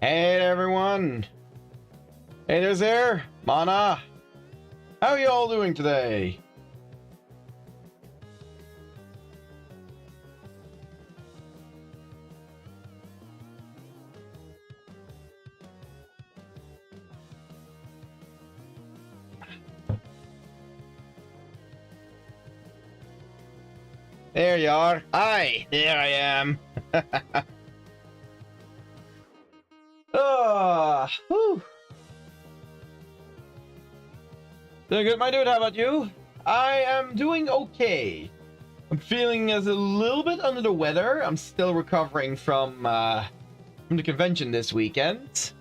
Hey everyone! Hey there, Mana! How are you all doing today? There you are. Hi, there I am. Whew. Doing good, my dude. How about you? I am doing okay. I'm feeling as a little bit under the weather. I'm still recovering from the convention this weekend.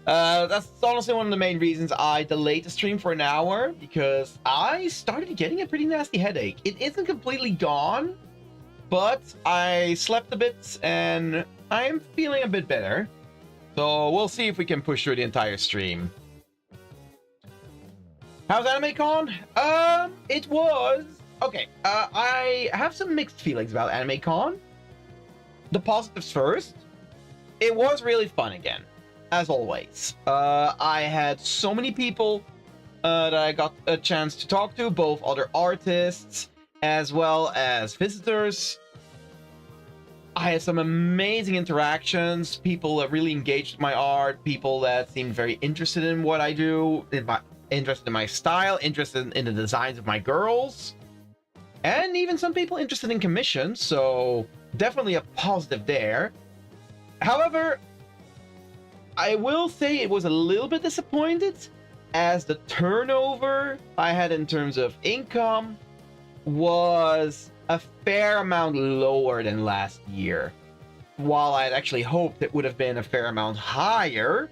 That's honestly one of the main reasons I delayed the stream for an hour, because I started getting a pretty nasty headache. It isn't completely gone, but I slept a bit and I am feeling a bit better. So we'll see if we can push through the entire stream. How's AnimeCon? It was... Okay, I have some mixed feelings about AnimeCon. The positives first. It was really fun again, as always. I had so many people that I got a chance to talk to, both other artists as well as visitors. I had some amazing interactions, people that really engaged with my art, people that seemed very interested in what I do, interested in my style, interested in the designs of my girls, and even some people interested in commissions, so definitely a positive there. However, I will say it was a little bit disappointed, as the turnover I had in terms of income was a fair amount lower than last year. While I'd actually hoped it would have been a fair amount higher,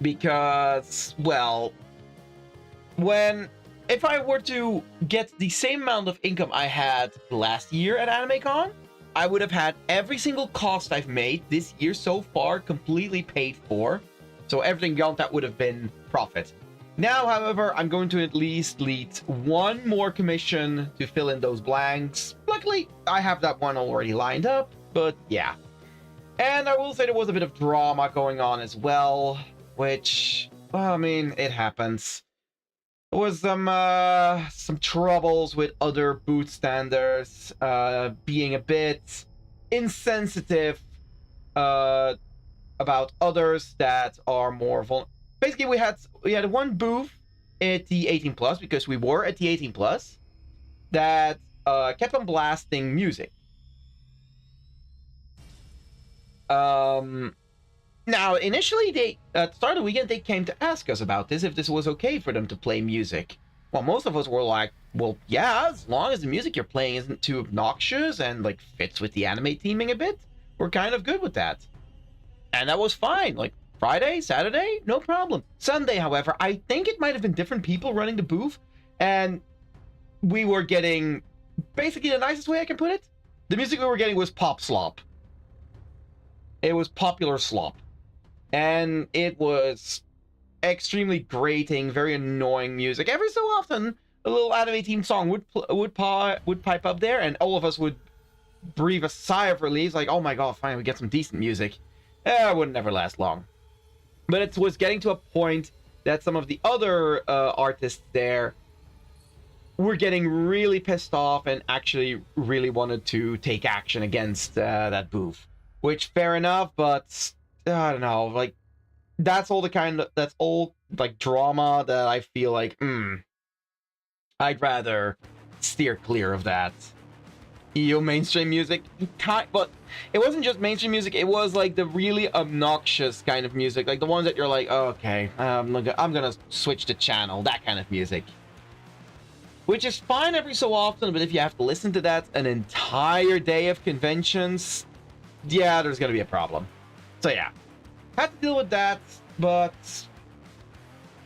because, well, if I were to get the same amount of income I had last year at AnimeCon, I would have had every single cost I've made this year so far completely paid for. So everything beyond that would have been profit. Now, however, I'm going to at least lead one more commission to fill in those blanks. Luckily, I have that one already lined up, but yeah. And I will say there was a bit of drama going on as well, which, well, I mean, it happens. There was some troubles with other booth standers being a bit insensitive about others that are more vulnerable. Basically, we had one booth at the 18 plus, because we were at the 18 plus, that kept on blasting music. Now, initially, they at the start of the weekend, they came to ask us about this, if this was okay for them to play music. Well, most of us were like, well, yeah, as long as the music you're playing isn't too obnoxious and, like, fits with the anime theming a bit, we're kind of good with that. And that was fine. Like, Friday, Saturday, no problem. Sunday, however, I think it might have been different people running the booth, and we were getting, basically the nicest way I can put it, the music we were getting was pop slop. It was popular slop. And it was extremely grating, very annoying music. Every so often, a little anime theme song would pipe up there, and all of us would breathe a sigh of relief, like, oh my god, finally we get some decent music. It would never last long. But it was getting to a point that some of the other artists there were getting really pissed off and actually really wanted to take action against that booth. Which, fair enough, but I don't know, like, that's all like drama that I feel like, I'd rather steer clear of that. Mainstream music, but it wasn't just mainstream music, it was like the really obnoxious kind of music, like the ones that you're like, oh, okay, I'm gonna switch the channel, that kind of music. Which is fine every so often, but if you have to listen to that an entire day of conventions, yeah, there's gonna be a problem. So yeah, had to deal with that, but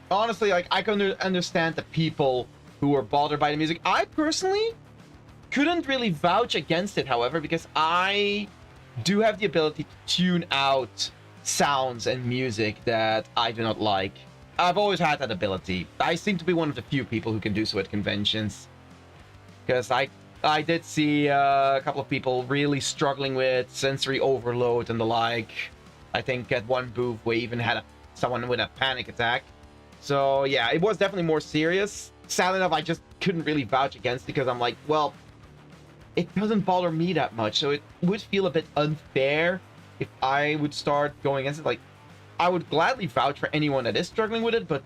honestly, like, I can understand the people who were bothered by the music. I personally couldn't really vouch against it, however, because I do have the ability to tune out sounds and music that I do not like. I've always had that ability. I seem to be one of the few people who can do so at conventions, because I did see a couple of people really struggling with sensory overload and the like. I think at one booth we even had someone with a panic attack. So yeah, it was definitely more serious. Sadly enough, I just couldn't really vouch against it because I'm like, well, it doesn't bother me that much, so it would feel a bit unfair if I would start going against it. Like, I would gladly vouch for anyone that is struggling with it, but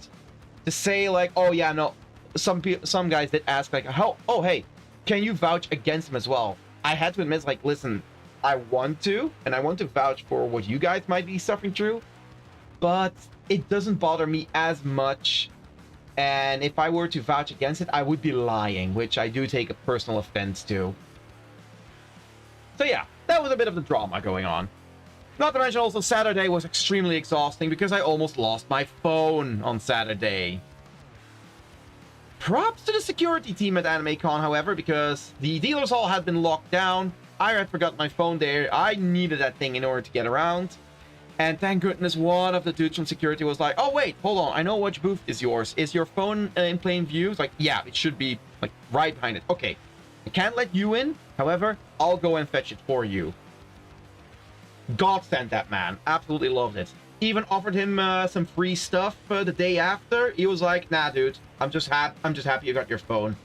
to say like, oh yeah, no, some guys did ask like, how, oh hey, can you vouch against them as well? I had to admit, like, listen, I want to, and I want to vouch for what you guys might be suffering through, but it doesn't bother me as much. And if I were to vouch against it, I would be lying, which I do take a personal offense to. So yeah, that was a bit of the drama going on. Not to mention also Saturday was extremely exhausting because I almost lost my phone on Saturday. Props to the security team at AnimeCon, however, because the dealers hall had been locked down. I had forgotten my phone there. I needed that thing in order to get around. And thank goodness one of the dudes from security was like, oh wait, hold on, I know which booth is yours. Is your phone in plain view? It's like, yeah, it should be like right behind it. Okay, I can't let you in. However, I'll go and fetch it for you. God sent that man. Absolutely loved it. Even offered him some free stuff the day after. He was like, nah, dude, I'm just happy you got your phone.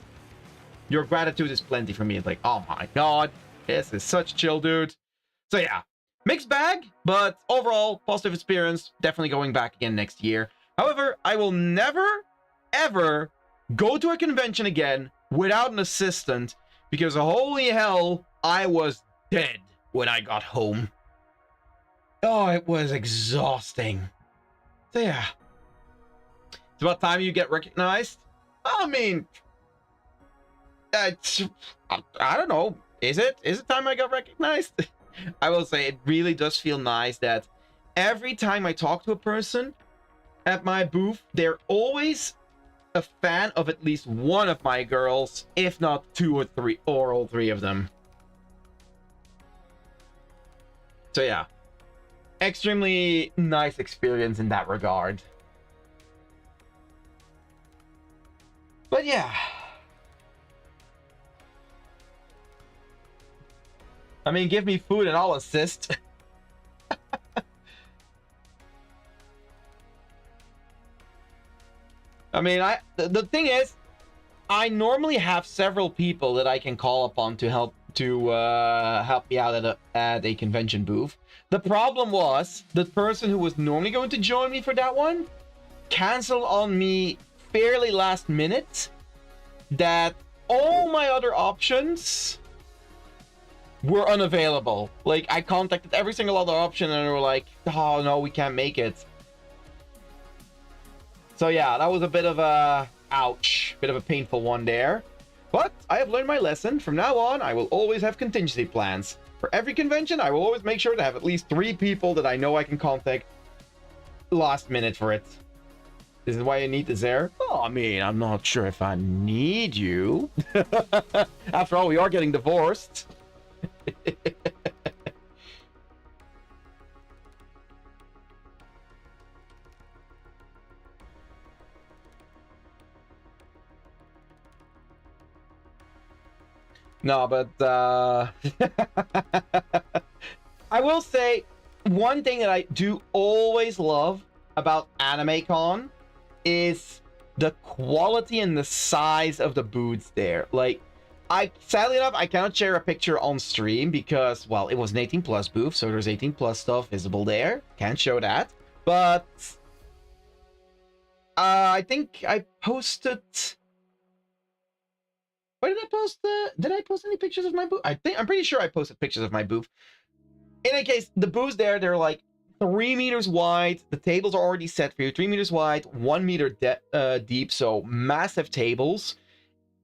Your gratitude is plenty for me. It's like, oh my God, this is such chill, dude. So yeah, mixed bag, but overall positive experience. Definitely going back again next year. However, I will never, ever go to a convention again without an assistant because holy hell, I was dead when I got home. Oh, it was exhausting. So yeah. It's about time you get recognized. I mean, I don't know. Is it time I got recognized? I will say it really does feel nice that every time I talk to a person at my booth, they're always a fan of at least one of my girls, if not two or three, or all three of them. So yeah. Extremely nice experience in that regard. But yeah. I mean, give me food and I'll assist. I mean, the thing is, I normally have several people that I can call upon to help me out at a convention booth. The problem was the person who was normally going to join me for that one canceled on me fairly last minute. That all my other options were unavailable. Like, I contacted every single other option and they were like, oh no, we can't make it. So yeah, that was a bit of a ouch, bit of a painful one there. But I have learned my lesson. From now on, I will always have contingency plans. For every convention, I will always make sure to have at least 3 people that I know I can contact last minute for it. This is why you need this there. Oh, I mean, I'm not sure if I need you. After all, we are getting divorced. No, but I will say one thing that I do always love about AnimeCon is the quality and the size of the booths there. Like, sadly enough, I cannot share a picture on stream because, well, it was an 18 plus booth, so there's 18 plus stuff visible there. Can't show that. But I think I posted. Where did I post did I post any pictures of my booth? I'm pretty sure I posted pictures of my booth. In any case, the booths there, they're like 3 meters wide. The tables are already set for you. 3 meters wide, 1 meter deep. So massive tables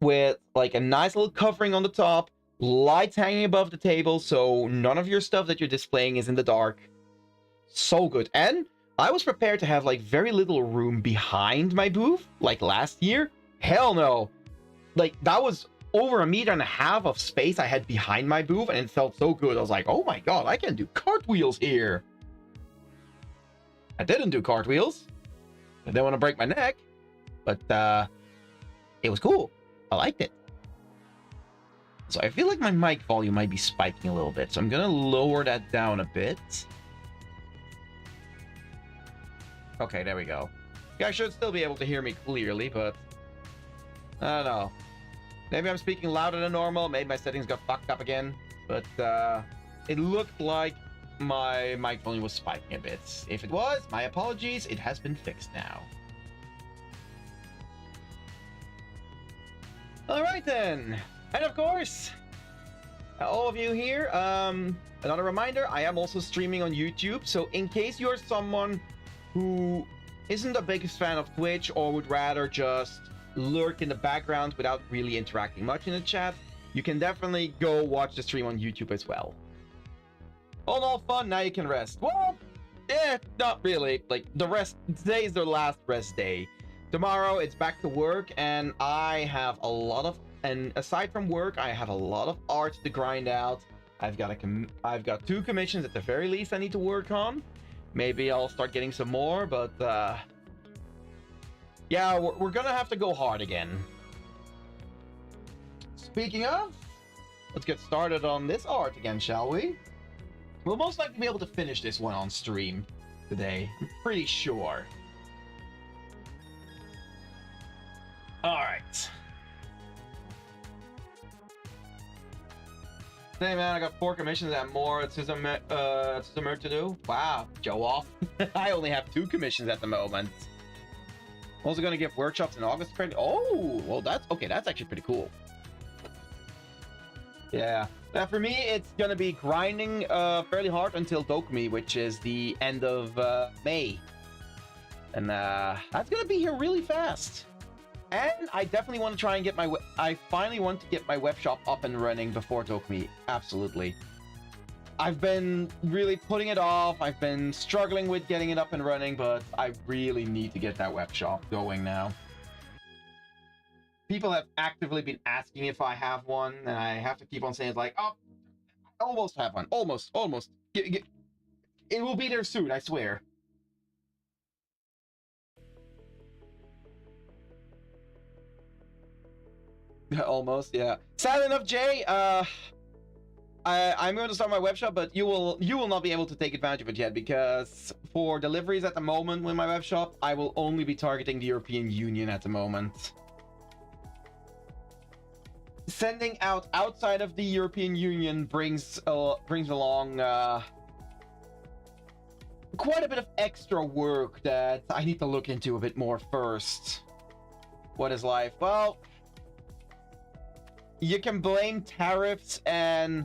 with like a nice little covering on the top. Lights hanging above the table. So none of your stuff that you're displaying is in the dark. So good. And I was prepared to have like very little room behind my booth. Like last year. Hell no. Like, that was over 1.5 meters of space I had behind my booth, and it felt so good. I was like, oh my God, I can do cartwheels here. I didn't do cartwheels. I didn't want to break my neck, but it was cool. I liked it. So I feel like my mic volume might be spiking a little bit, so I'm going to lower that down a bit. Okay, there we go. You guys should still be able to hear me clearly, but I don't know. Maybe I'm speaking louder than normal. Maybe my settings got fucked up again. But it looked like my microphone was spiking a bit. If it was, my apologies. It has been fixed now. All right then. And of course, all of you here, another reminder, I am also streaming on YouTube. So in case you're someone who isn't the biggest fan of Twitch or would rather just lurk in the background without really interacting much in the chat, you can definitely go watch the stream on YouTube as well. All in all fun, now you can rest. Well, yeah, not really. Like, the rest, today is the last rest day. Tomorrow, it's back to work, and I have a lot of, and aside from work, I have a lot of art to grind out. I've got 2 commissions at the very least I need to work on. Maybe I'll start getting some more, but yeah, we're gonna have to go hard again. Speaking of, let's get started on this art again, shall we? We'll most likely be able to finish this one on stream today. I'm pretty sure. Alright. Hey man, I got 4 commissions and more to do. Wow, show off. I only have 2 commissions at the moment. Also gonna give workshops in August. Oh, well that's okay. That's actually pretty cool. Yeah. Now for me, it's gonna be grinding fairly hard until Dokumi, which is the end of May, and that's gonna be here really fast. And I definitely want to try and get my I finally want to get my web shop up and running before Dokumi. Absolutely. I've been really putting it off. I've been struggling with getting it up and running, but I really need to get that web shop going now. People have actively been asking if I have one, and I have to keep on saying, like, oh, I almost have one. Almost. It will be there soon, I swear. Almost, yeah. Sad enough, Jay. I'm going to start my web shop, but you will not be able to take advantage of it yet, because for deliveries at the moment with my web shop, I will only be targeting the European Union at the moment. Sending out outside of the European Union brings along quite a bit of extra work that I need to look into a bit more first. What is life? Well, you can blame tariffs and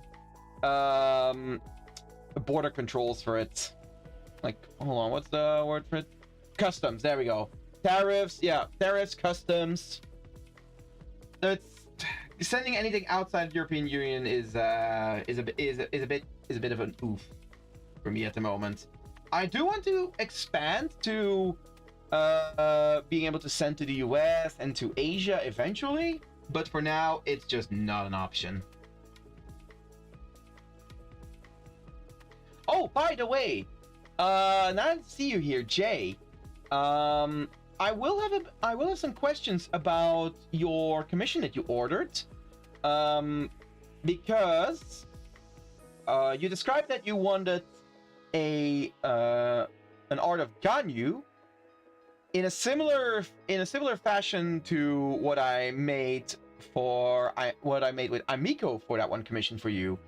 border controls for it. Like, hold on, what's the word for it? Customs. There we go. Tariffs. Yeah, tariffs, customs. It's sending anything outside the European Union is a bit of an oof for me at the moment. I do want to expand to being able to send to the US and to Asia eventually, but for now it's just not an option. Oh, by the way, now to see you here, Jay. I will have some questions about your commission that you ordered, because you described that you wanted an art of Ganyu in a similar fashion to what I made with Amiko for that one commission for you.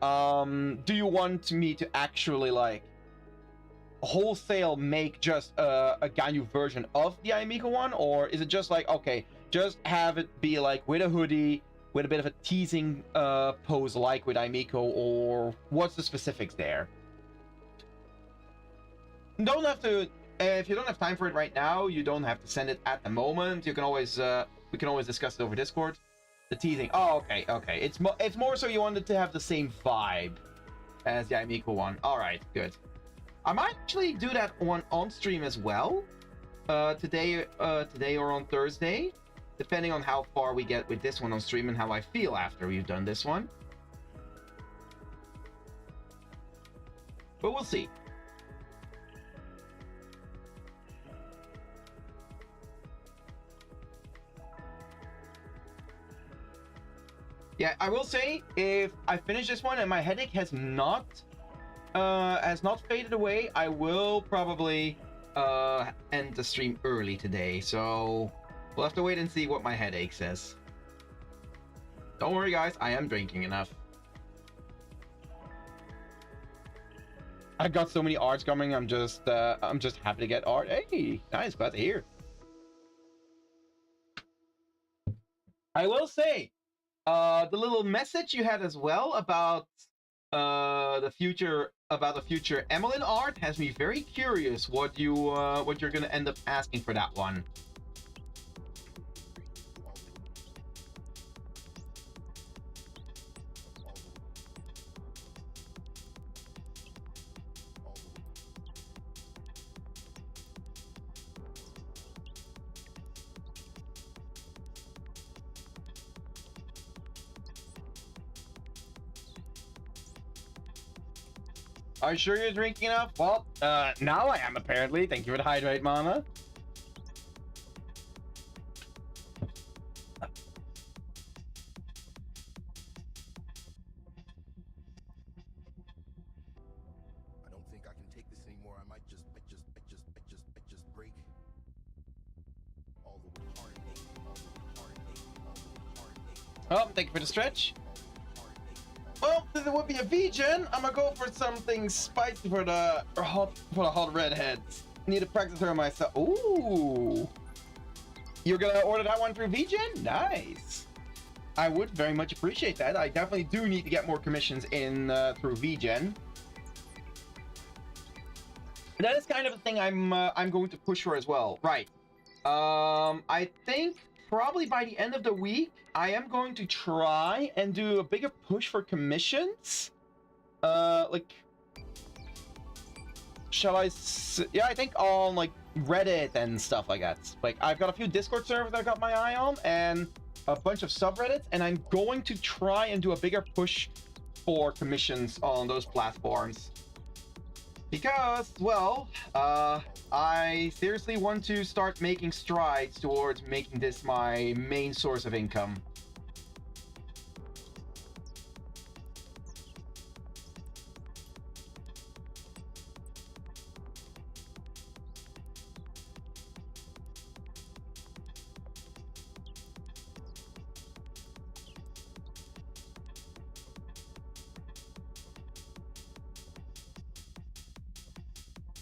Do you want me to actually like wholesale make just a Ganyu version of the Amiko one, or is it just like, okay, just have it be like with a hoodie with a bit of a teasing pose like with Amiko, or what's the specifics there? Don't have to, if you don't have time for it right now, you don't have to send it at the moment. You can always we can always discuss it over Discord. The teasing. Oh, okay. It's more so you wanted to have the same vibe as the Amiko one. All right, good. I might actually do that one on stream as well, today or on Thursday, depending on how far we get with this one on stream and how I feel after we've done this one. But we'll see. Yeah, I will say, if I finish this one and my headache has not faded away, I will probably end the stream early today, so we'll have to wait and see what my headache says. Don't worry, guys. I am drinking enough. I've got so many arts coming. I'm just happy to get art. Hey, nice. Glad to hear. I will say, the little message you had as well about the future Emmeline art has me very curious what you're gonna end up asking for that one. Are you sure you're drinking enough? Well, now I am apparently. Thank you for the hydrate, Mana. I don't think I can take this anymore. I might just break. All the heartache, all the heartache, all the heartache. Oh, thank you for the stretch. Well, since it would be a vegan, I'm gonna go for something spicy for the hot redheads. Need to practice her myself. Ooh, you're gonna order that one for vegan? Nice. I would very much appreciate that. I definitely do need to get more commissions in through vegan. That is kind of a thing I'm going to push for as well. Right. I think probably by the end of the week, I am going to try and do a bigger push for commissions. Like, shall I? Yeah, I think on like Reddit and stuff like that. Like, I've got a few Discord servers that I got my eye on, and a bunch of subreddits, and I'm going to try and do a bigger push for commissions on those platforms. Because, well, I seriously want to start making strides towards making this my main source of income.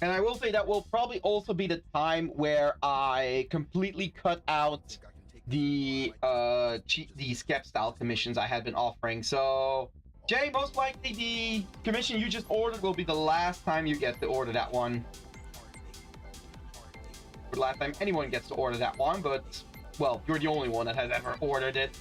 And I will say that will probably also be the time where I completely cut out the Skep style commissions I had been offering. So, Jay, most likely the commission you just ordered will be the last time you get to order that one. Or the last time anyone gets to order that one, but, well, you're the only one that has ever ordered it.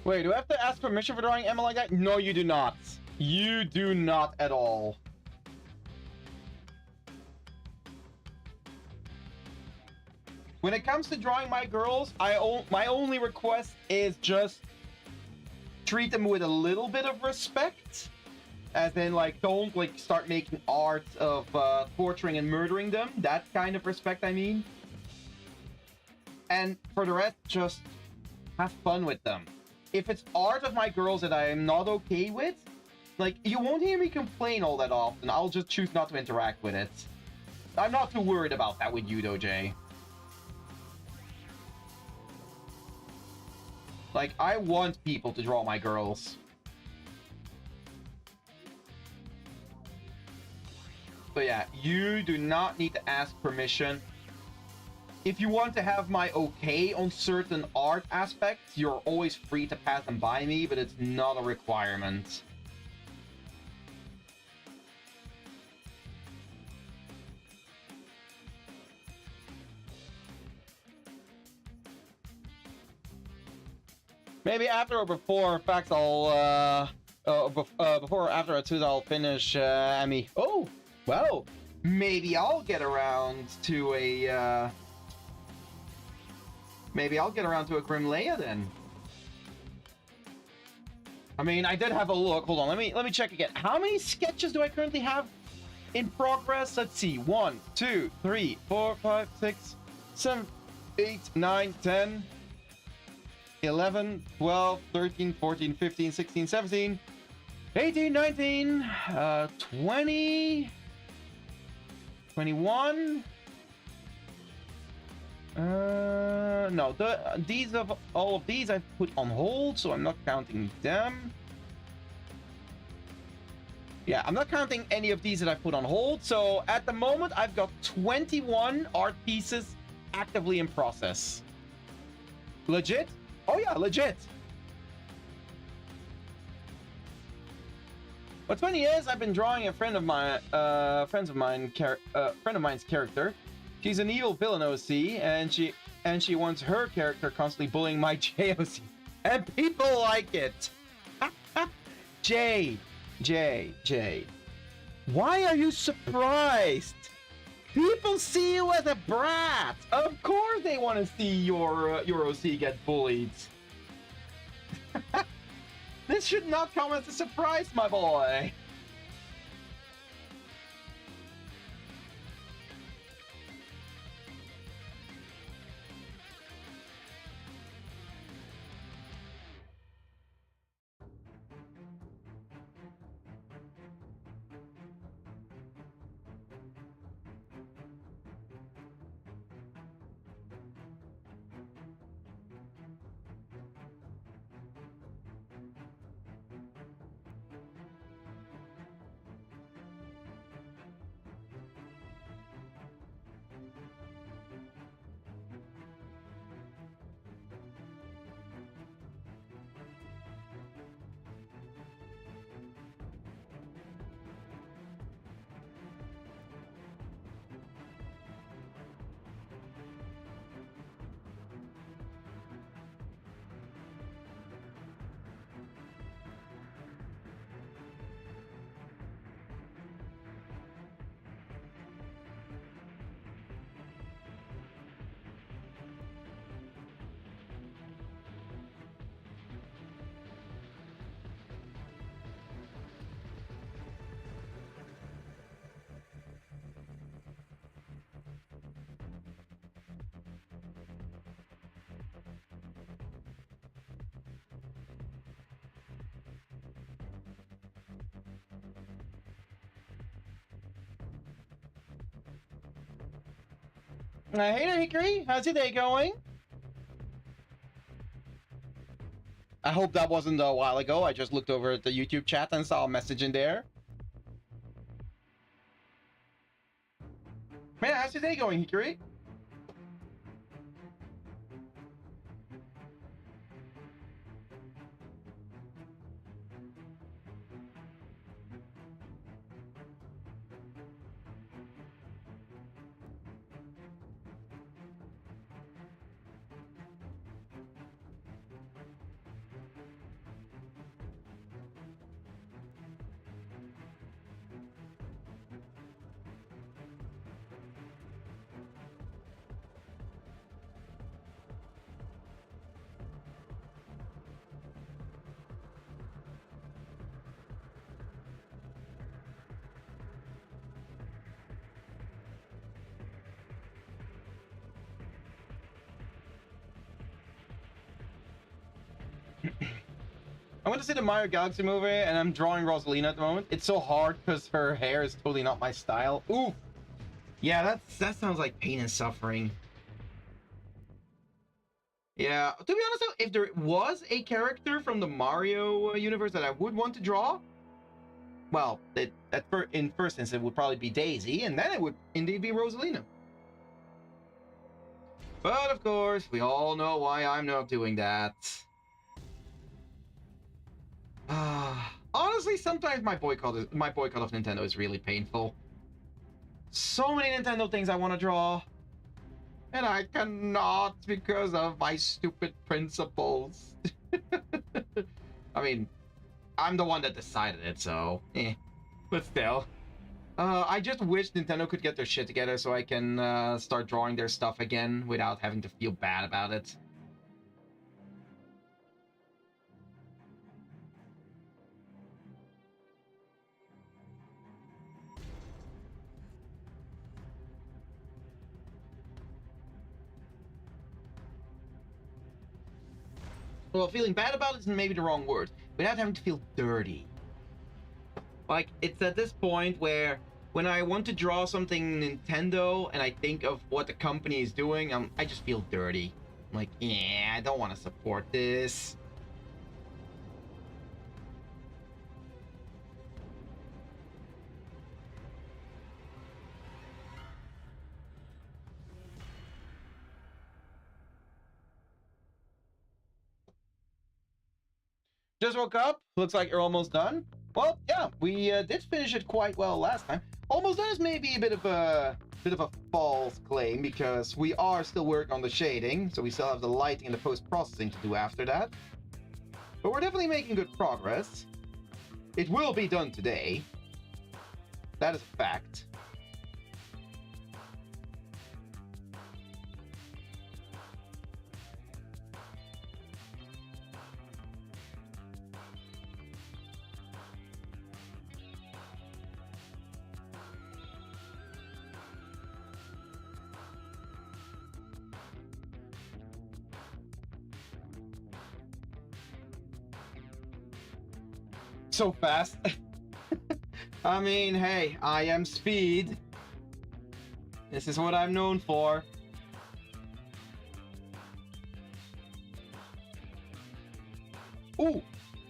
Wait, do I have to ask permission for drawing Emma like that? No, you do not. You do not at all. When it comes to drawing my girls, my only request is just treat them with a little bit of respect. As in, like, don't, like, start making art of torturing and murdering them. That kind of respect, I mean. And for the rest, just have fun with them. If it's art of my girls that I am not okay with, like, you won't hear me complain all that often. I'll just choose not to interact with it. I'm not too worried about that with you, though, Jay. Like, I want people to draw my girls. So yeah, you do not need to ask permission. If you want to have my okay on certain art aspects, you're always free to pass them by me, but it's not a requirement. Maybe after or before facts, before or after a 2 I'll finish Emmy. Oh, well, maybe I'll get around to a Grim Leia then. I mean, I did have a look. Hold on, let me check again. How many sketches do I currently have in progress? Let's see. 1, 2, 3, 4, 5, 6, 7, 8, 9, 10, 11, 12, 13, 14, 15, 16, 17, 18, 19, 20, 21. No, all of these I've put on hold, so I'm not counting them. Yeah, I'm not counting any of these that I've put on hold. So at the moment, I've got 21 art pieces actively in process. Legit? Oh yeah, legit. What's funny is I've been drawing a friend of mine's character. She's an evil villain OC, and she wants her character constantly bullying my JOC, and people like it. Jay, why are you surprised? People see you as a brat. Of course they want to see your OC get bullied. This should not come as a surprise, my boy. Hey there, Hickory. How's your day going? I hope that wasn't a while ago. I just looked over at the YouTube chat and saw a message in there. Man, how's your day going, Hickory? I went to see the Mario Galaxy movie, and I'm drawing Rosalina at the moment. It's so hard because her hair is totally not my style. Ooh, yeah, that sounds like pain and suffering. Yeah, to be honest though, if there was a character from the Mario universe that I would want to draw, well, in first instance it would probably be Daisy, and then it would indeed be Rosalina. But of course, we all know why I'm not doing that. Honestly, sometimes my boycott of Nintendo is really painful. So many Nintendo things I want to draw, and I cannot because of my stupid principles. I mean, I'm the one that decided it, so but still. I just wish Nintendo could get their shit together so I can start drawing their stuff again without having to feel bad about it. Well, feeling bad about it is maybe the wrong word. Without having to feel dirty. Like, it's at this point where when I want to draw something Nintendo and I think of what the company is doing, I just feel dirty. I'm like, yeah, I don't want to support this. Just woke up. Looks like you're almost done. Well, yeah, we did finish it quite well last time. Almost done is maybe a bit of a false claim because we are still working on the shading, so we still have the lighting and the post-processing to do after that. But we're definitely making good progress. It will be done today. That is a fact. So fast. I mean, hey, I am speed. This is what I'm known for. Ooh,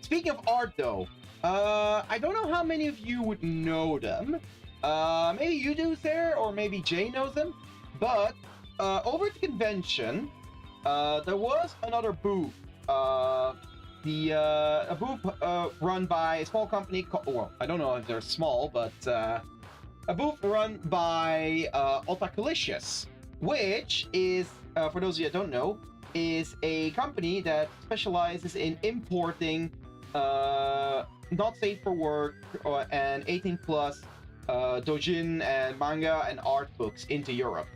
speaking of art though, I don't know how many of you would know them. Maybe you do, Sarah, or maybe Jay knows them. But over at the convention, there was another booth. A booth run by a small company called, well, I don't know if they're small, but a booth run by Otakulicious, which is, for those of you that don't know, is a company that specializes in importing not safe for work and 18 plus dojin and manga and art books into Europe.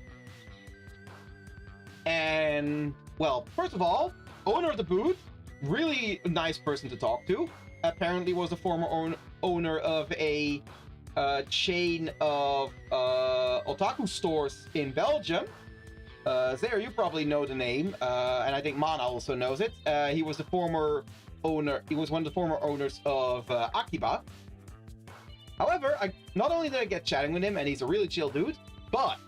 And, well, first of all, owner of the booth, really nice person to talk to. Apparently was the former owner of a chain of otaku stores in Belgium. Zare, you probably know the name, and I think Mana also knows it. He was the former owner. He was one of the former owners of Akiba. However, not only did I get chatting with him, and he's a really chill dude, but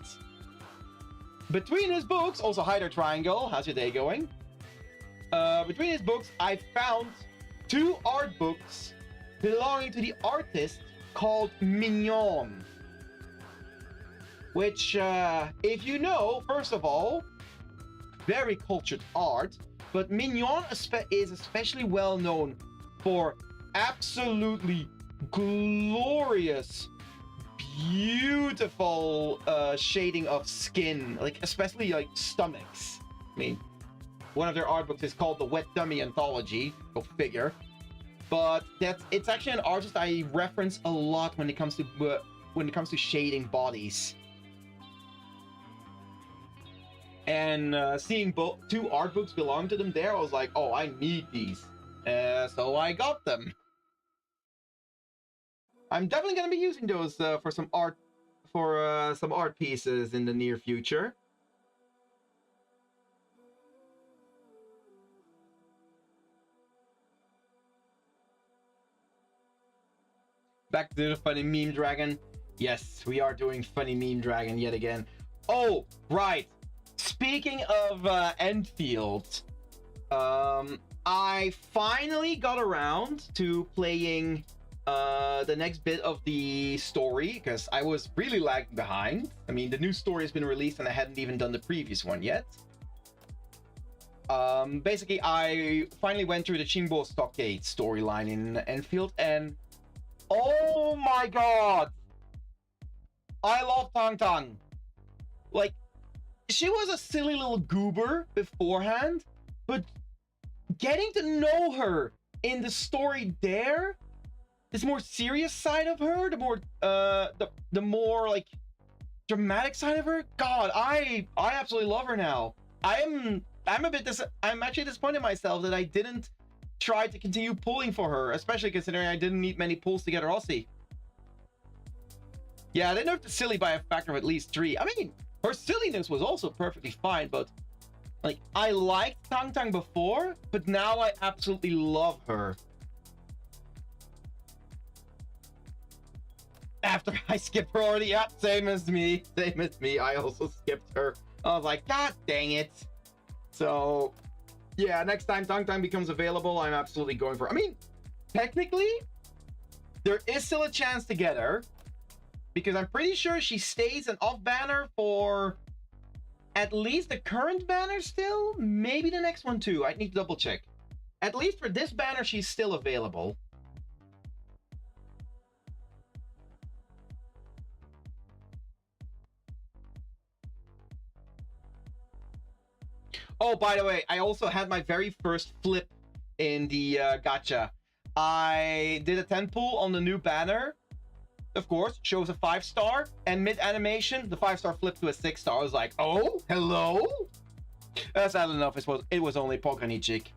between his books, also hi there, Triangle. How's your day going? Between his books, I found 2 art books belonging to the artist called Mignon. Which, if you know, first of all, very cultured art, but Mignon is especially well known for absolutely glorious, beautiful shading of skin, like especially like stomachs. I mean, one of their art books is called the Wet Dummy Anthology. Go figure. But it's actually an artist I reference a lot when it comes to shading bodies. And seeing 2 art books belong to them there, I was like, oh, I need these. So I got them. I'm definitely going to be using those for some art pieces in the near future. Back to the funny meme dragon. Yes, we are doing funny meme dragon yet again. Oh, right. Speaking of Endfield, I finally got around to playing the next bit of the story because I was really lagging behind. I mean, the new story has been released and I hadn't even done the previous one yet. Basically, I finally went through the Chimbo Stockade storyline in Endfield, and oh my god! I love Tang Tang. Like, she was a silly little goober beforehand, but getting to know her in the story there, this more serious side of her, the more like dramatic side of her. God, I absolutely love her now. I'm actually disappointed in myself that I didn't try to continue pulling for her, especially considering I didn't need many pulls to get her Aussie. Yeah, they nerfed the silly by a factor of at least 3. I mean, her silliness was also perfectly fine, but like, I liked Tang Tang before, but now I absolutely love her. After I skipped her already, yeah, same as me. Same as me. I also skipped her. I was like, God dang it. So, yeah, next time Tang Tang becomes available, I'm absolutely going for it. I mean, technically, there is still a chance to get her, because I'm pretty sure she stays an off banner for at least the current banner still, maybe the next one too. I need to double check. At least for this banner, she's still available. Oh, by the way, I also had my very first flip in the gacha. I did a 10 pull on the new banner. Of course, shows a 5-star, and mid animation, the 5-star flipped to a 6-star. I was like, oh, hello? That's not enough. It was only Pokanichik.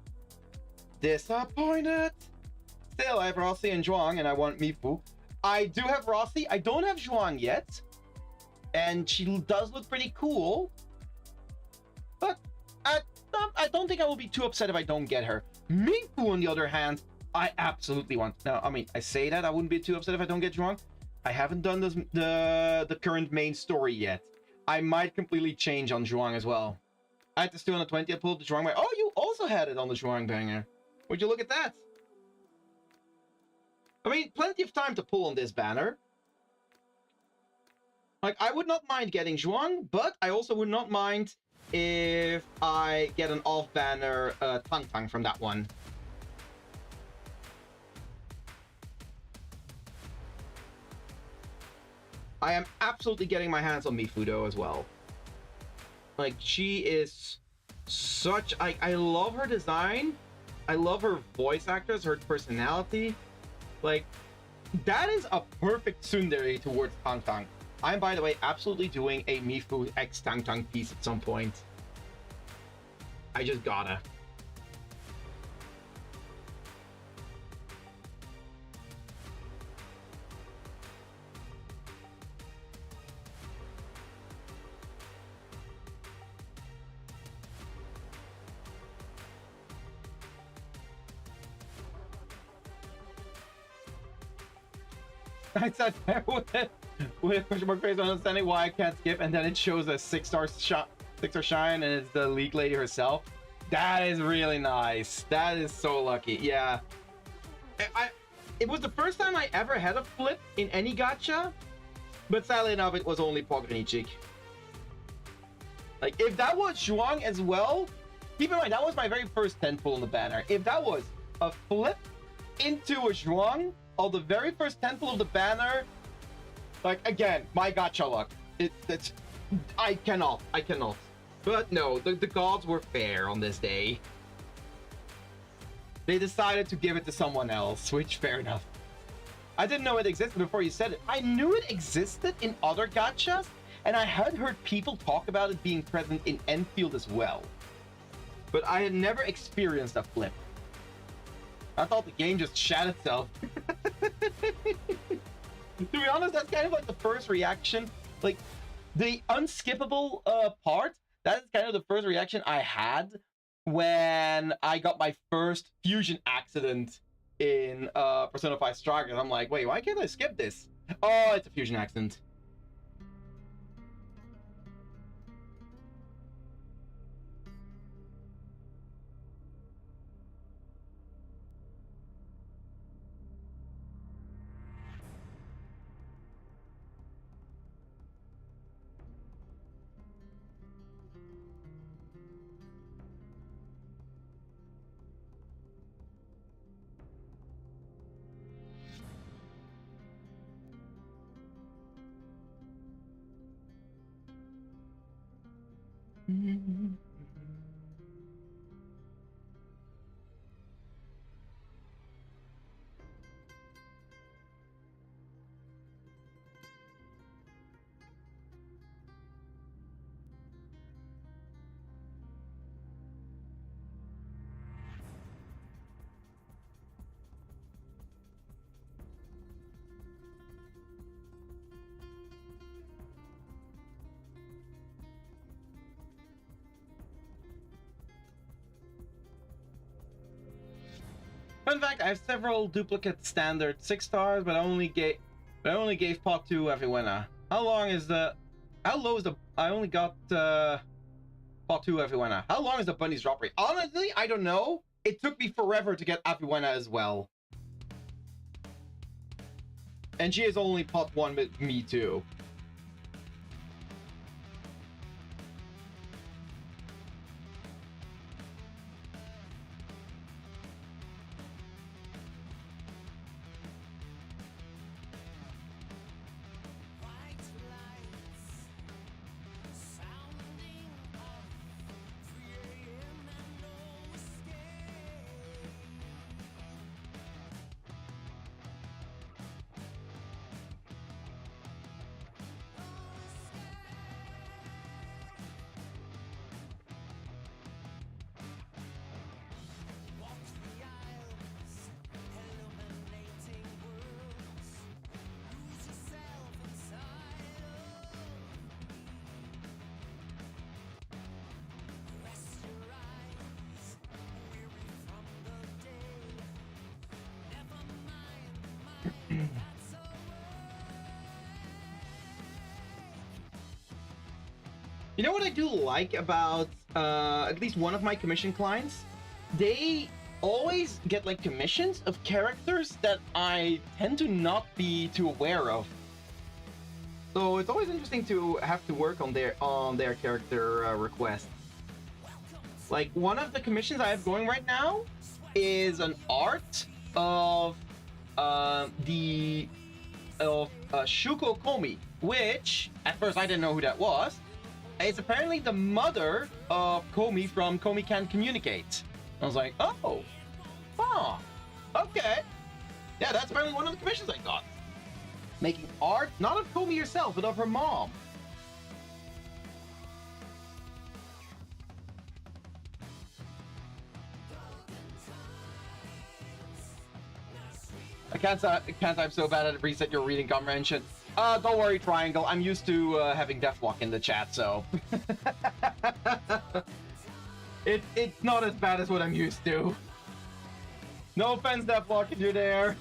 Disappointed. Still, I have Rossi and Zhuang, and I want Mifu. I do have Rossi. I don't have Zhuang yet. And she does look pretty cool. But I don't think I will be too upset if I don't get her. Mifu, on the other hand, I absolutely want. Now, I mean, I say that I wouldn't be too upset if I don't get Zhuang. I haven't done the current main story yet. I might completely change on Zhuang as well. I had to steal on the 20th, pull up the Zhuang banger. Oh, you also had it on the Zhuang banger. Would you look at that? I mean, plenty of time to pull on this banner. Like, I would not mind getting Zhuang, but I also would not mind if I get an off-banner Tang Tang from that one. I am absolutely getting my hands on Mifudo as well. Like, she is such... I love her design. I love her voice actors, her personality. Like, that is a perfect tsundere towards Tang Tang. I'm, by the way, absolutely doing a Mifu X Tang Tang piece at some point. I just gotta. I sat there with a question mark face on understanding why I can't skip, and then it shows a 6-star shine, and it's the League Lady herself. That is really nice. That is so lucky. Yeah. It was the first time I ever had a flip in any gacha, but sadly enough, it was only Pokanichik. Like, if that was Zhuang as well, keep in mind, that was my very first 10 pull in the banner. If that was a flip into a Zhuang of the very first 10 pull of the banner, like, again, my gacha luck. I cannot. But no, the gods were fair on this day. They decided to give it to someone else, which, fair enough. I didn't know it existed before you said it. I knew it existed in other gachas, and I had heard people talk about it being present in Endfield as well. But I had never experienced a flip. I thought the game just shat itself. To be honest, that's kind of like the first reaction. Like, the unskippable part, that is kind of the first reaction I had when I got my first fusion accident in Persona 5 Strikers. I'm like, wait, why can't I skip this? Oh, it's a fusion accident. Fun fact: I have several duplicate standard 6 stars, but I only gave pot to every winner. How long is the? How low is the? I only got pot to every winner. How long is the bunny's drop rate? Honestly, I don't know. It took me forever to get every winner as well, and she is only pot 1 with me too. You know what I do like about at least one of my commission clients? They always get like commissions of characters that I tend to not be too aware of. So it's always interesting to have to work on their character requests. Like one of the commissions I have going right now is an art of Shuko Komi, which at first I didn't know who that was. It's apparently the mother of Komi from Komi Can Communicate. I was like, oh, okay. Yeah, that's apparently one of the commissions I got. Making art, not of Komi herself, but of her mom. I can't type so bad at reset your reading comprehension. Don't worry, Triangle. I'm used to having Deathwalk in the chat, so it's not as bad as what I'm used to. No offense, Deathwalk, if you're there.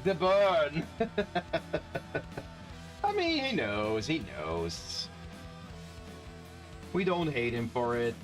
The burn. I mean, he knows. We don't hate him for it.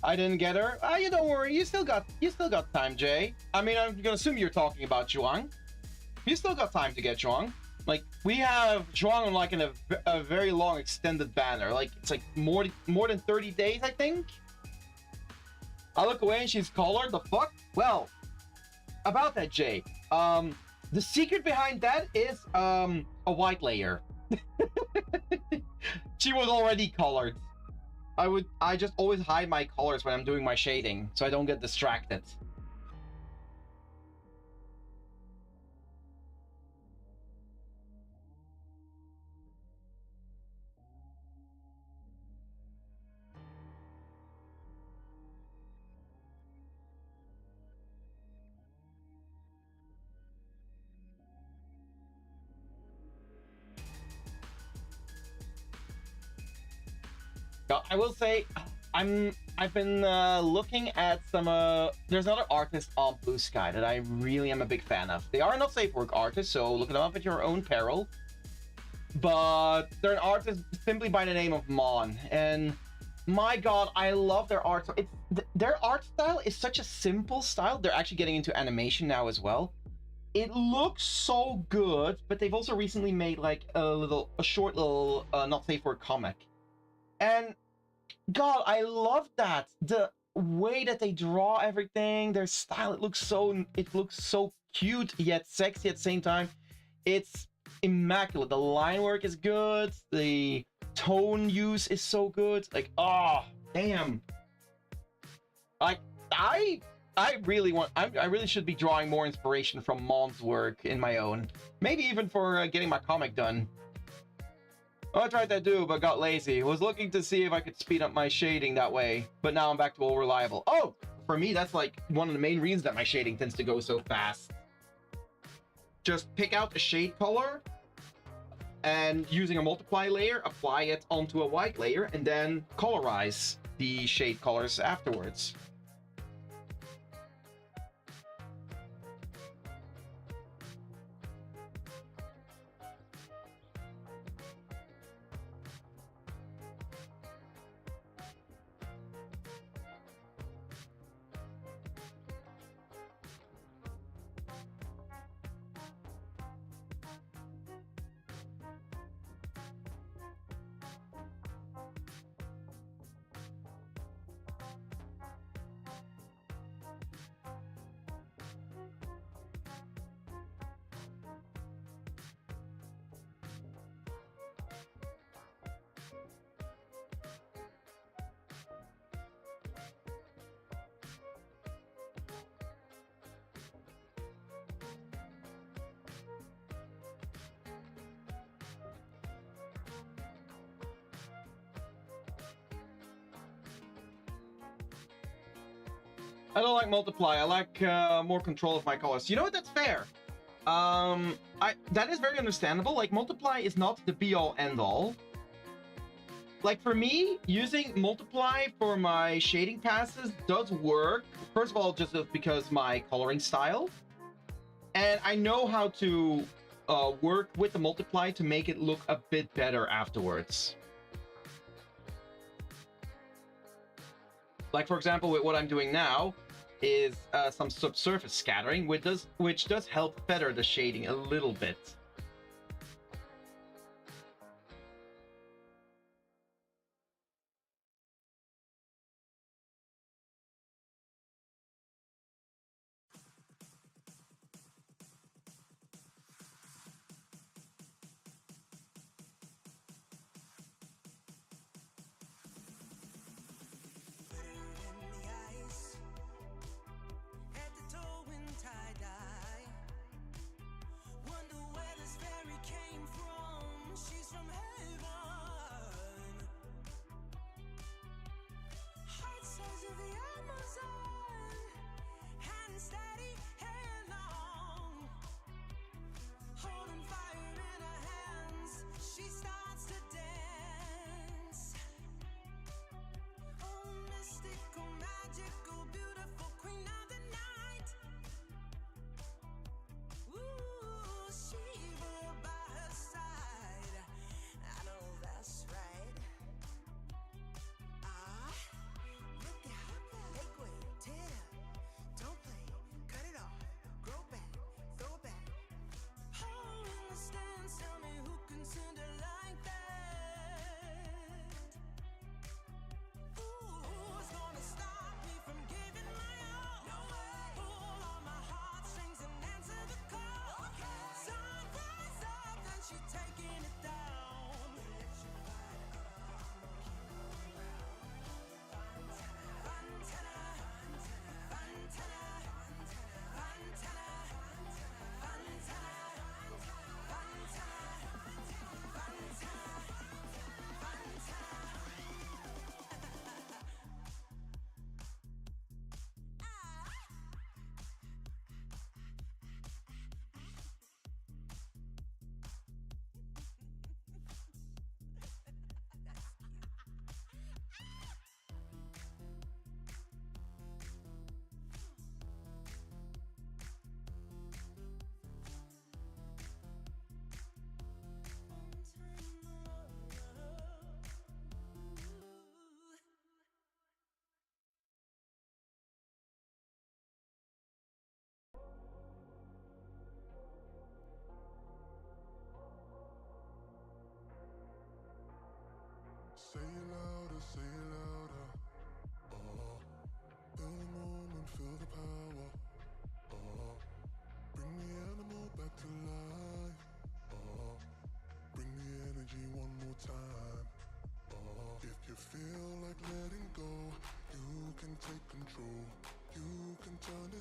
I didn't get her. You don't worry. You still got time, Jay. I mean, I'm gonna assume you're talking about Zhuang. You still got time to get Zhuang. Like we have Zhuang on like in a very long extended banner. Like it's like more than 30 days, I think. I look away and she's colored. The fuck? Well, about that, Jay. The secret behind that is a white layer. She was already colored. I just always hide my colors when I'm doing my shading, so I don't get distracted. I will say, I've been looking at some. There's another artist on Blue Sky that I really am a big fan of. They are not safe work artists, so look them up at your own peril. But they're an artist simply by the name of Mon, and my god, I love their art. So their art style is such a simple style. They're actually getting into animation now as well. It looks so good, but they've also recently made like a short little not safe word comic, and god, I love that. The way that they draw everything, their style, it looks so cute yet sexy at the same time. It's immaculate. The line work is good. The tone use is so good. Like, oh, damn. Like, I really want. I really should be drawing more inspiration from Mon's work in my own. Maybe even for getting my comic done. I tried that too, but got lazy. Was looking to see if I could speed up my shading that way, but now I'm back to all reliable. Oh, for me, that's like one of the main reasons that my shading tends to go so fast. Just pick out a shade color, and using a multiply layer, apply it onto a white layer, and then colorize the shade colors afterwards. I don't like multiply. I like more control of my colors. You know what? That's fair. That is very understandable. Like, multiply is not the be-all end-all. Like, for me, using multiply for my shading passes does work. First of all, just because my coloring style. And I know how to work with the multiply to make it look a bit better afterwards. Like, for example, with what I'm doing now is some subsurface scattering, which does help feather the shading a little bit.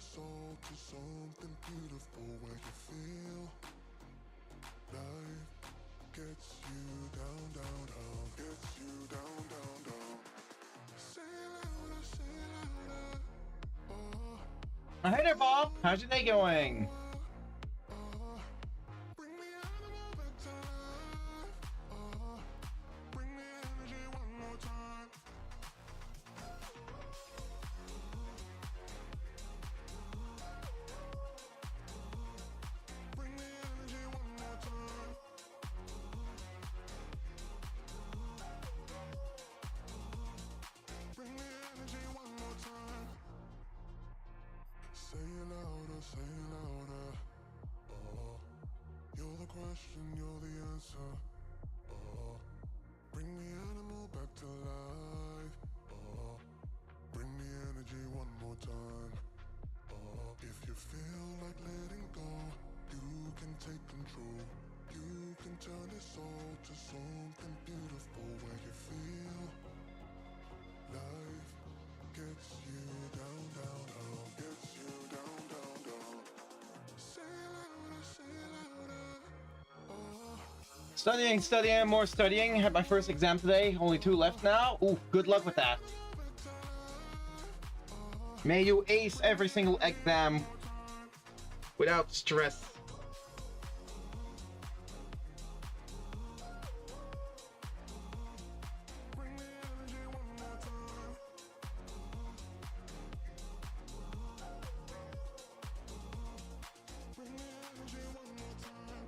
this all to something beautiful where you feel life gets you down, down, down, gets you down, down, down. Say it louder, say it louder. Oh, Hey there, Bob. How's your day going? bring the animal back to life. Bring the energy one more time. Bring the energy one more time. Bring the energy one more time. Say it louder, say it louder. Oh, you're the question, you're the answer. Oh, bring the animal back to life. Oh, bring the energy one more time. Oh, if you feel like letting go, you can take control. You can turn this all to something beautiful where you feel life gets you down, down, down, gets you down, down, down. Say it louder, say it louder. Oh, Studying, more studying. Had my first exam today. Only 2 left now. Ooh, good luck with that. May you ace every single exam without stress. bring the energy one more time. Bring the energy one more time.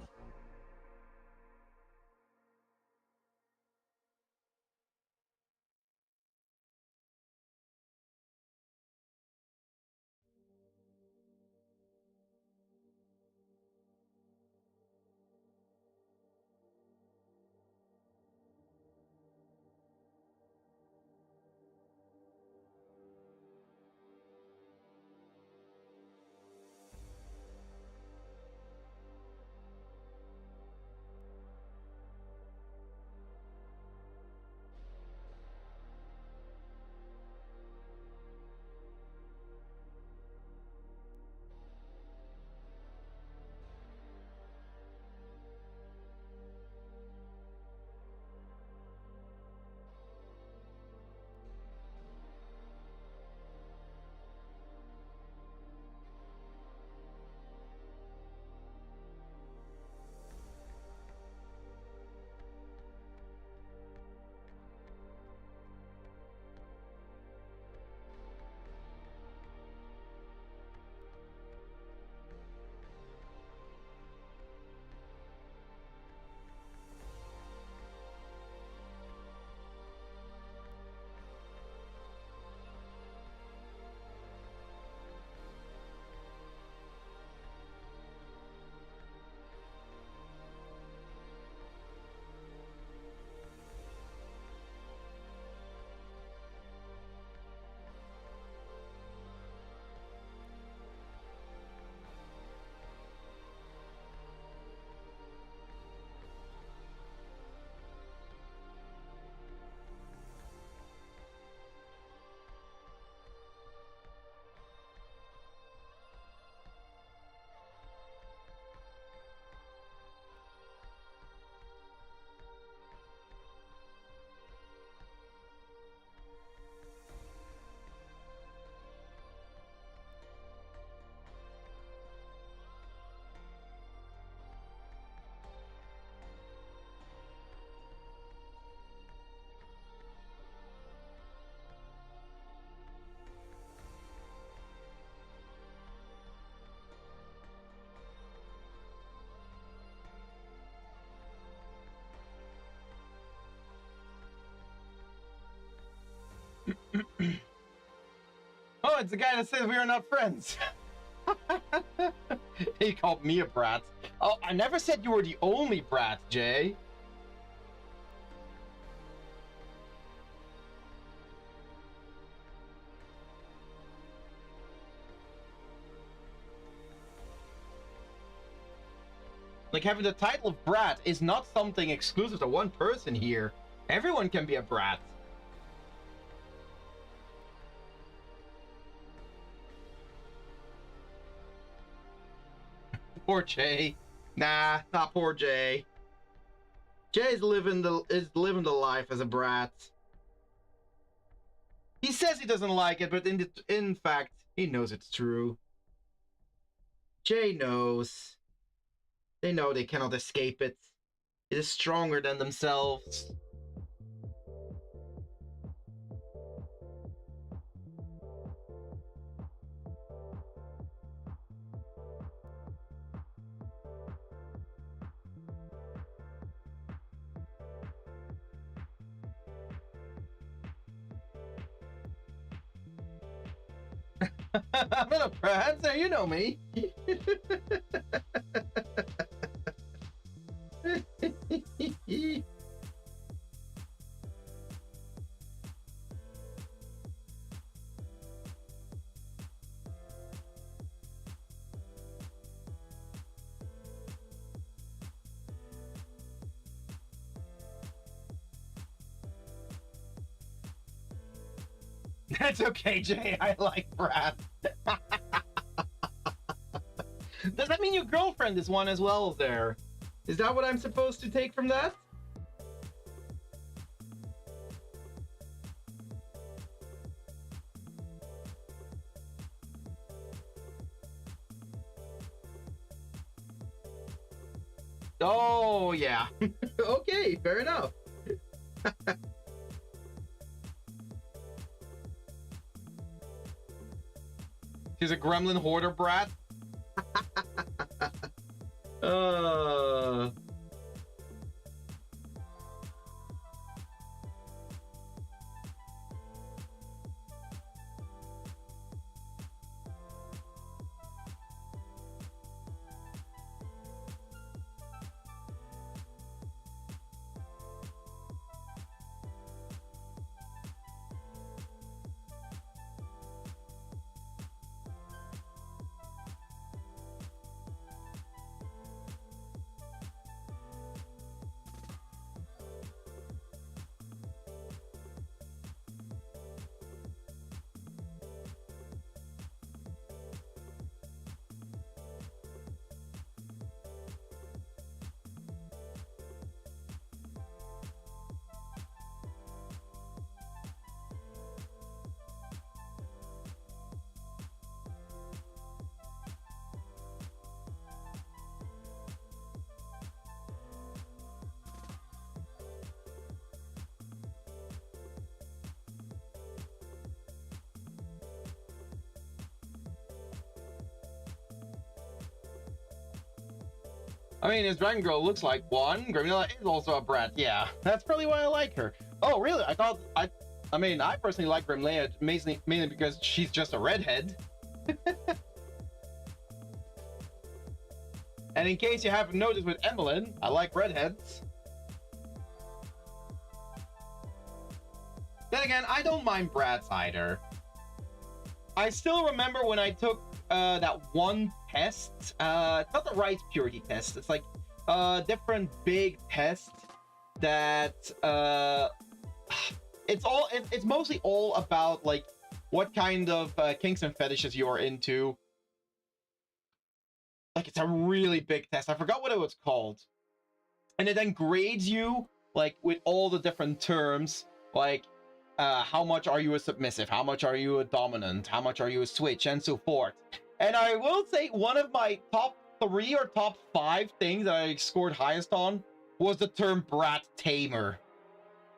Oh, it's the guy that says we are not friends. He called me a brat. Oh, I never said you were the only brat, Jay. Like, having the title of brat is not something exclusive to one person here. Everyone can be a brat. Poor Jay. Nah, not poor Jay. Jay's living the life as a brat. He says he doesn't like it, but in fact, he knows it's true. Jay knows. They know they cannot escape it. It is stronger than themselves. I'm not a brat, so you know me. That's okay, Jay. I like brat. Does that mean your girlfriend is one as well there? Is that what I'm supposed to take from that? Oh, yeah. Okay, fair enough. She's a gremlin hoarder brat. uh I mean, his Dragon Girl looks like one. Grimilla is also a brat. Yeah, that's probably why I like her. Oh, really? I mean, I personally like Grimilla mainly because she's just a redhead. And in case you haven't noticed with Emmeline, I like redheads. Then again, I don't mind brats either. I still remember when I took that one test. It's not the rice purity test. It's like a different big test that it's mostly all about like what kind of kinks and fetishes you are into. Like it's a really big test. I forgot what it was called. And it then grades you like with all the different terms, like how much are you a submissive, how much are you a dominant, how much are you a switch, and so forth. And I will say one of my top 3 or top 5 things that I scored highest on was the term brat tamer.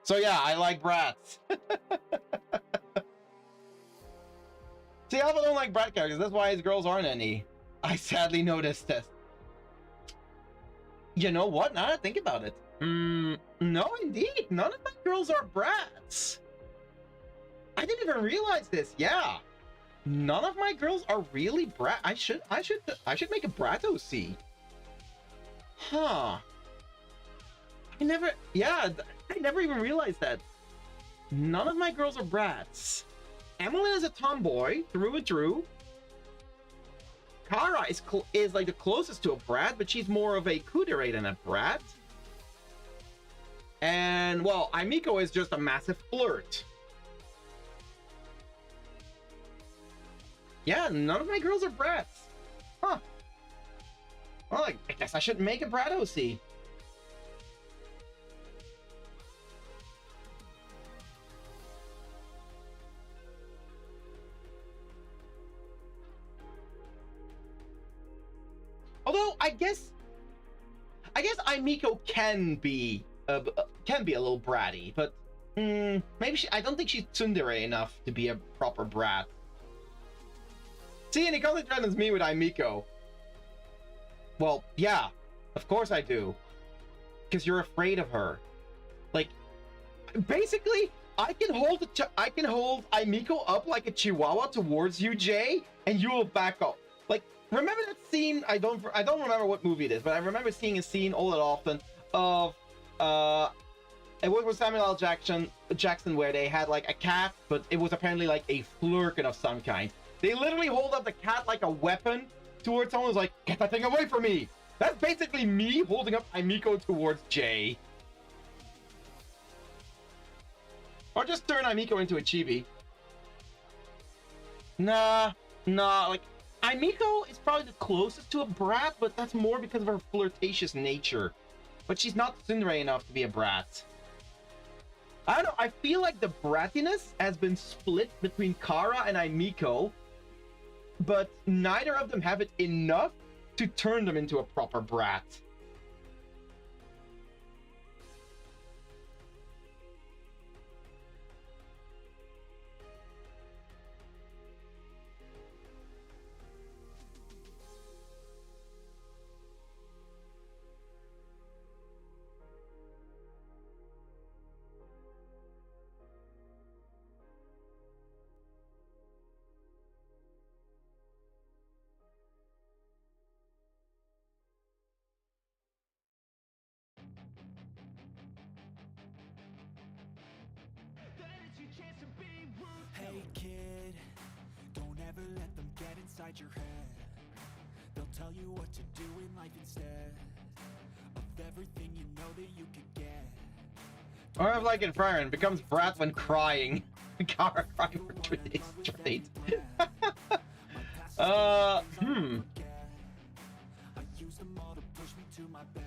So yeah, I like brats. See, Alpha don't like brat characters. That's why his girls aren't any. I sadly noticed this. You know what? Now that I think about it. No, indeed. None of my girls are brats. I didn't even realize this. Yeah. None of my girls are really brat. I should make a brat OC. Huh. I never even realized that. None of my girls are brats. Emily is a tomboy through and through. Kara is like the closest to a brat, but she's more of a kudere than a brat. And well, Aimiko is just a massive flirt. Yeah, none of my girls are brats. Huh. Well, I guess I should make a brat OC. Although I guess Aimiko can be a little bratty, but maybe I don't think she's tsundere enough to be a proper brat. See, and he constantly threatens me with Aimiko. Well, yeah, of course I do, because you're afraid of her. Like, basically, I can hold Aimiko up like a chihuahua towards you, Jay, and you will back up. Like, remember that scene? I don't remember what movie it is, but I remember seeing a scene all that often of it was with Samuel L. Jackson where they had like a cat, but it was apparently like a flurkin of some kind. They literally hold up the cat like a weapon towards someone who's like, get that thing away from me. That's basically me holding up Aimiko towards Jay. Or just turn Aimiko into a chibi. Nah, like, Aimiko is probably the closest to a brat, but that's more because of her flirtatious nature. But she's not tsundere enough to be a brat. I don't know, I feel like the brattiness has been split between Kara and Aimiko, but neither of them have it enough to turn them into a proper brat. Hey kid, don't ever let them get inside your head. They'll tell you what to do in life instead of everything you know that you could get. Or if like in Frieren, becomes brat when crying. Kara crying for 3 days straight. I use them all to push me to my best.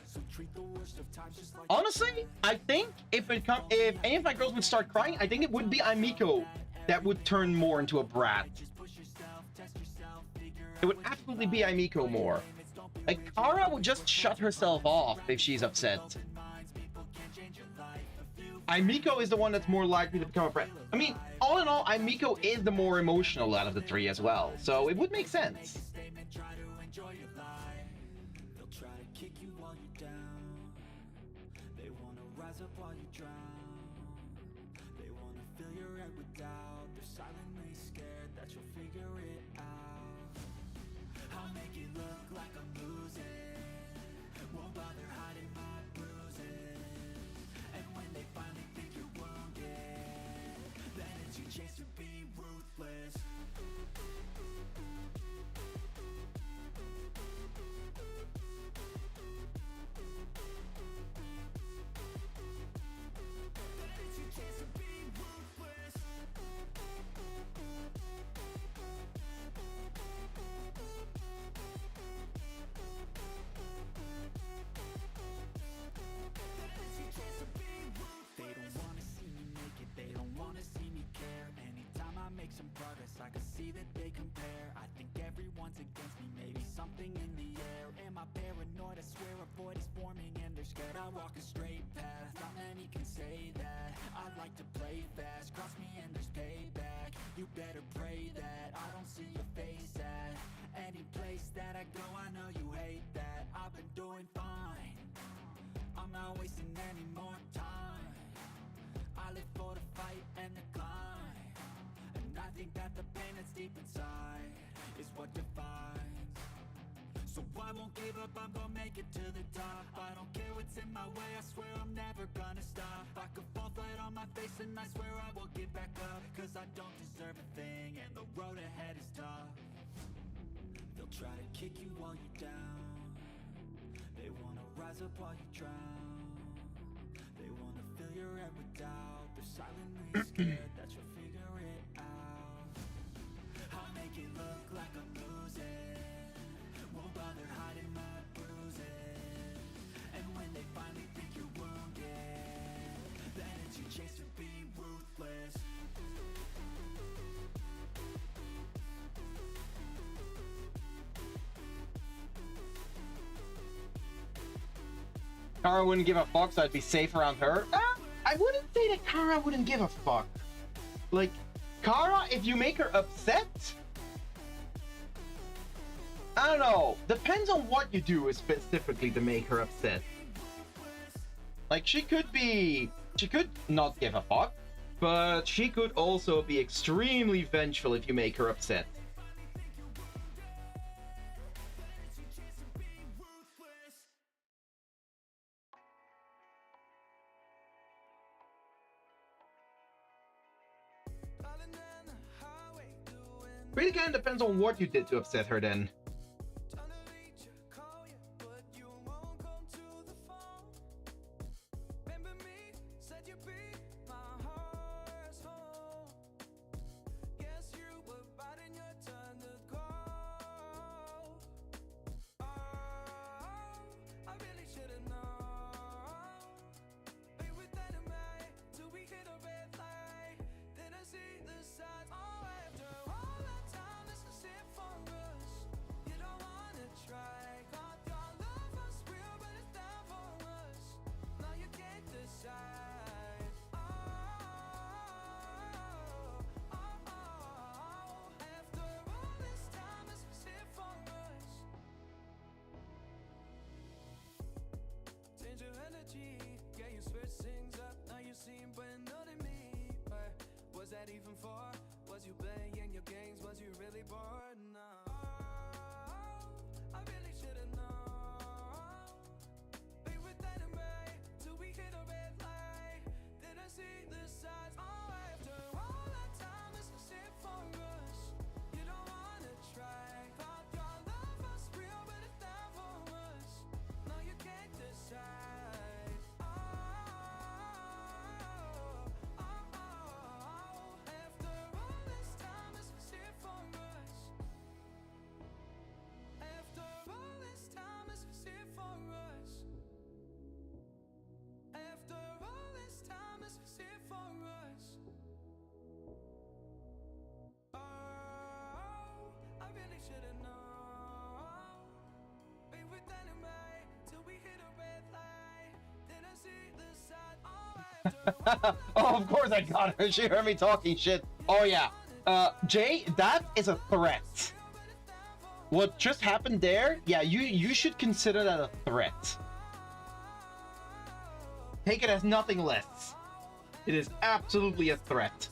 So treat the worst of times just like Honestly, I think if any of my girls would start crying, I think it would be Aimiko that would turn more into a brat. It would absolutely be Aimiko more. Like, Kara would just shut herself off if she's upset. Aimiko is the one that's more likely to become a brat. I mean, all in all, Aimiko is the more emotional out of the three as well, so it would make sense. they'll try to kick you while you're down. They wanna rise up while you drown. They wanna fill your head with doubt. They're silently scared that you'll figure it out. I'll make it look like I'm losing. Won't bother hiding my bruises. And when they finally think you're wounded, then it's your chance to be ruthless. They don't wanna see me make it, they don't wanna see me care. Anytime I make some progress, I can see that they compare. I think everyone's against me, maybe something in the air. Am I paranoid? I swear a void is forming and they're scared. I walk a straight path, not many can say that. I like to play fast, cross me and there's payback. You better pray that I don't see your face at any place that I go. I know you hate that. I've been doing fine, I'm not wasting any more time. I live for the fight and the climb, and I think that the pain that's deep inside is what defines. So I won't give up, I'm gonna make it to the top. I don't care what's in my way, I swear I'm never gonna stop. I could fall flat on my face and I swear I will get back up. Cause I don't deserve a thing and the road ahead is tough. They'll try to kick you while you're down. They wanna rise up while you drown. They wanna fill your head with doubt. They're silently scared that you'll figure it out. I'll make it look like I'm losing. Won't bother Kara wouldn't give a fuck, so I'd be safe around her. I wouldn't say that Kara wouldn't give a fuck. Like, Kara, if you make her upset, I don't know. Depends on what you do specifically to make her upset. Like, she could not give a fuck, but she could also be extremely vengeful if you make her upset. Really kind of depends on what you did to upset her then. Oh, of course I got her. She heard me talking shit. Oh yeah. Jay, that is a threat. What just happened there? Yeah, you should consider that a threat. Take it as nothing less. It is absolutely a threat.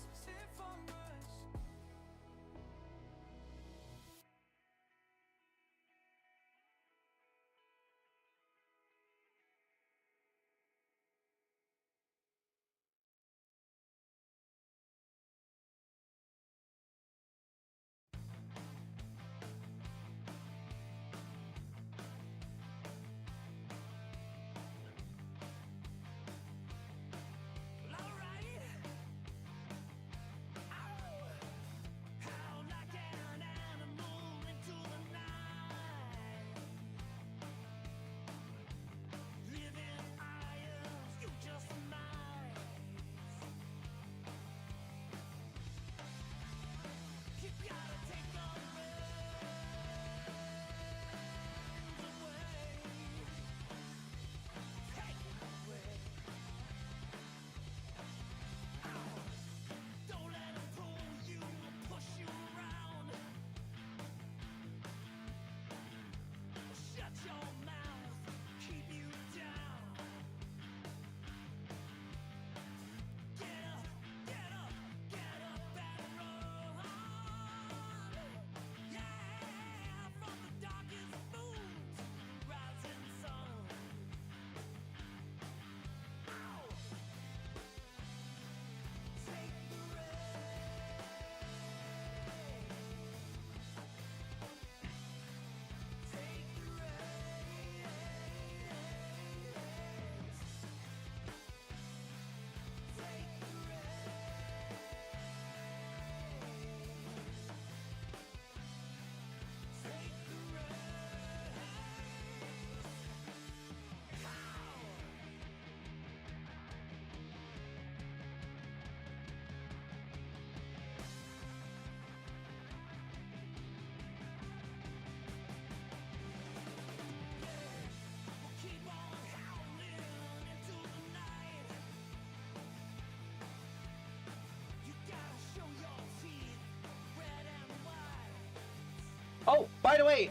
Oh, by the way,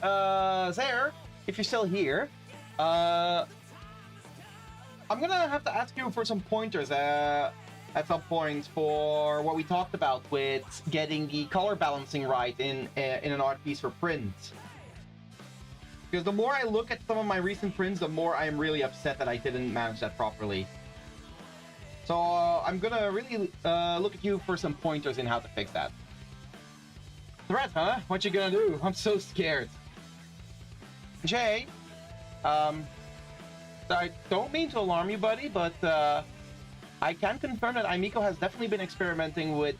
Zaire, if you're still here, I'm gonna have to ask you for some pointers at some point for what we talked about with getting the color balancing right in an art piece for print. Because the more I look at some of my recent prints, the more I am really upset that I didn't manage that properly. So I'm gonna really look at you for some pointers in how to fix that. Threat, huh? What you gonna do? I'm so scared. Jay, I don't mean to alarm you, buddy, but I can confirm that Aimiko has definitely been experimenting with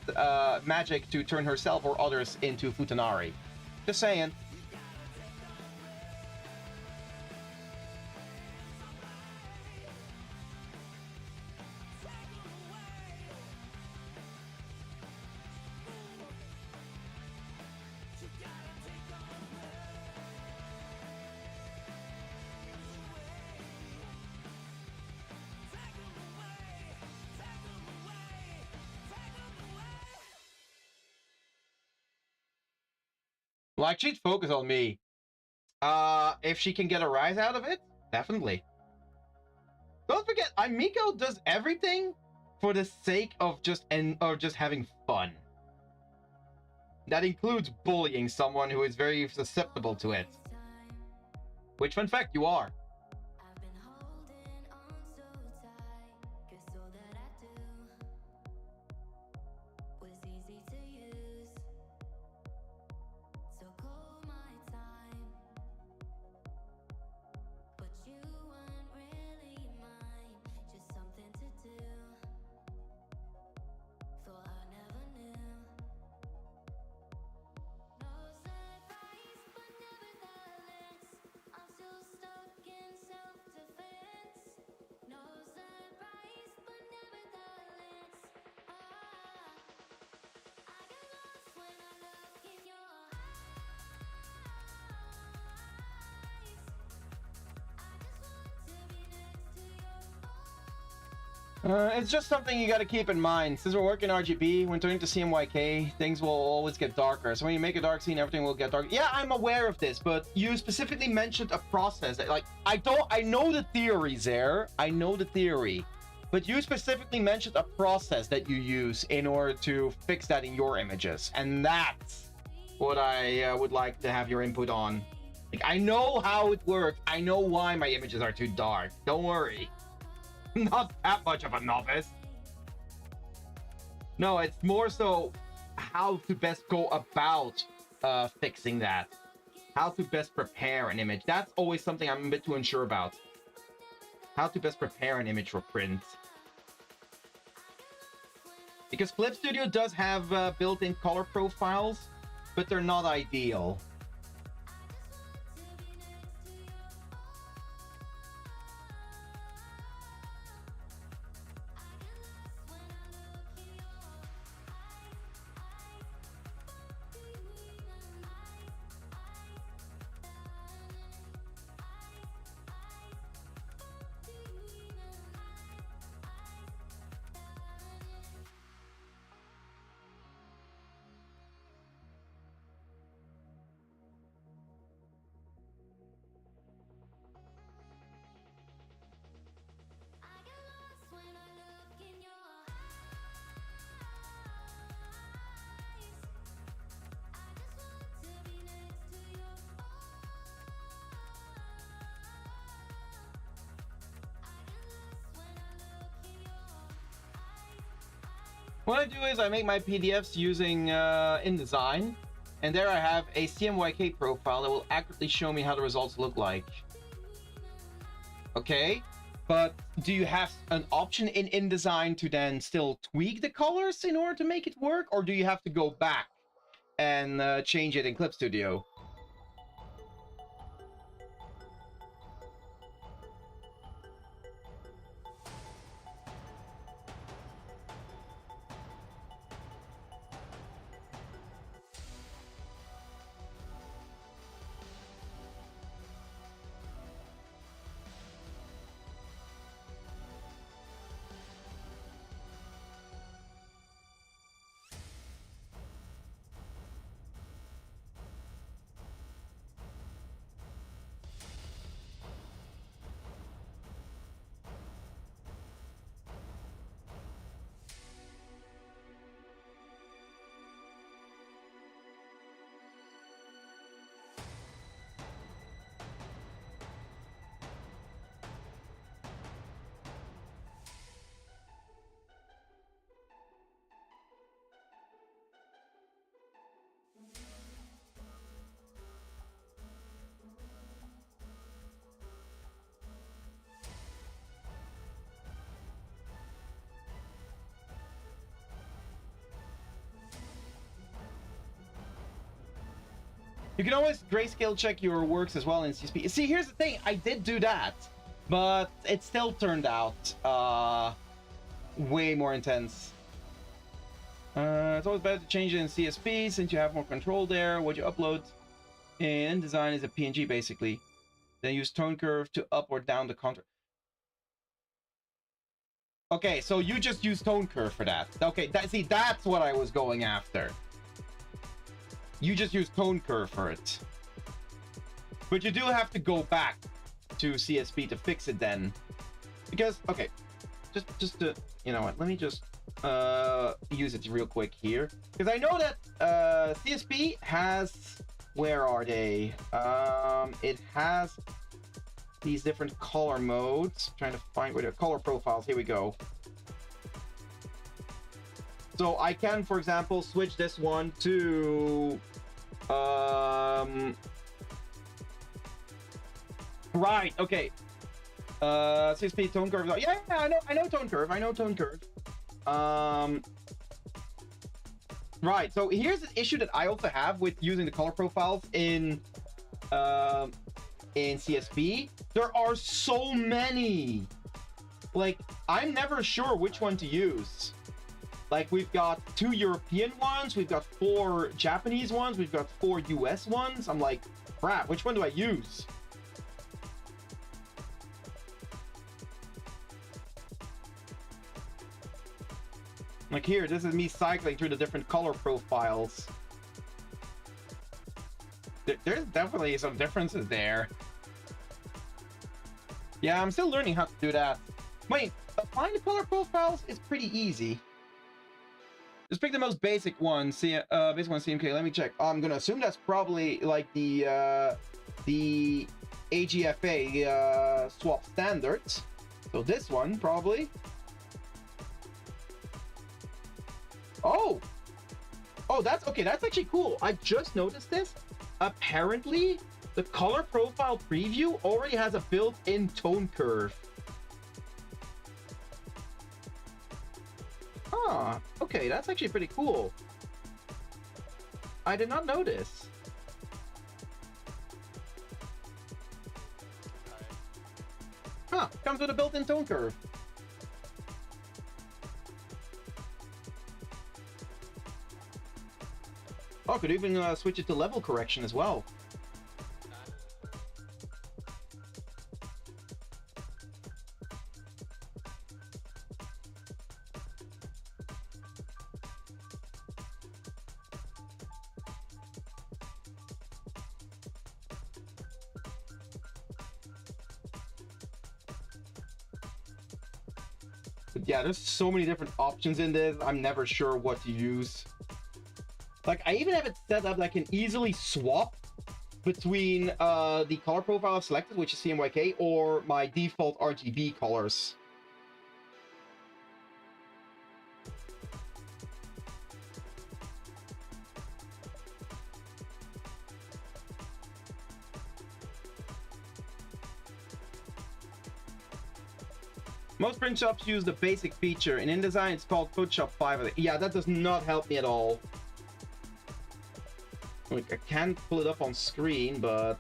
magic to turn herself or others into Futanari. Just saying. Like, she'd focus on me. If she can get a rise out of it, definitely. Don't forget, Aimiko does everything for the sake of just having fun. That includes bullying someone who is very susceptible to it. Which, fun fact, you are. It's just something you gotta keep in mind. Since we're working RGB, when turning to CMYK, things will always get darker. So when you make a dark scene, everything will get dark. Yeah, I'm aware of this, but you specifically mentioned a process that, like, I know the theories there. I know the theory. But you specifically mentioned a process that you use in order to fix that in your images. And that's what I would like to have your input on. Like, I know how it works. I know why my images are too dark. Don't worry. Not that much of a novice. No, it's more so how to best go about fixing that. How to best prepare an image. That's always something I'm a bit too unsure about. How to best prepare an image for print. Because Clip Studio does have built-in color profiles, but they're not ideal. What I do is I make my PDFs using InDesign, and there I have a CMYK profile that will accurately show me how the results look like. Okay, but do you have an option in InDesign to then still tweak the colors in order to make it work, or do you have to go back and change it in Clip Studio? You can always grayscale check your works as well in CSP. See, here's the thing. I did do that, but it still turned out way more intense. It's always better to change it in CSP since you have more control there. What you upload in InDesign is a PNG basically. Then use tone curve to up or down the contrast. Okay, so you just use tone curve for that. Okay, see, that's what I was going after. You just use tone curve for it. But you do have to go back to CSP to fix it then. Because, okay, just to, you know what, let me just use it real quick here. Because I know that CSP has, where are they? It has these different color modes. I'm trying to find where the color profiles, here we go. So I can, for example, switch this one to right, okay. CSP tone curve. Yeah, I know tone curve. I know tone curve. Right. So here's an issue that I also have with using the color profiles in CSP. There are so many. Like, I'm never sure which one to use. Like, we've got 2 European ones, we've got 4 Japanese ones, we've got 4 US ones. I'm like, crap, which one do I use? Like here, this is me cycling through the different color profiles. There's definitely some differences there. Yeah, I'm still learning how to do that. Wait, applying the color profiles is pretty easy. Just pick the most basic one, basic one CMK. Let me check. I'm gonna assume that's probably like the AGFA swap standards. So this one probably. Oh, that's okay. That's actually cool. I just noticed this. Apparently, the color profile preview already has a built-in tone curve. Ah, okay, that's actually pretty cool. I did not notice. Huh, comes with a built-in tone curve. Oh, could even switch it to level correction as well. But yeah, there's so many different options in this. I'm never sure what to use. Like, I even have it set up that I can easily swap between the color profile I've selected, which is CMYK, or my default RGB colors. Most print shops use the basic feature. In InDesign, it's called Photoshop 5. Yeah, that does not help me at all. Like, I can't pull it up on screen, but...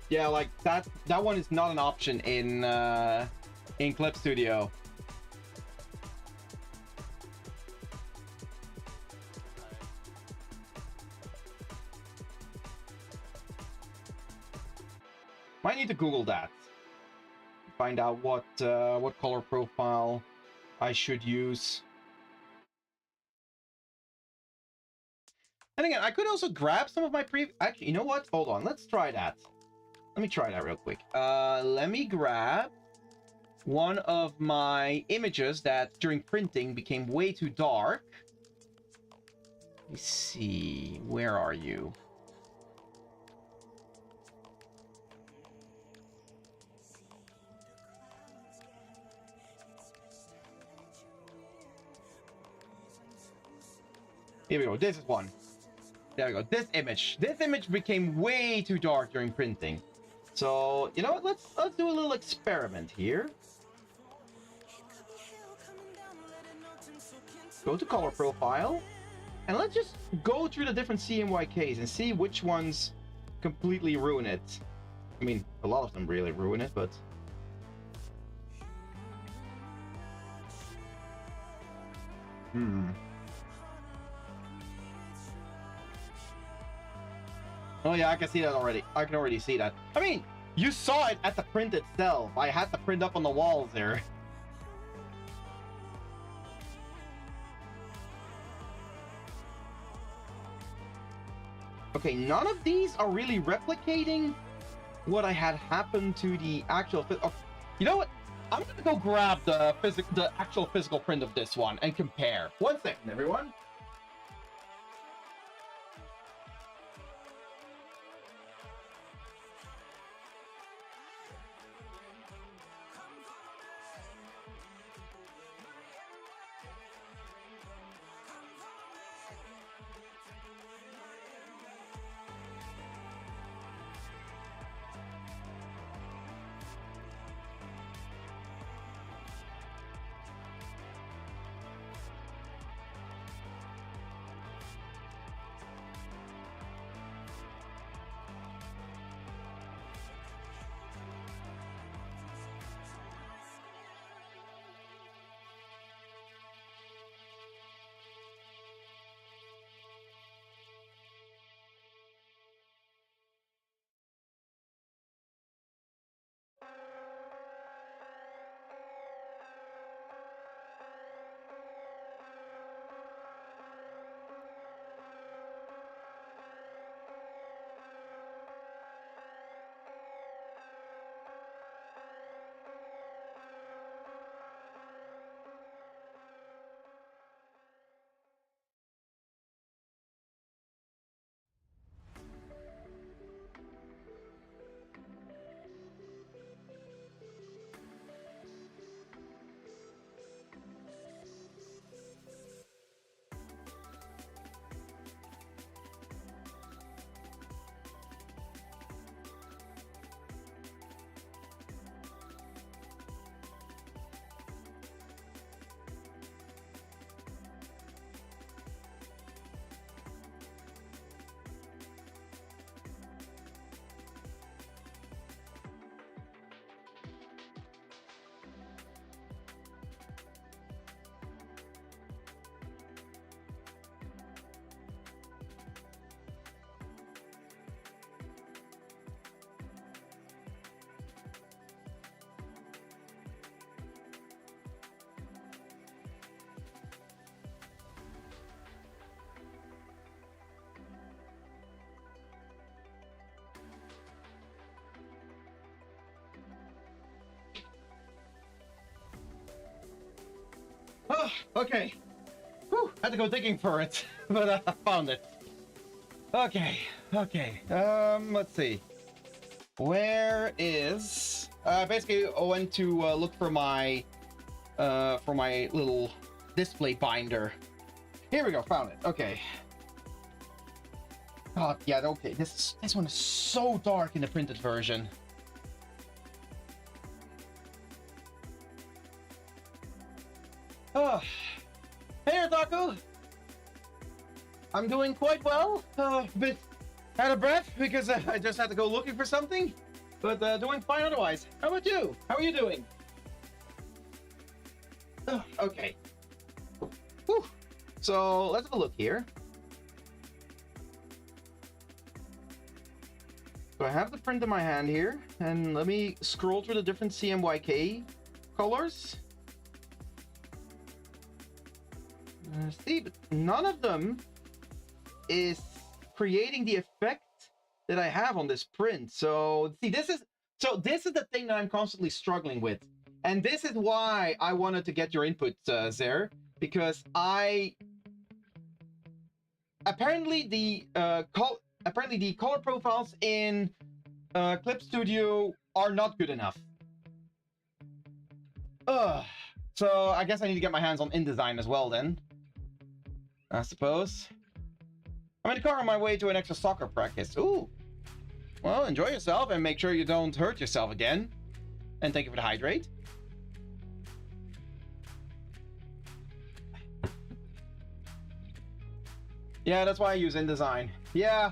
yeah, like, that one is not an option in Clip Studio. Might need to Google that. Find out what color profile I should use. And again, I could also grab some of my actually, you know what? Hold on, let's try that. Let me try that real quick. Let me grab one of my images that during printing became way too dark. Let me see, where are you? Here we go. This is one. There we go. This image became way too dark during printing. So, you know what? Let's do a little experiment here. go to color profile, and let's just go through the different CMYKs and see which ones completely ruin it. I mean, a lot of them really ruin it, but... Oh yeah, I can see that already. I can already see that. I mean, you saw it at the print itself. I had the print up on the walls there. Okay, none of these are really replicating what I had happen to the actual... Oh, you know what? I'm gonna go grab the actual physical print of this one and compare. 1 second, everyone. Oh, okay. Whew, had to go digging for it, but I found it. Okay, okay. Let's see. Where is... basically, I went to look for my little display binder. Here we go, found it. Okay. Oh, yeah, okay. This one is so dark in the printed version. Oh. Hey, Otaku! I'm doing quite well. A bit out of breath because I just had to go looking for something. But doing fine otherwise. How about you? How are you doing? Oh, okay. Whew. So, let's have a look here. So I have the print in my hand here. And let me scroll through the different CMYK colors. See, but none of them is creating the effect that I have on this print. So see, this is the thing that I'm constantly struggling with, and this is why I wanted to get your input, Zer, because apparently the color profiles in Clip Studio are not good enough. So I guess I need to get my hands on InDesign as well then. I suppose. I'm in the car on my way to an extra soccer practice. Ooh. Well, enjoy yourself and make sure you don't hurt yourself again. And thank you for the hydrate. Yeah, that's why I use InDesign. Yeah.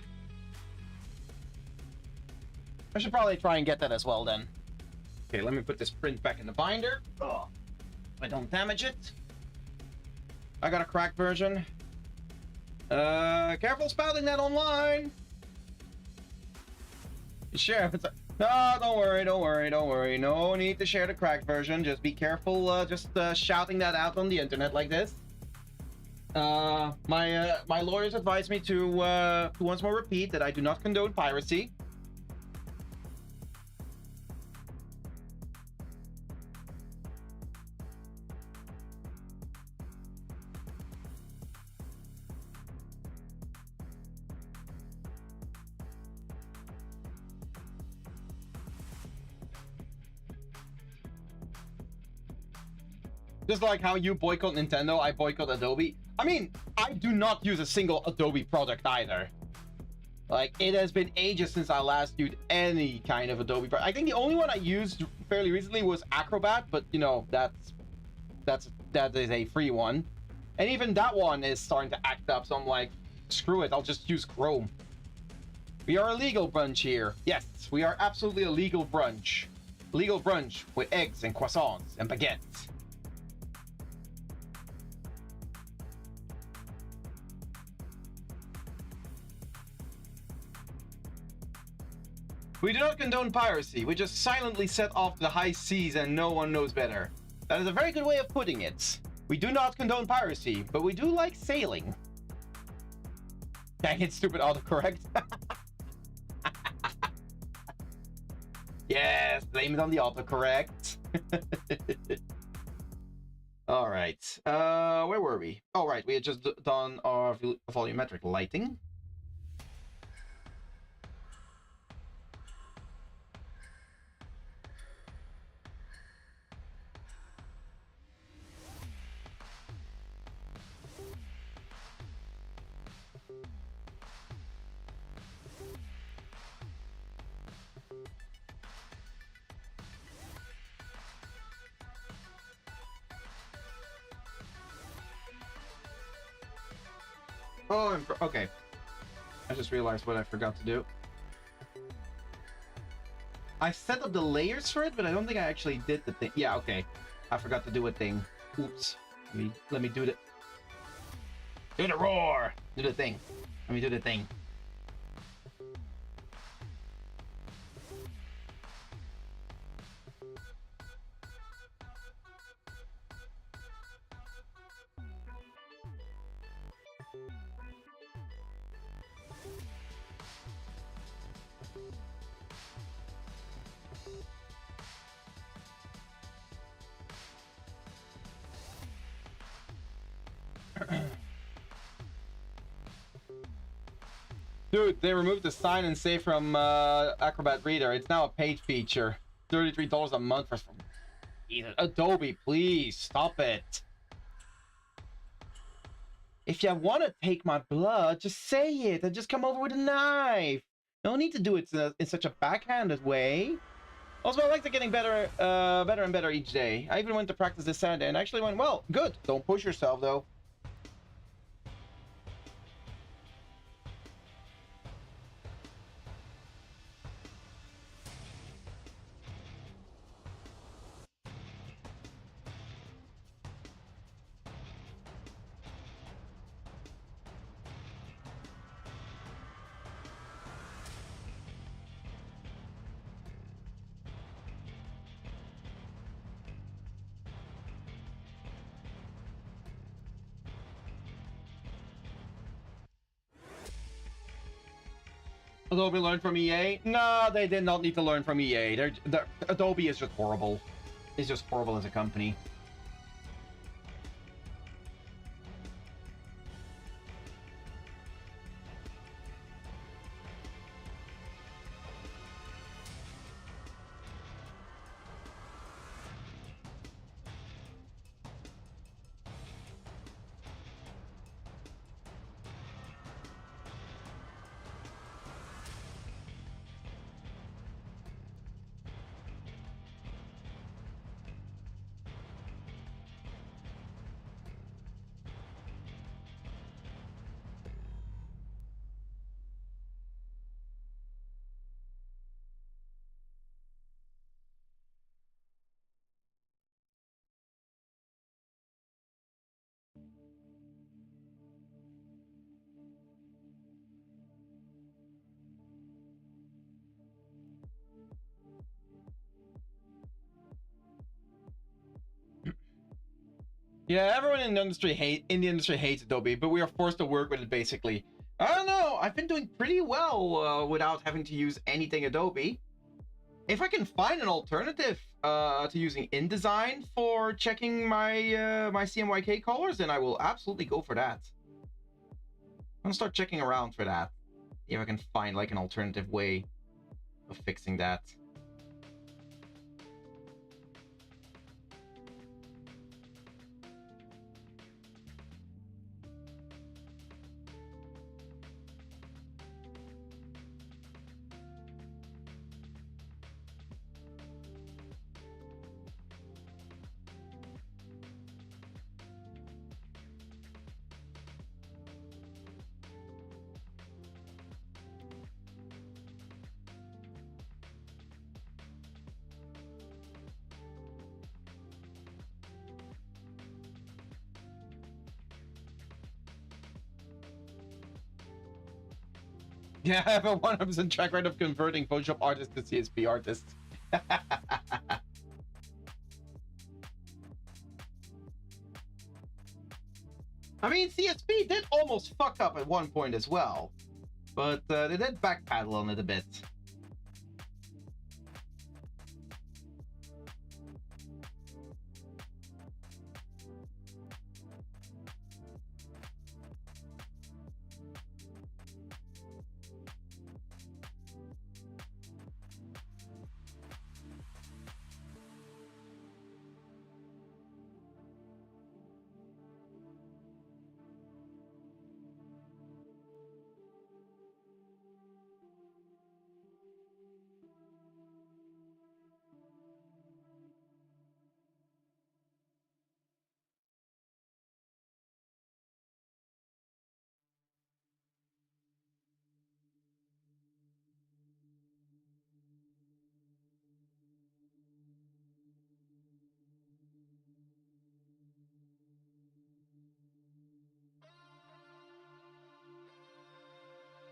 I should probably try and get that as well then. Okay, let me put this print back in the binder. Oh, I don't damage it. I got a cracked version. Careful spouting that online. Share. No, don't worry, don't worry, don't worry. No need to share the cracked version. Just be careful. Just shouting that out on the internet like this. My lawyers advised me to once more repeat that I do not condone piracy. Just like how you boycott Nintendo, I boycott Adobe. I mean, I do not use a single Adobe product either. Like, it has been ages since I last used any kind of Adobe product. I think the only one I used fairly recently was Acrobat, but you know, that is a free one. And even that one is starting to act up, so I'm like, screw it, I'll just use Chrome. We are a legal brunch here. Yes, we are absolutely a legal brunch. Legal brunch with eggs and croissants and baguettes. We do not condone piracy. We just silently set off the high seas and no one knows better. That is a very good way of putting it. We do not condone piracy, but we do like sailing. Dang it, stupid autocorrect. Yes, blame it on the autocorrect. All right. Where were we? Oh, right. We had just done our volumetric lighting. Oh, okay. I just realized what I forgot to do. I set up the layers for it, but I don't think I actually did the thing. Yeah, okay. I forgot to do a thing. Oops. Let me do the... Do the roar! Do the thing. Let me do the thing. Dude, they removed the sign and save from Acrobat Reader. It's now a paid feature. $33 a month for... Adobe, please, stop it. If you want to take my blood, just say it and just come over with a knife. No need to do it in such a backhanded way. Also, my legs are getting better, better and better each day. I even went to practice this Saturday and actually went well. Good. Don't push yourself, though. Adobe learned from EA? No, they did not need to learn from EA. Adobe is just horrible. It's just horrible as a company. Yeah, everyone in the industry hates Adobe, but we are forced to work with it basically. I don't know. I've been doing pretty well without having to use anything Adobe. If I can find an alternative to using InDesign for checking my my CMYK colors, then I will absolutely go for that. I'm gonna start checking around for that. If I can find like an alternative way of fixing that. Yeah, I have a 100% track record of converting Photoshop artists to CSP artists. I mean, CSP did almost fuck up at one point as well, but they did backpedal on it a bit.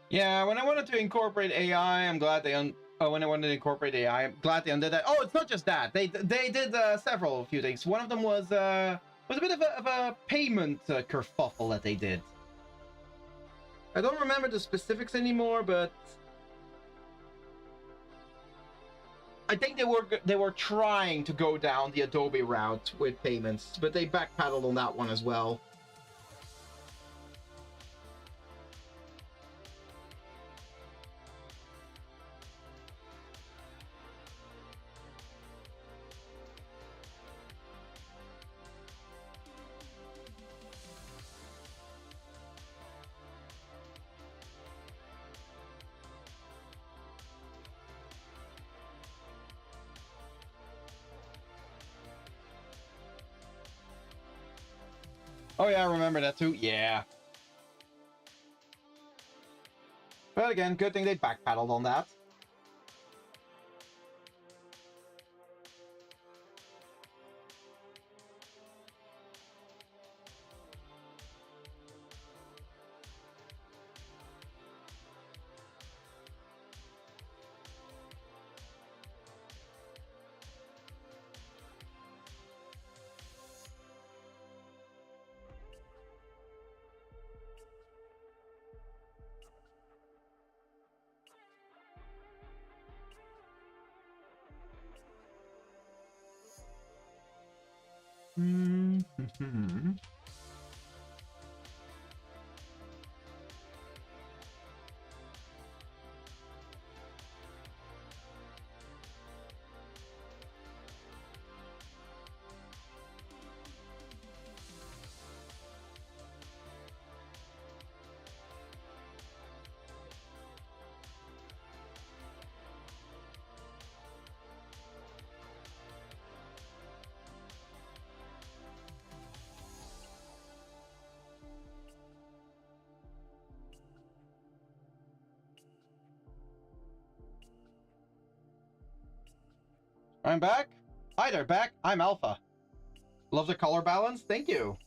Yeah, when I wanted to incorporate AI, I'm glad they when I wanted to incorporate AI, I'm glad they undid that. Oh, it's not just that. They did several few things. One of them was a bit of a payment kerfuffle that they did. I don't remember the specifics anymore, but I think they were trying to go down the Adobe route with payments, but they backpedaled on that one as well. Oh yeah, I remember that too. Yeah. But again, good thing they backpedaled on that. I'm back. Hi there, back. I'm Alpha. Love the color balance. Thank you.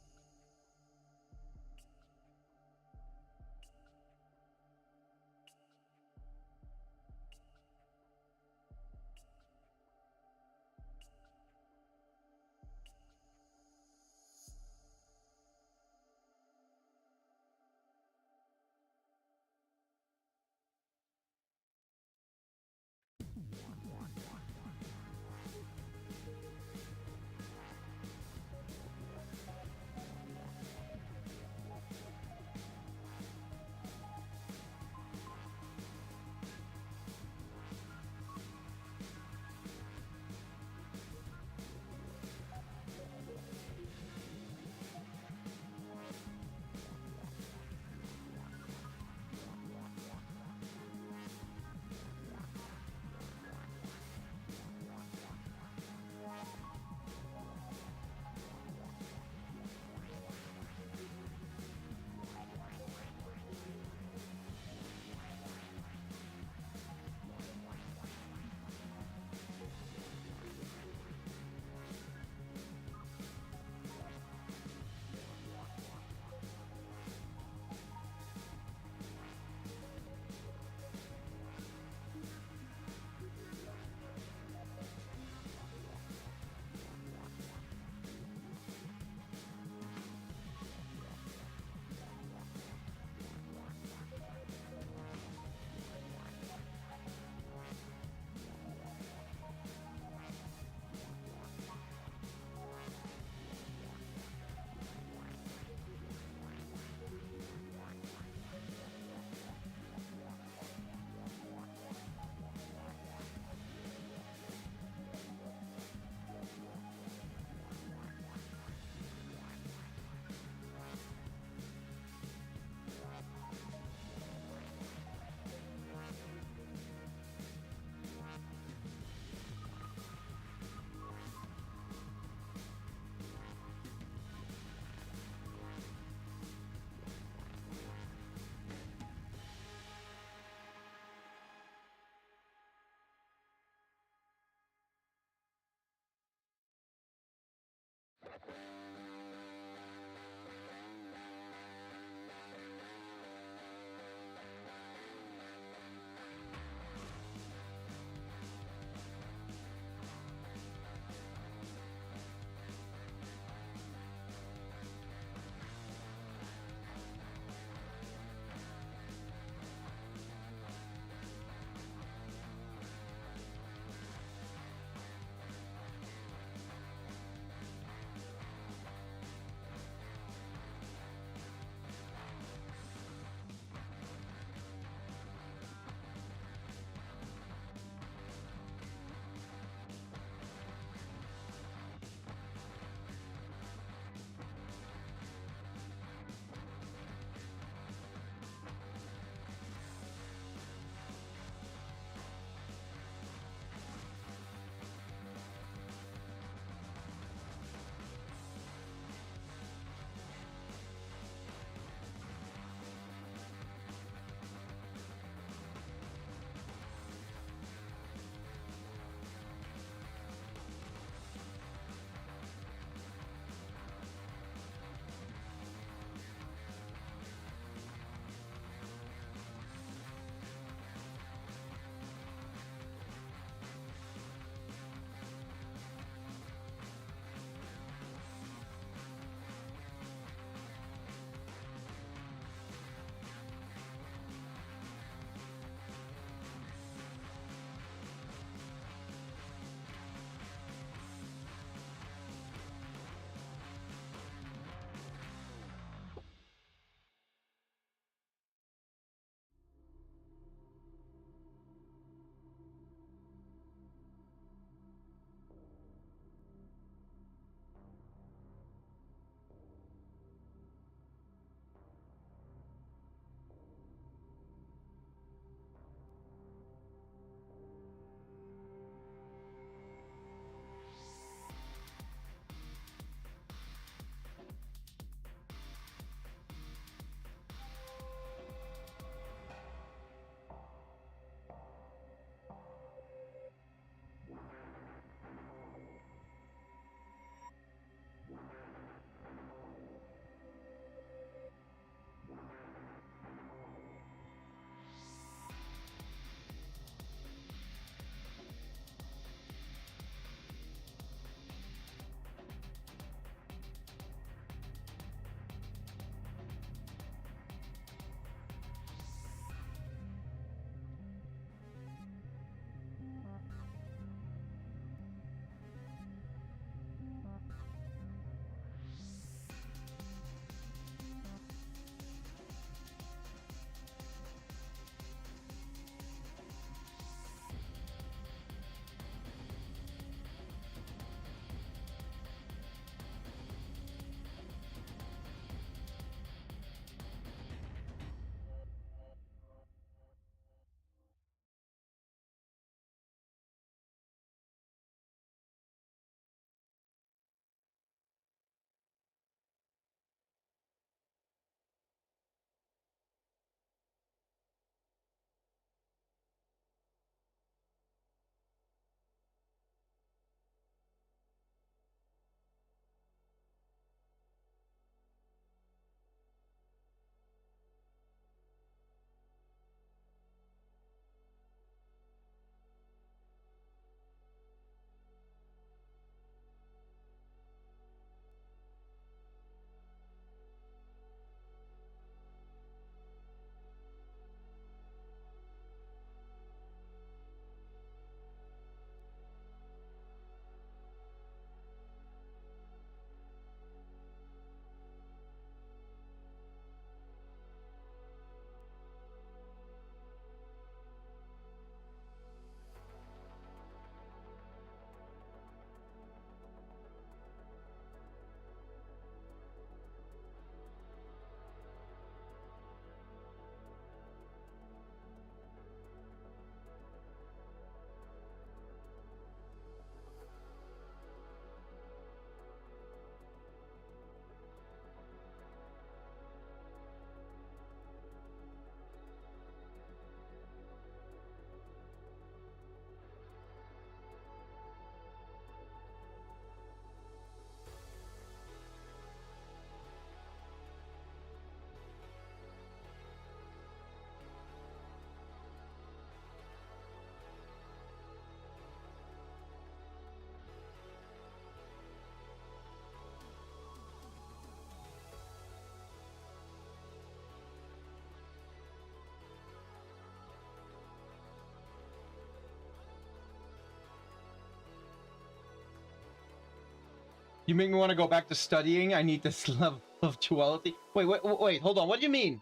You make me want to go back to studying. I need this level of duality. Wait, hold on. What do you mean?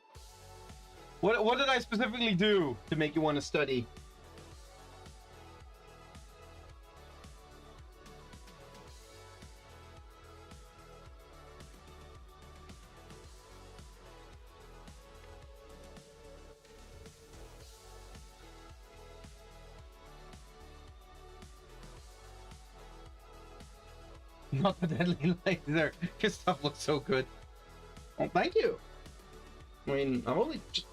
What did I specifically do to make you want to study? Not the deadly laser. His stuff looks so good. Oh, thank you. I mean, I'm only just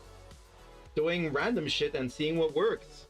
doing random shit and seeing what works.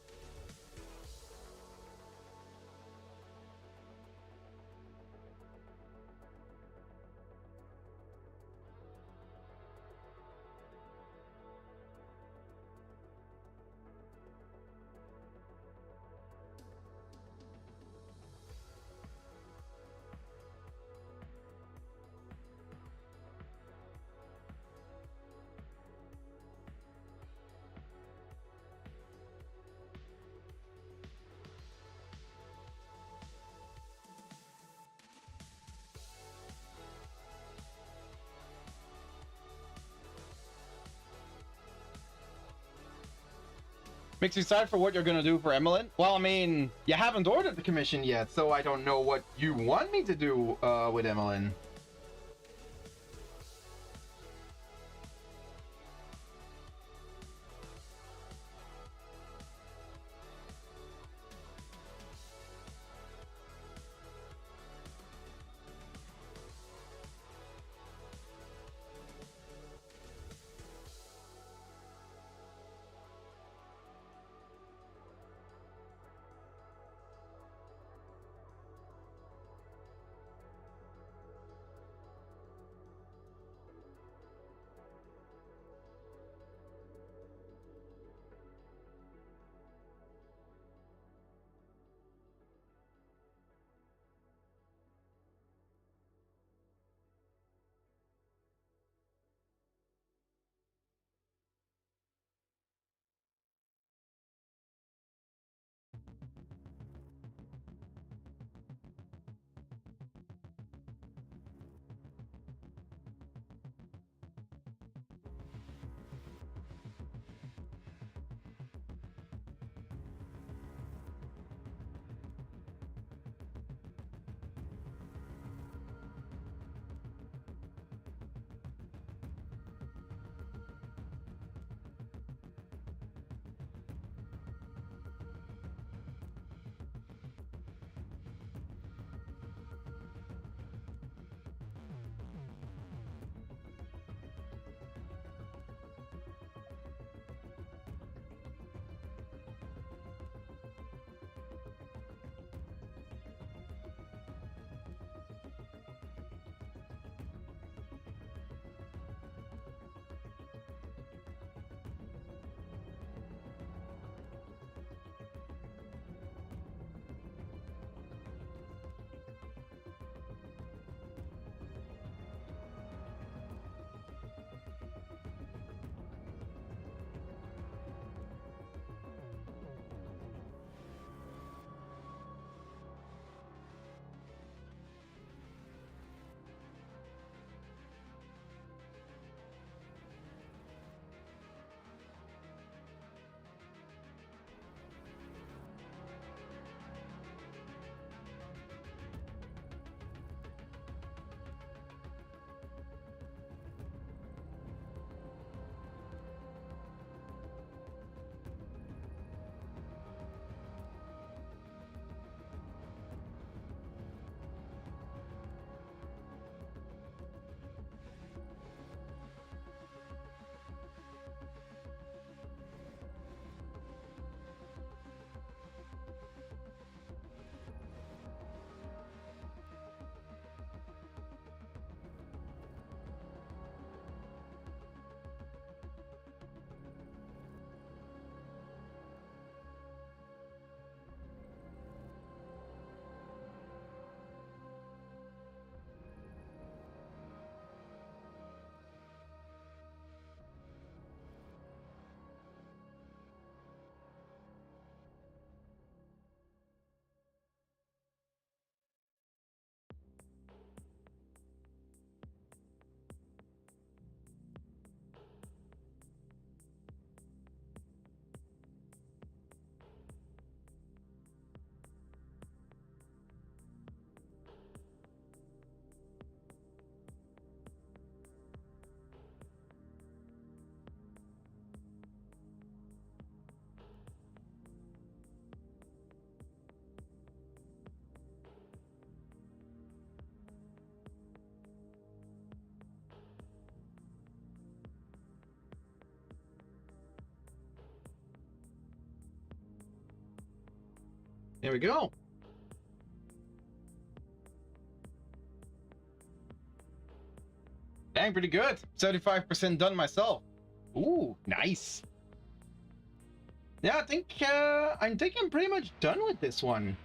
Makes you excited for what you're gonna do for Emmeline? Well, I mean, you haven't ordered the commission yet, so I don't know what you want me to do with Emmeline. Here we go. Dang, pretty good. 75% done myself. Ooh, nice. Yeah, I think I'm pretty much done with this one.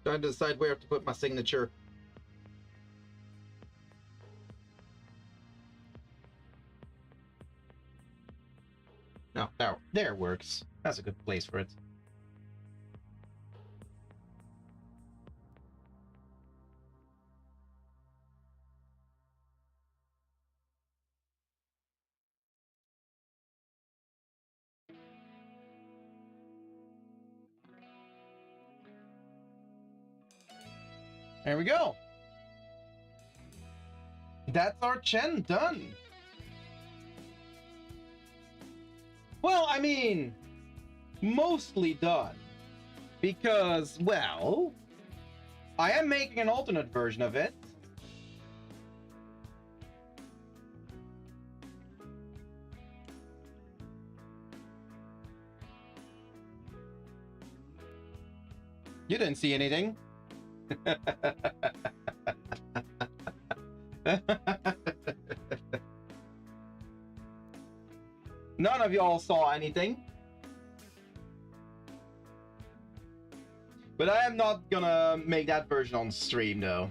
Trying to decide where to put my signature. No, there works. That's a good place for it. There we go. That's our Chen done. Well, I mean, mostly done. Because, well, I am making an alternate version of it. You didn't see anything. None of y'all saw anything. But I am not gonna make that version on stream, though.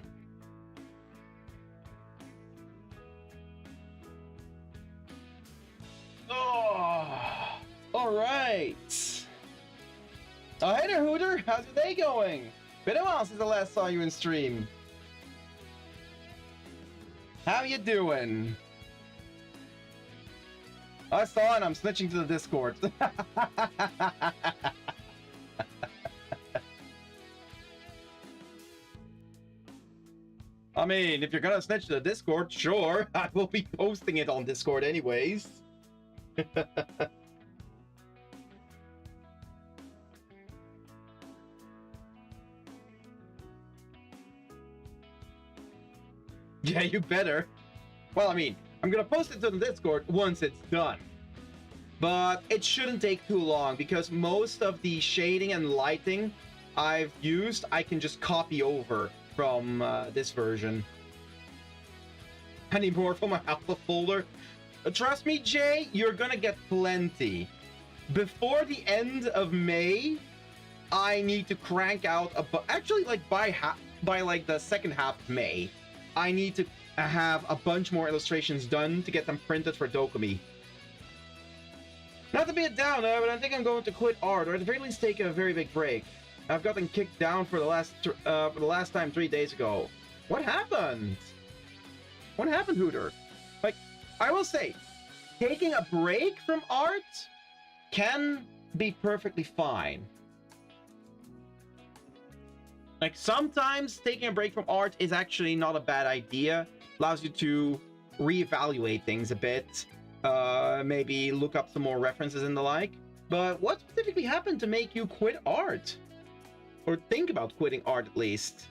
Oh, all right. Oh, hey there, Hooter. How's your day going? Been a while since I last saw you in stream. How you doing? I saw it. I'm snitching to the Discord. I mean, if you're gonna snitch to the Discord, sure. I will be posting it on Discord anyways. Yeah, you better. Well, I mean, I'm gonna post it to the Discord once it's done. But it shouldn't take too long because most of the shading and lighting I've used, I can just copy over from this version. Any more from my alpha folder? Trust me, Jay, you're gonna get plenty. Before the end of May, I need to crank out actually, like by like the second half of May, I need to have a bunch more illustrations done to get them printed for Dokumi. Not to be a downer, but I think I'm going to quit art, or at the very least take a very big break. I've gotten kicked down for the last time 3 days ago. What happened? What happened, Hooter? Like, I will say, taking a break from art can be perfectly fine. Like, sometimes taking a break from art is actually not a bad idea. Allows you to reevaluate things a bit. Maybe look up some more references and the like. But what specifically happened to make you quit art? Or think about quitting art at least?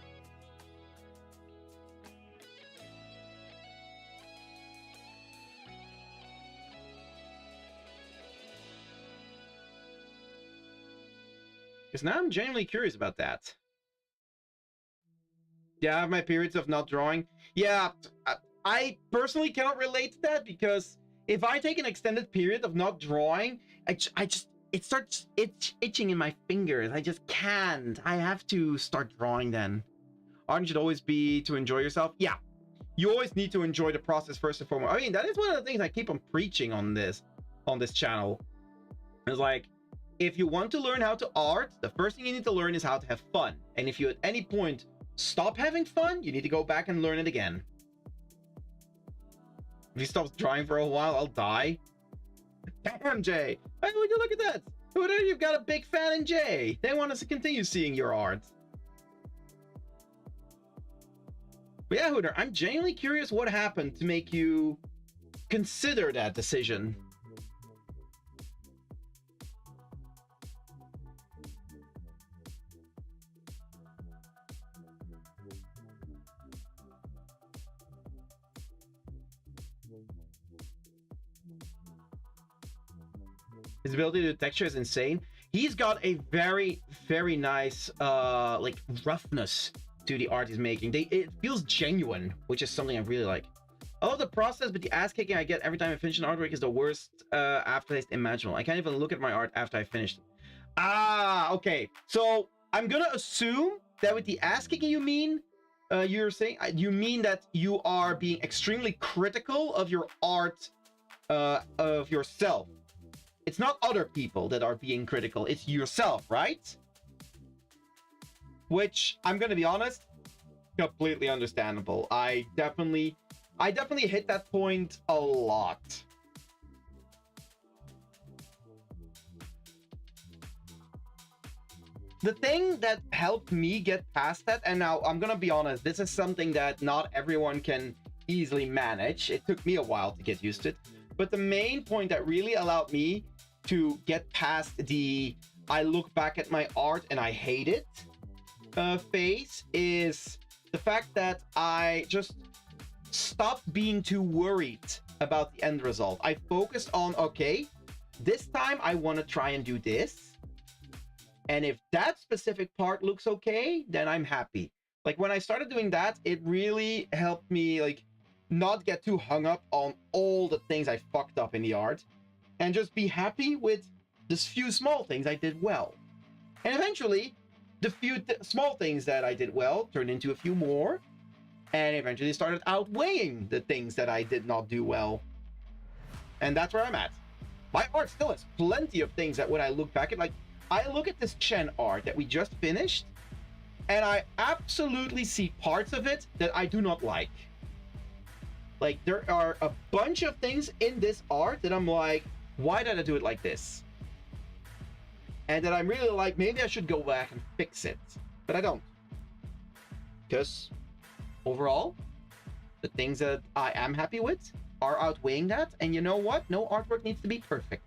Because now I'm genuinely curious about that. Yeah, I have my periods of not drawing. Yeah, I personally cannot relate to that because if I take an extended period of not drawing, it starts itching in my fingers. I just can't. I have to start drawing then. Art should always be to enjoy yourself. Yeah, You always need to enjoy the process first and foremost. I mean, that is one of the things I keep on preaching on this channel. It's like, if you want to learn how to art, the first thing you need to learn is how to have fun. And if you at any point stop having fun, you need to go back and learn it again. If you stop drawing for a while, I'll die. Damn, Jay. Hey, would you look at that? You've got a big fan in Jay. They want us to continue seeing your art. But yeah, Hooter, I'm genuinely curious what happened to make you consider that decision. His ability to do texture is insane. He's got a very, very nice like roughness to the art he's making. It feels genuine, which is something I really like. I love the process, but the ass kicking I get every time I finish an artwork is the worst aftertaste imaginable. I can't even look at my art after I finished. Ah, okay. So I'm gonna assume that with the ass kicking you mean, you're saying you mean that you are being extremely critical of your art, of yourself. It's not other people that are being critical, it's yourself, right? Which, I'm gonna be honest, completely understandable. I definitely hit that point a lot. The thing that helped me get past that, and now I'm gonna be honest, this is something that not everyone can easily manage. It took me a while to get used to it. But the main point that really allowed me to get past the I look back at my art and I hate it phase is the fact that I just stopped being too worried about the end result. I focused on, okay, this time I want to try and do this. And if that specific part looks okay, then I'm happy. Like when I started doing that, it really helped me like not get too hung up on all the things I fucked up in the art and just be happy with this few small things I did well. And eventually, the few small things that I did well turned into a few more, and eventually started outweighing the things that I did not do well. And that's where I'm at. My art still has plenty of things that when I look back at, like, I look at this Chen art that we just finished, and I absolutely see parts of it that I do not like. Like, there are a bunch of things in this art that I'm like, why did I do it like this? And that I'm really like, maybe I should go back and fix it. But I don't. Because overall, the things that I am happy with are outweighing that. And you know what? No artwork needs to be perfect.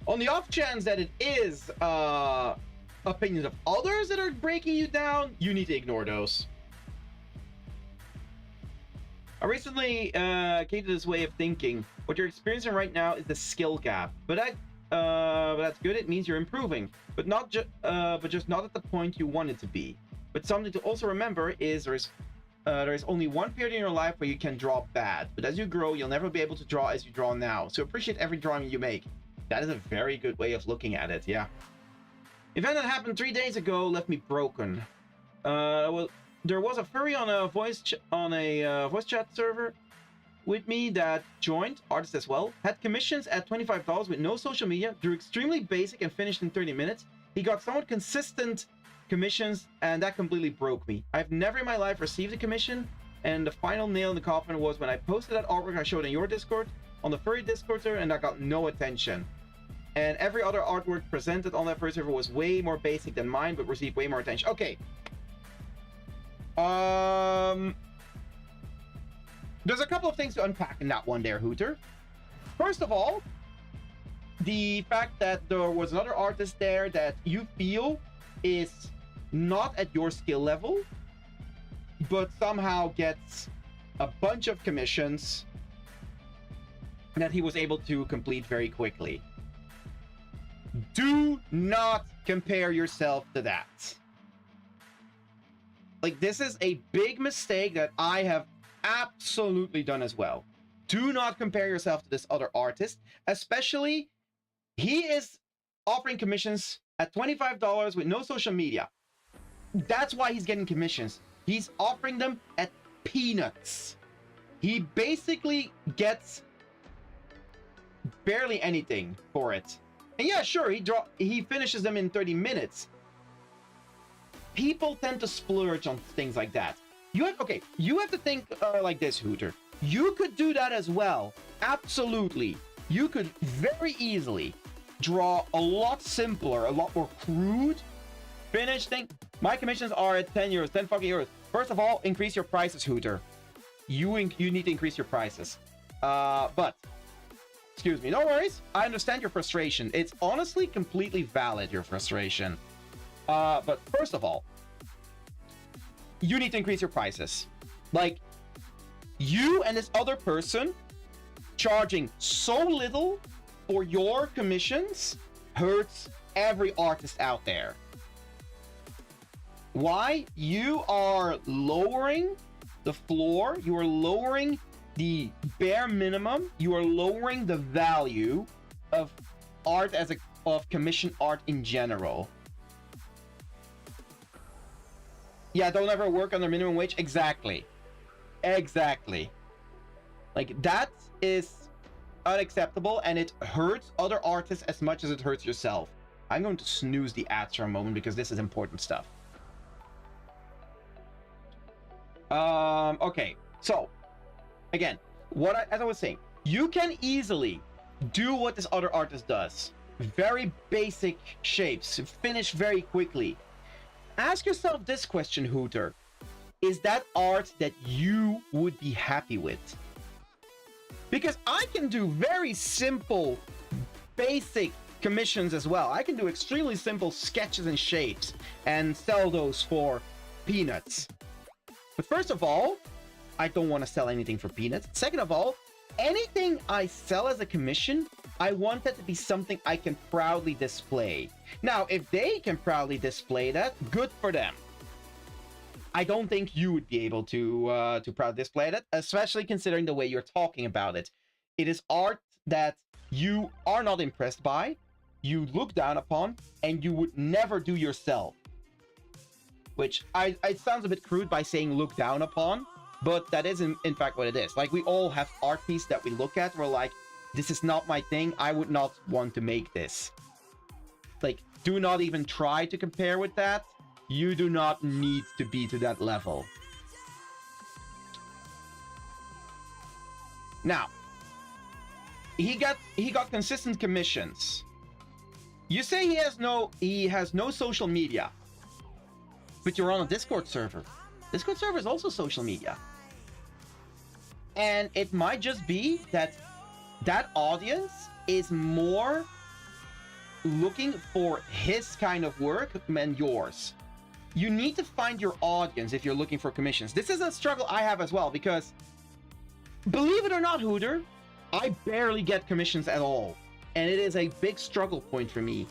On the off chance that it is opinions of others that are breaking you down, you need to ignore those. I recently came to this way of thinking. What you're experiencing right now is the skill gap, but that's good. It means you're improving, but just not at the point you want it to be. But something to also remember is there is only one period in your life where you can draw bad, but as you grow, you'll never be able to draw as you draw now. So appreciate every drawing you make. That is a very good way of looking at it, yeah. Event that happened 3 days ago left me broken. Well, there was a furry on a voice chat server with me that joined, artist as well, had commissions at $25 with no social media, drew extremely basic and finished in 30 minutes. He got somewhat consistent commissions, and that completely broke me. I've never in my life received a commission, and the final nail in the coffin was when I posted that artwork I showed in your Discord, on the furry Discord server, and that got no attention. And every other artwork presented on that furry server was way more basic than mine, but received way more attention. Okay. There's a couple of things to unpack in that one there, Hooter. First of all, the fact that there was another artist there that you feel is not at your skill level, but somehow gets a bunch of commissions that he was able to complete very quickly. Do not compare yourself to that. Like, this is a big mistake that I have absolutely done as well. Do not compare yourself to this other artist, especially he is offering commissions at $25 with no social media. That's why he's getting commissions. He's offering them at peanuts. He basically gets barely anything for it. And yeah, sure, he finishes them in 30 minutes. People tend to splurge on things like that. You have to think like this, Hooter. You could do that as well. Absolutely. You could very easily draw a lot simpler, a lot more crude finish thing. My commissions are at 10 euros, 10 fucking euros. First of all, increase your prices, Hooter. You need to increase your prices. But excuse me, no worries. I understand your frustration. It's honestly completely valid, your frustration. But first of all, you need to increase your prices. Like, you and this other person charging so little for your commissions hurts every artist out there. Why? You are lowering the floor, you are lowering the bare minimum, you are lowering the value of art of commission art in general. Yeah, don't ever work under minimum wage. Exactly. Like, that is unacceptable, and it hurts other artists as much as it hurts yourself. I'm going to snooze the ads for a moment because this is important stuff. Okay, so again, as I was saying, you can easily do what this other artist does. Very basic shapes, finish very quickly. Ask yourself this question, Hooter. Is that art that you would be happy with? Because I can do very simple, basic commissions as well. I can do extremely simple sketches and shapes and sell those for peanuts. But first of all, I don't want to sell anything for peanuts. Second of all, anything I sell as a commission, I want that to be something I can proudly display. Now, if they can proudly display that, good for them. I don't think you would be able to proudly display that, especially considering the way you're talking about it. It is art that you are not impressed by, you look down upon, and you would never do yourself. Which, it sounds a bit crude by saying look down upon, but that is in fact what it is. Like, we all have art pieces that we look at, we're like, this is not my thing, I would not want to make this. Like, do not even try to compare with that. You do not need to be to that level. Now, he got consistent commissions. You say he has no social media, but you're on a Discord server. Discord server is also social media. And it might just be that that audience is more looking for his kind of work than yours. You need to find your audience if you're looking for commissions. This is a struggle I have as well, because believe it or not, Hooter, I barely get commissions at all. And it is a big struggle point for me.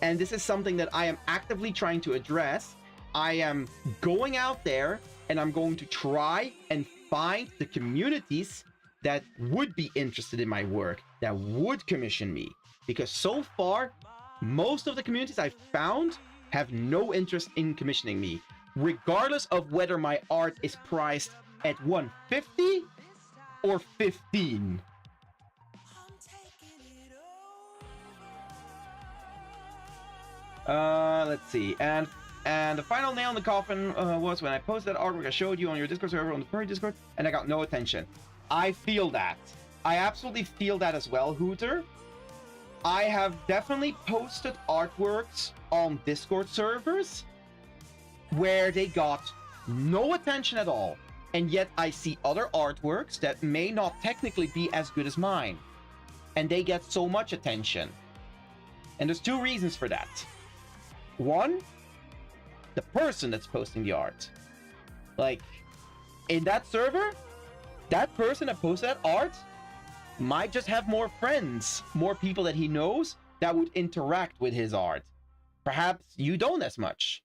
And this is something that I am actively trying to address. I am going out there and I'm going to try and find the communities that would be interested in my work, that would commission me. Because so far, most of the communities I've found have no interest in commissioning me, regardless of whether my art is priced at $150 or $15. Let's see, and the final nail in the coffin was when I posted that artwork I showed you on your Discord server on the Furry Discord, and I got no attention. I feel that. I absolutely feel that as well, Hooter. I have definitely posted artworks on Discord servers where they got no attention at all, and yet I see other artworks that may not technically be as good as mine, and they get so much attention. And there's two reasons for that. One, the person that's posting the art. Like, in that server, that person that posted that art might just have more friends, more people that he knows that would interact with his art. Perhaps you don't as much.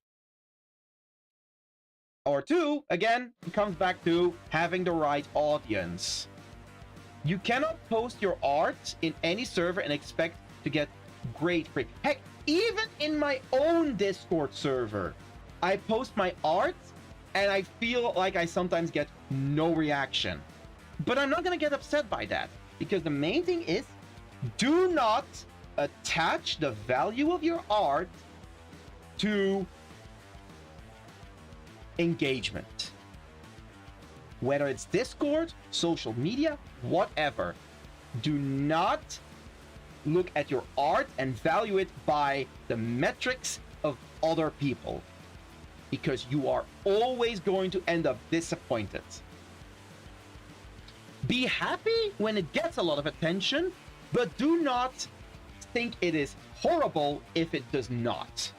Or two, again, it comes back to having the right audience. You cannot post your art in any server and expect to get great free. Heck, even in my own Discord server, I post my art and I feel like I sometimes get no reaction. But I'm not gonna get upset by that, because the main thing is, do not attach the value of your art to engagement. Whether it's Discord, social media, whatever. Do not look at your art and value it by the metrics of other people, because you are always going to end up disappointed. Be happy when it gets a lot of attention, but do not think it is horrible if it does not.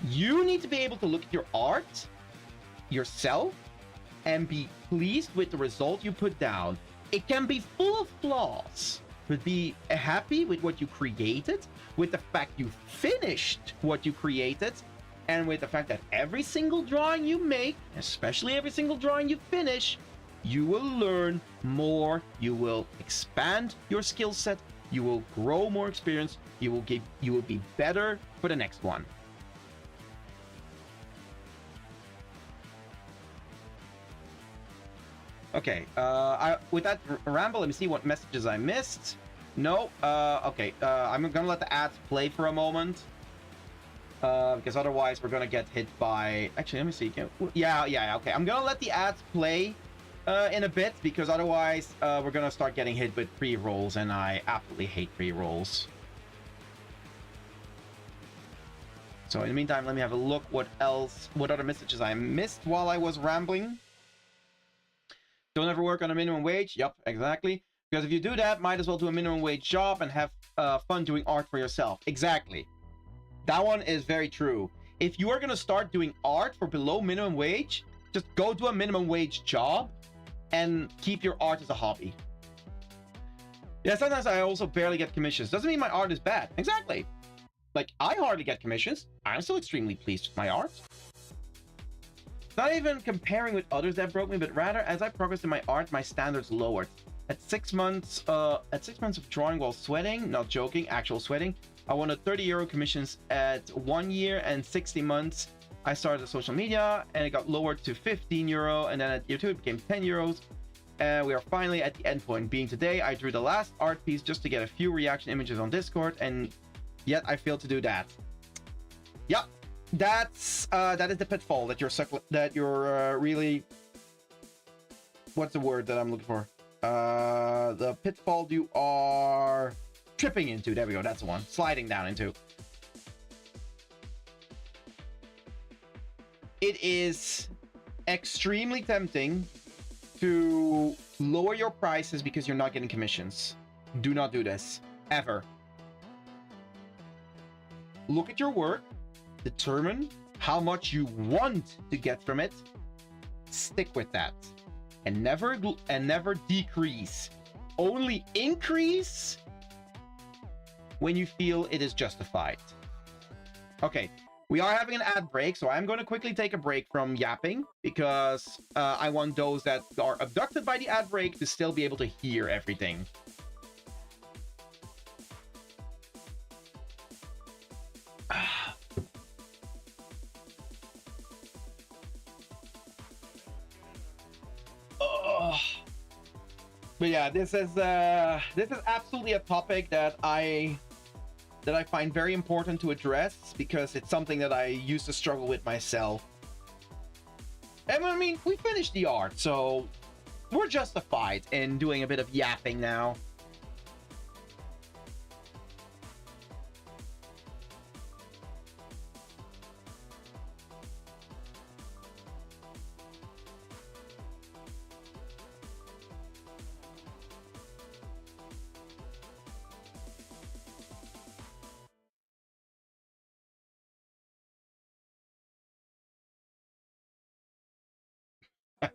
You need to be able to look at your art yourself and be pleased with the result you put down. It can be full of flaws, but be happy with what you created, with the fact you finished what you created, and with the fact that every single drawing you make, especially every single drawing you finish, you will learn more, you will expand your skill set, you will grow more experience, you will be better for the next one. Okay, with that ramble, let me see what messages I missed. No, okay, I'm gonna let the ads play for a moment. Because otherwise we're gonna get hit by... Actually, let me see. Yeah, okay. I'm gonna let the ads play in a bit, because otherwise we're gonna start getting hit with pre-rolls, and I absolutely hate pre-rolls. So in the meantime, let me have a look what other messages I missed while I was rambling. Don't ever work on a minimum wage. Yep, exactly. Because if you do that, might as well do a minimum wage job and have fun doing art for yourself. Exactly. That one is very true. If you are going to start doing art for below minimum wage, just go do a minimum wage job and keep your art as a hobby. Yeah, sometimes I also barely get commissions. Doesn't mean my art is bad. Exactly. Like, I hardly get commissions. I'm still extremely pleased with my art. Not even comparing with others that broke me, but rather as I progressed in my art, my standards lowered. At 6 months of drawing while sweating, not joking, actual sweating, I wanted €30 commissions at 1 year, and 60 months I started social media and it got lowered to €15, and then at year 2 it became €10. And we are finally at the end point, being today. I drew the last art piece just to get a few reaction images on Discord, and yet I failed to do that. Yep. That is the pitfall that you're really, what's the word that I'm looking for? The pitfall you are tripping into. There we go. That's the one. Sliding down into. It is extremely tempting to lower your prices because you're not getting commissions. Do not do this ever. Look at your work. Determine how much you want to get from it. Stick with that, and never decrease. Only increase when you feel it is justified. Okay, we are having an ad break, so I'm going to quickly take a break from yapping, because I want those that are abducted by the ad break to still be able to hear everything. But yeah, this is absolutely a topic that I find very important to address, because it's something that I used to struggle with myself. And I mean, we finished the art, so we're justified in doing a bit of yapping now.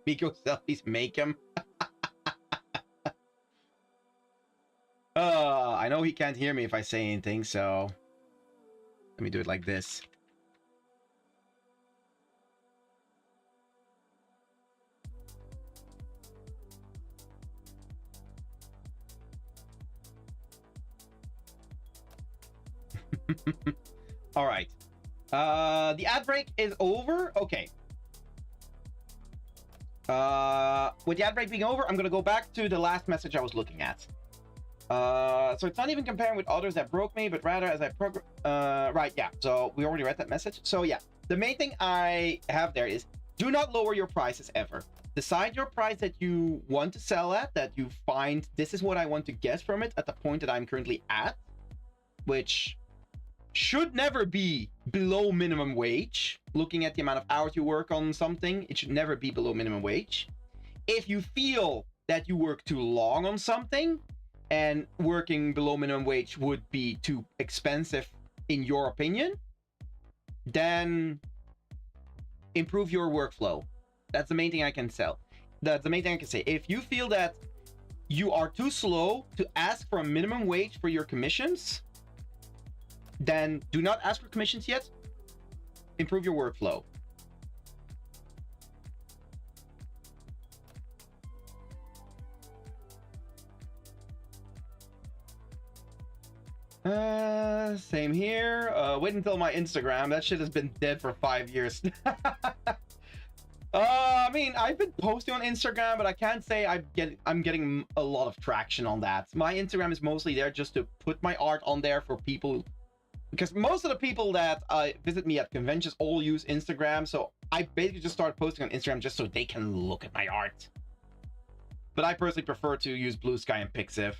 Miko selfies make him. I know he can't hear me if I say anything, so let me do it like this. All right. The ad break is over. Okay. With the ad break being over, I'm gonna go back to the last message I was looking at. So it's not even comparing with others that broke me, but rather as I right, yeah. So we already read that message. So yeah, the main thing I have there is do not lower your prices ever. Decide your price that you want to sell at, that you find this is what I want to get from it at the point that I'm currently at, which should never be below minimum wage. Looking at the amount of hours you work on something, it should never be below minimum wage. If you feel that you work too long on something and working below minimum wage would be too expensive in your opinion, then improve your workflow. That's the main thing I can sell. That's the main thing I can say. If you feel that you are too slow to ask for a minimum wage for your commissions, then do not ask for commissions yet. Improve your workflow. Same here. Wait until my Instagram. That shit has been dead for 5 years. I mean, I've been posting on Instagram, but I can't say I'm getting a lot of traction on that. My Instagram is mostly there just to put my art on there for people, because most of the people that visit me at conventions all use Instagram, so I basically just started posting on Instagram just so they can look at my art. But I personally prefer to use Blue Sky and Pixiv.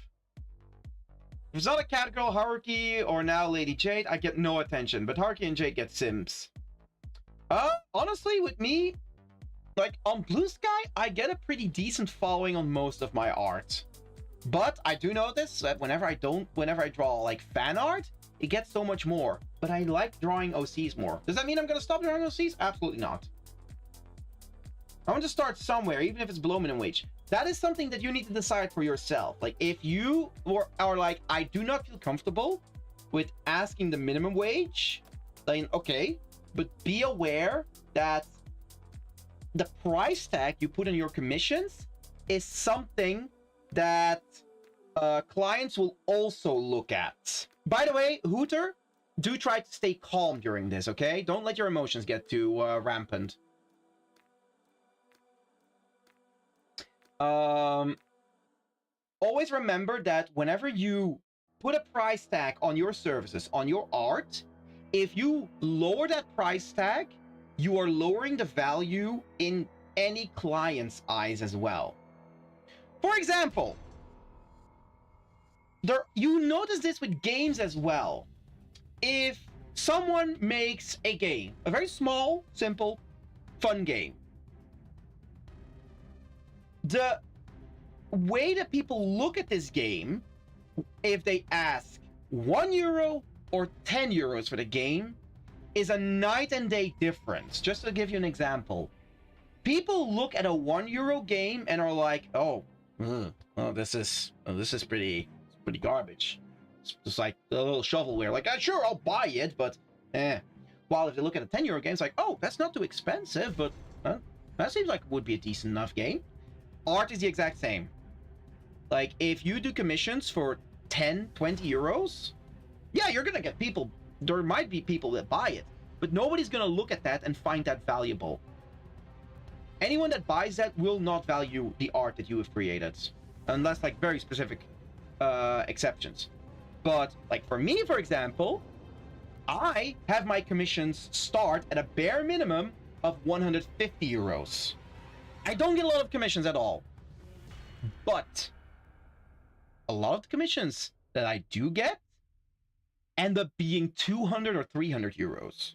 If it's not a cat girl, Haruki, or now Lady Jade, I get no attention, but Haruki and Jade get sims. Honestly, with me, like on Blue Sky, I get a pretty decent following on most of my art. But I do notice that whenever I draw like fan art, it gets so much more. But I like drawing OCs more. Does that mean I'm gonna stop drawing OCs? Absolutely not. I want to start somewhere, even if it's below minimum wage. That is something that you need to decide for yourself. Like if you are like, I do not feel comfortable with asking the minimum wage, then okay, but be aware that the price tag you put on your commissions is something that clients will also look at. By the way, Hooter, do try to stay calm during this, okay? Don't let your emotions get too rampant. Always remember that whenever you put a price tag on your services, on your art, if you lower that price tag, you are lowering the value in any client's eyes as well. For example, you notice this with games as well. If someone makes a game, a very small, simple, fun game, the way that people look at this game, if they ask €1 or €10 for the game, is a night and day difference. Just to give you an example, people look at a €1 game and are like, oh, this is pretty garbage. It's just like a little shovelware. Like, sure, I'll buy it, but While if they look at a €10 game, it's like, oh, that's not too expensive, but that seems like it would be a decent enough game. Art is the exact same. Like, if you do commissions for 10, 20 euros, yeah, you're gonna get people. There might be people that buy it, but nobody's gonna look at that and find that valuable. Anyone that buys that will not value the art that you have created, unless like very specific exceptions. But like for me, for example, I have my commissions start at a bare minimum of 150 euros. I don't get a lot of commissions at all, but a lot of the commissions that I do get end up being 200 or 300 euros.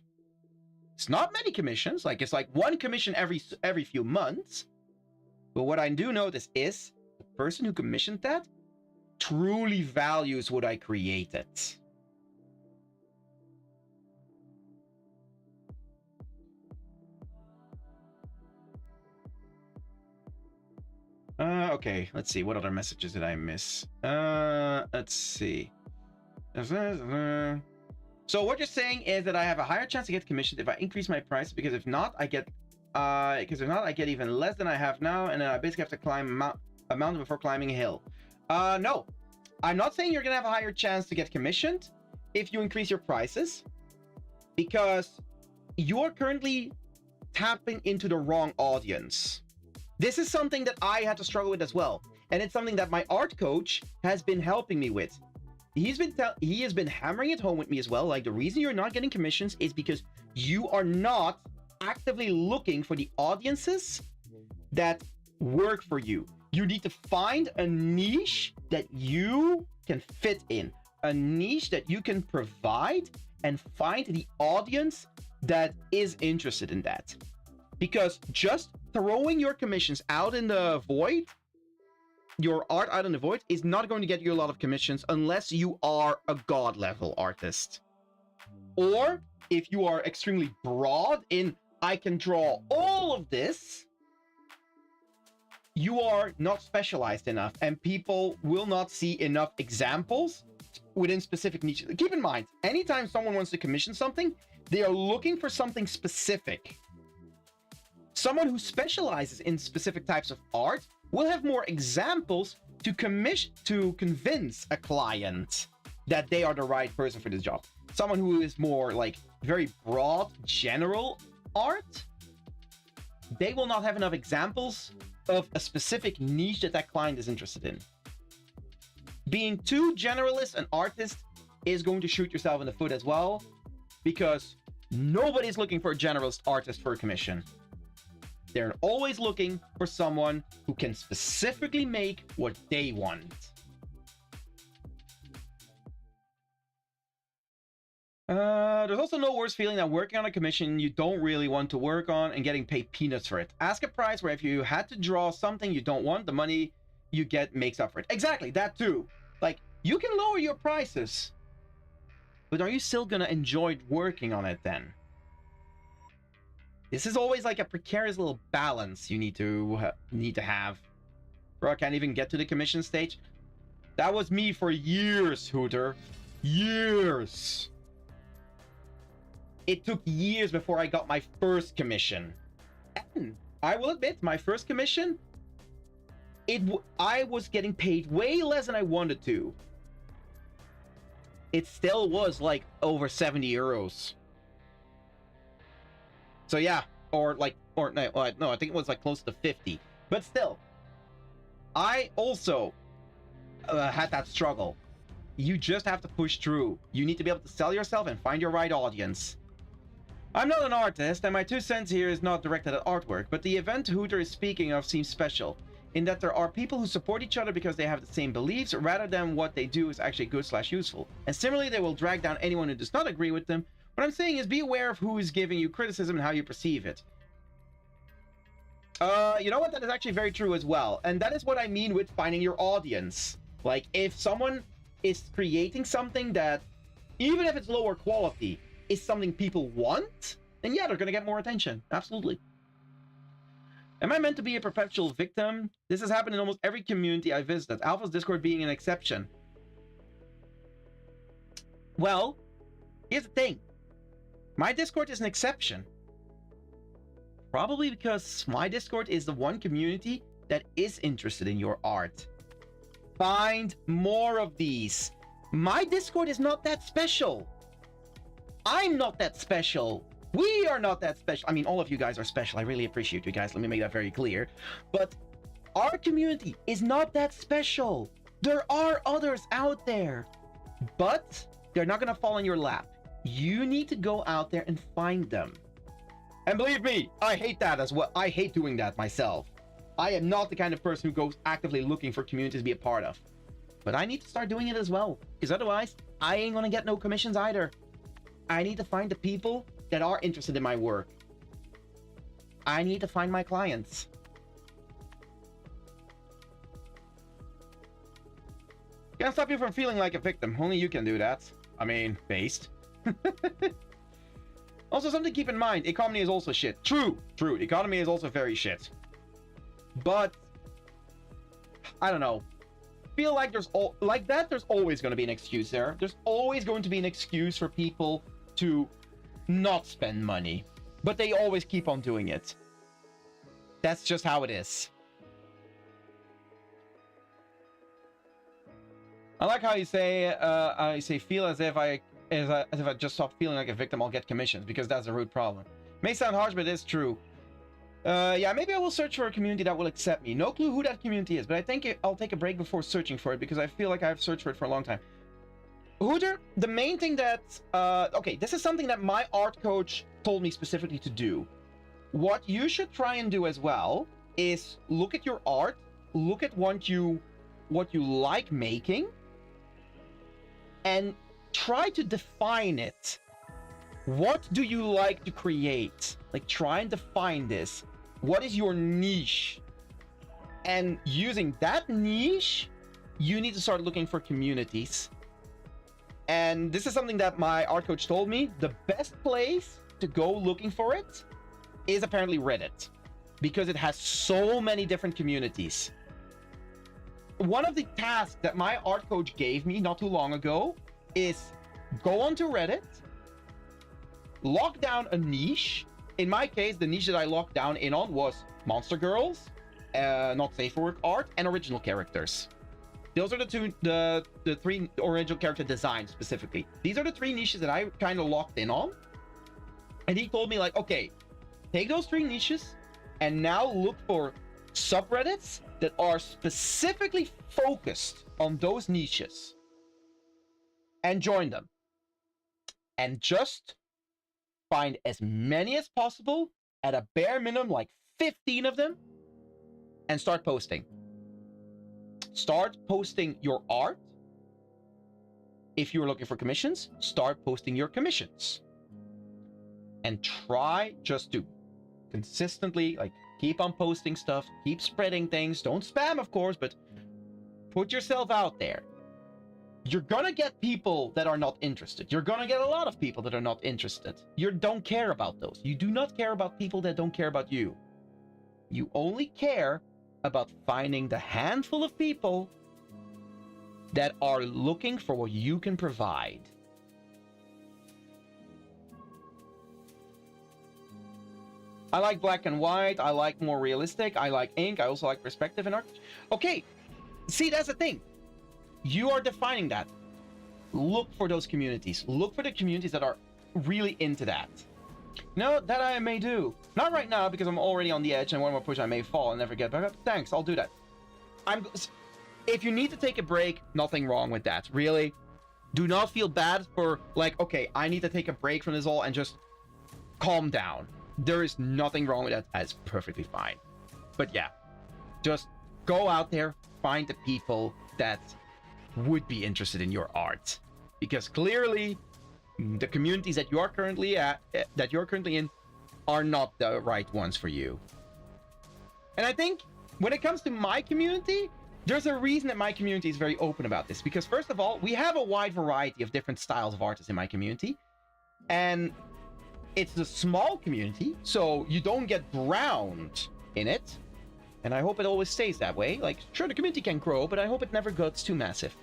It's not many commissions, like it's like one commission every few months. But what I do notice is the person who commissioned that truly values what I created. Okay, let's see. What other messages did I miss? Let's see. So what you're saying is that I have a higher chance to get commissioned if I increase my price, because if not, I get even less than I have now, and then I basically have to climb a mountain before climbing a hill. No, I'm not saying you're gonna have a higher chance to get commissioned. if you increase your prices, because you're currently tapping into the wrong audience. This is something that I had to struggle with as well, and it's something that my art coach has been helping me with. He has been hammering it home with me as well. Like, the reason you're not getting commissions is because you are not actively looking for the audiences that work for you. You need to find a niche that you can fit in, a niche that you can provide, and find the audience that is interested in that. Because just throwing your commissions out in the void, your art out in the void, is not going to get you a lot of commissions unless you are a god level artist. Or if you are extremely broad in, I can draw all of this, you are not specialized enough, and people will not see enough examples within specific niches. Keep in mind, anytime someone wants to commission something, they are looking for something specific. Someone who specializes in specific types of art will have more examples to convince a client that they are the right person for this job. Someone who is more like very broad, general art, they will not have enough examples of a specific niche that client is interested in. Being too generalist an artist is going to shoot yourself in the foot as well, because nobody's looking for a generalist artist for a commission. They're always looking for someone who can specifically make what they want. There's also no worse feeling than working on a commission you don't really want to work on and getting paid peanuts for it. Ask a price where if you had to draw something you don't want, the money you get makes up for it. Exactly, that too. Like, you can lower your prices, but are you still gonna enjoy working on it then? This is always like a precarious little balance you need to have. Bro, I can't even get to the commission stage. That was me for years, Hooter. Years. It took years before I got my first commission. And I will admit, my first commission, I was getting paid way less than I wanted to. It still was like over 70 euros. So yeah, no, I think it was like close to 50. But still, I also had that struggle. You just have to push through. You need to be able to sell yourself and find your right audience. I'm not an artist, and my 2 cents here is not directed at artwork, but the event Hooter is speaking of seems special, in that there are people who support each other because they have the same beliefs, rather than what they do is actually good/useful. And similarly, they will drag down anyone who does not agree with them. What I'm saying is, be aware of who is giving you criticism and how you perceive it. You know what? That is actually very true as well. And that is what I mean with finding your audience. Like, if someone is creating something that, even if it's lower quality, is something people want, then yeah, they're gonna get more attention. Absolutely. Am I meant to be a perpetual victim? This has happened in almost every community I visited, Alpha's Discord being an exception. Well, here's the thing. My Discord is an exception. Probably because my Discord is the one community that is interested in your art. Find more of these. My Discord is not that special. I'm not that special. We are not that special. I mean, all of you guys are special. I really appreciate you guys. Let me make that very clear. But our community is not that special. There are others out there, but they're not going to fall in your lap. You need to go out there and find them. And believe me, I hate that as well. I hate doing that myself. I am not the kind of person who goes actively looking for communities to be a part of. But I need to start doing it as well, because otherwise, I ain't going to get no commissions either. I need to find the people that are interested in my work. I need to find my clients. Can't stop you from feeling like a victim. Only you can do that. I mean, based. Also, something to keep in mind, economy is also shit. True, the economy is also very shit. But I don't know. Feel like there's always going to be an excuse there. There's always going to be an excuse for people to not spend money, but they always keep on doing it. That's just how it is. I like how you say, feel as if as if I just stop feeling like a victim, I'll get commissions, because that's a root problem. May sound harsh, but it's true. Yeah, maybe I will search for a community that will accept me. No clue who that community is, but I think I'll take a break before searching for it, because I feel like I've searched for it for a long time. Hooter, the main thing that... okay, this is something that my art coach told me specifically to do. What you should try and do as well is look at your art, look at what you like making, and try to define it. What do you like to create? Like, try and define this. What is your niche? And using that niche, you need to start looking for communities. And this is something that my art coach told me. The best place to go looking for it is apparently Reddit, because it has so many different communities. One of the tasks that my art coach gave me not too long ago is go onto Reddit, lock down a niche. In my case, the niche that I locked down in on was monster girls, not safe for work art, and original characters. Those are the three original character designs specifically. These are the three niches that I kind of locked in on. And he told me, like, okay, take those three niches and now look for subreddits that are specifically focused on those niches and join them. And just find as many as possible, at a bare minimum, like 15 of them, and start posting. Start posting your art. If you're looking for commissions, start posting your commissions. And try just to consistently, like, keep on posting stuff, keep spreading things. Don't spam, of course, but put yourself out there. You're gonna get people that are not interested. You're gonna get a lot of people that are not interested. You don't care about those. You do not care about people that don't care about you. You only care about finding the handful of people that are looking for what you can provide. I like black and white. I like more realistic. I like ink. I also like perspective and art. Okay, see, that's the thing. You are defining that. Look for those communities. Look for the communities that are really into that. No, that I may do. Not right now, because I'm already on the edge, and one more push I may fall and never get back up. Thanks, I'll do that. If you need to take a break, nothing wrong with that. Really. Do not feel bad for, like, okay, I need to take a break from this all and just calm down. There is nothing wrong with that. That's perfectly fine. But yeah, just go out there, find the people that would be interested in your art, because clearly the communities that you're currently in are not the right ones for you. And I think when it comes to my community, there's a reason that my community is very open about this, because first of all, we have a wide variety of different styles of artists in my community, and it's a small community, so you don't get drowned in it. And I hope it always stays that way. Like, sure, the community can grow, but I hope it never gets too massive.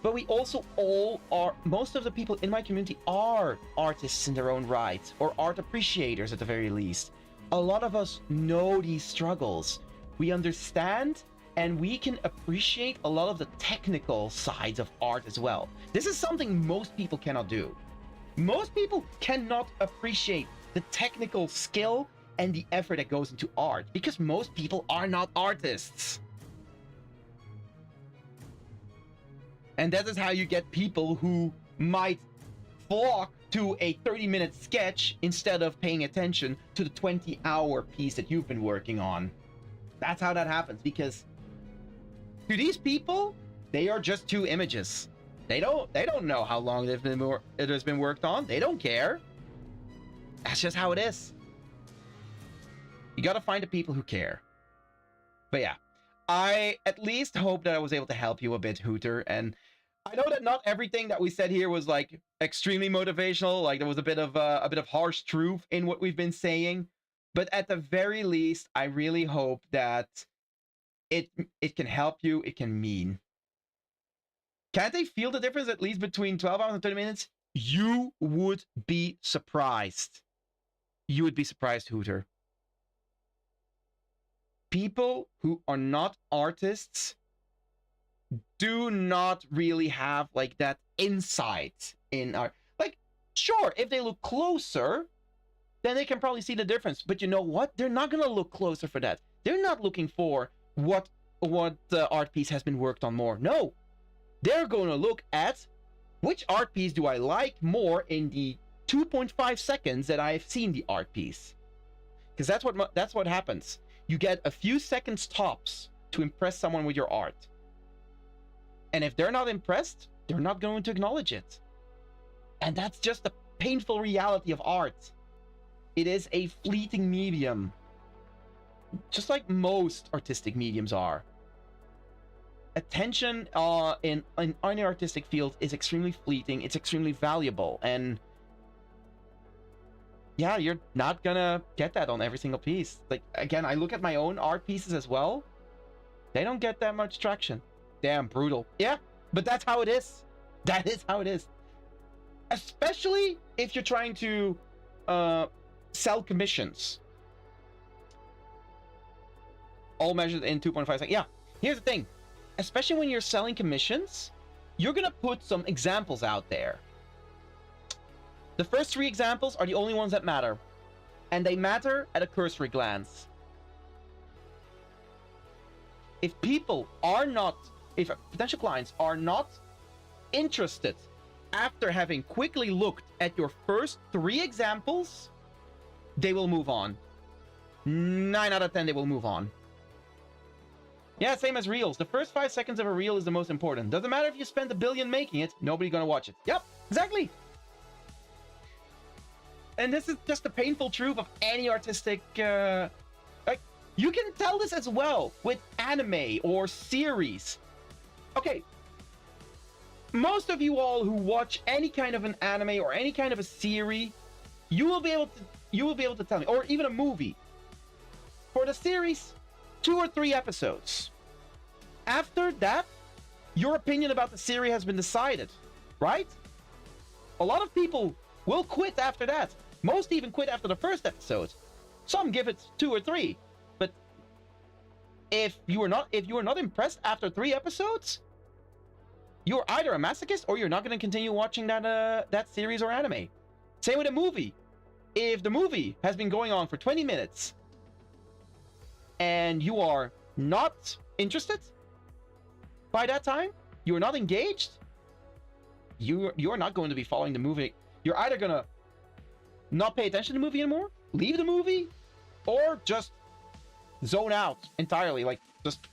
But we also all are, most of the people in my community are artists in their own right, or art appreciators at the very least. A lot of us know these struggles. We understand, and we can appreciate a lot of the technical sides of art as well. This is something most people cannot do. Most people cannot appreciate the technical skill and the effort that goes into art, because most people are not artists. And that is how you get people who might flock to a 30-minute sketch instead of paying attention to the 20-hour piece that you've been working on. That's how that happens, because to these people, they are just two images. They don't know how long it has been worked on. They don't care. That's just how it is. You gotta find the people who care. But yeah, I at least hope that I was able to help you a bit, Hooter. And I know that not everything that we said here was like extremely motivational. Like, there was a bit of harsh truth in what we've been saying. But at the very least, I really hope that it can help you. It can mean. Can't they feel the difference at least between 12 hours and 30 minutes? You would be surprised. You would be surprised, Hooter. People who are not artists do not really have like that insight in art. Sure, if they look closer, then they can probably see the difference. But you know what? They're not going to look closer for that. They're not looking for what art piece has been worked on more. No, they're going to look at which art piece do I like more in the 2.5 seconds that I've seen the art piece. Because that's what happens. You get a few seconds tops to impress someone with your art. And if they're not impressed, they're not going to acknowledge it. And that's just the painful reality of art. It is a fleeting medium. Just like most artistic mediums are. Attention in any artistic field is extremely fleeting. It's extremely valuable. And yeah, you're not gonna get that on every single piece. Like, again, I look at my own art pieces as well. They don't get that much traction. Damn, brutal. Yeah, but that's how it is. That is how it is. Especially if you're trying to sell commissions. All measured in 2.5 seconds. Yeah, here's the thing. Especially when you're selling commissions, you're gonna put some examples out there. The first 3 examples are the only ones that matter. And they matter at a cursory glance. If potential clients are not interested after having quickly looked at your first 3 examples, they will move on. 9 out of 10, they will move on. Yeah, same as reels. The first 5 seconds of a reel is the most important. Doesn't matter if you spend $1 billion making it, nobody's gonna watch it. Yep, exactly. And this is just the painful truth of any artistic... like, you can tell this as well with anime or series. Okay, most of you all who watch any kind of an anime or any kind of a series, you will be able to tell me, or even a movie. For the series, 2 or 3 episodes. After that, your opinion about the series has been decided, right? A lot of people will quit after that. Most even quit after the first episode. Some give it 2 or 3. But if you are not impressed after 3 episodes, you're either a masochist or you're not going to continue watching that series or anime. Same with a movie. If the movie has been going on for 20 minutes and you are not interested by that time, you are not engaged, you are not going to be following the movie. You're either going to not pay attention to the movie anymore, leave the movie, or just zone out entirely. Like, just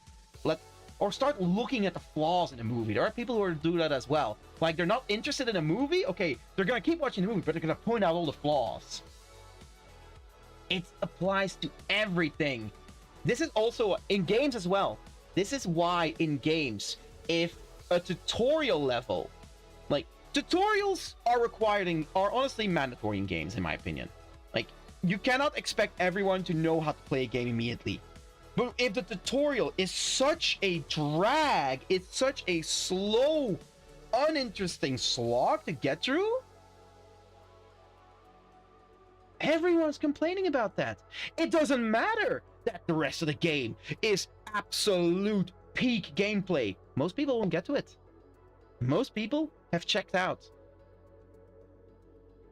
or start looking at the flaws in the movie. There are people who do that as well. Like, they're not interested in a movie, okay, they're gonna keep watching the movie, but they're gonna point out all the flaws. It applies to everything. This is also in games as well. This is why in games, if a tutorial level, like, tutorials are honestly mandatory in games, in my opinion. Like, you cannot expect everyone to know how to play a game immediately. But if the tutorial is such a drag, it's such a slow, uninteresting slog to get through, everyone's complaining about that. It doesn't matter that the rest of the game is absolute peak gameplay. Most people won't get to it. Most people have checked out.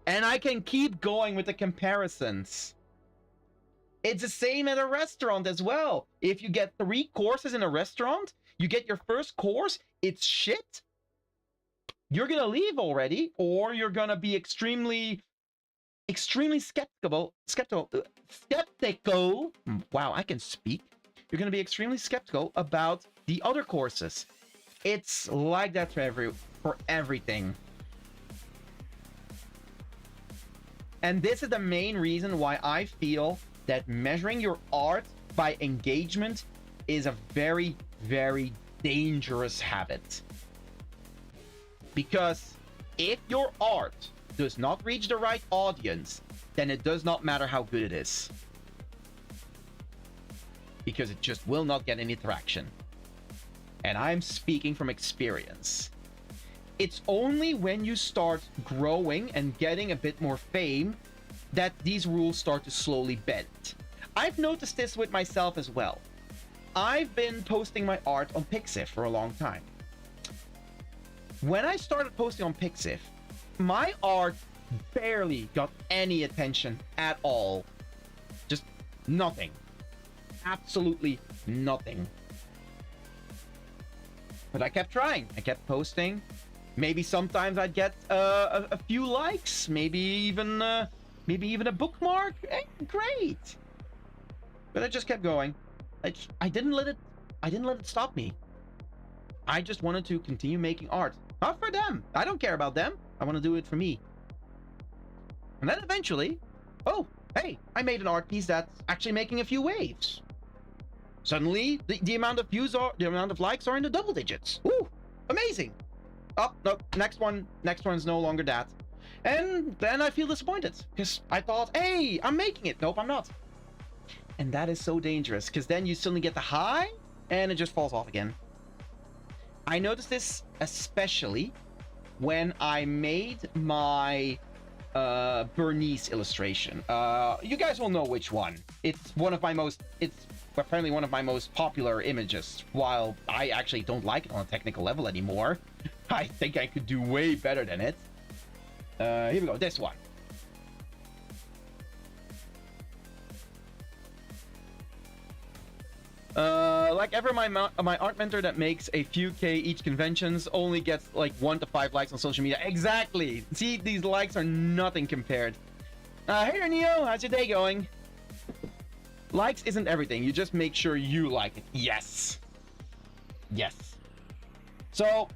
And I can keep going with the comparisons. It's the same at a restaurant as well. If you get 3 courses in a restaurant, you get your first course, it's shit, you're gonna leave already, or you're gonna be extremely skeptical. Wow, I can speak. You're gonna be extremely skeptical about the other courses. It's like that for everything. And this is the main reason why I feel that measuring your art by engagement is a very, very dangerous habit. Because if your art does not reach the right audience, then it does not matter how good it is. Because it just will not get any traction. And I'm speaking from experience. It's only when you start growing and getting a bit more fame that these rules start to slowly bend. I've noticed this with myself as well. I've been posting my art on Pixiv for a long time. When I started posting on Pixiv, my art barely got any attention at all. Just nothing. Absolutely nothing. But I kept trying. I kept posting. Maybe sometimes I'd get a few likes. Maybe even a bookmark. Great. But I just kept going. I didn't let it stop me. I just wanted to continue making art. Not for them. I don't care about them. I want to do it for me. And then eventually, oh, hey, I made an art piece that's actually making a few waves. Suddenly, the amount of views are, the amount of likes are in the double digits. Ooh, amazing. Oh, no, next one's no longer that. And then I feel disappointed because I thought, hey, I'm making it. Nope, I'm not. And that is so dangerous because then you suddenly get the high and it just falls off again. I noticed this especially when I made my Bernice illustration. You guys will know which one. It's apparently one of my most popular images. While I actually don't like it on a technical level anymore, I think I could do way better than it. Here we go, this one. Like ever, my art mentor that makes a few K each conventions only gets like 1 to 5 likes on social media. Exactly. See, these likes are nothing compared. Hey there, Neo. How's your day going? Likes isn't everything. You just make sure you like it. Yes. Yes. So,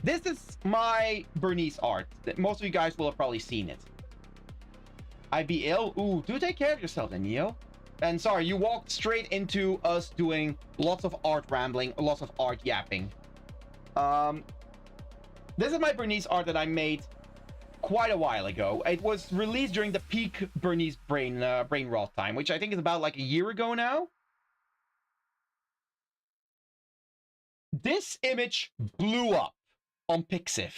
this is my Bernice art. Most of you guys will have probably seen it. I be ill. Ooh, do take care of yourself then, Neo. And sorry, you walked straight into us doing lots of art rambling, lots of art yapping. This is my Bernice art that I made quite a while ago. It was released during the peak Bernice brain rot time, which I think is about like a year ago now. This image blew up on Pixiv.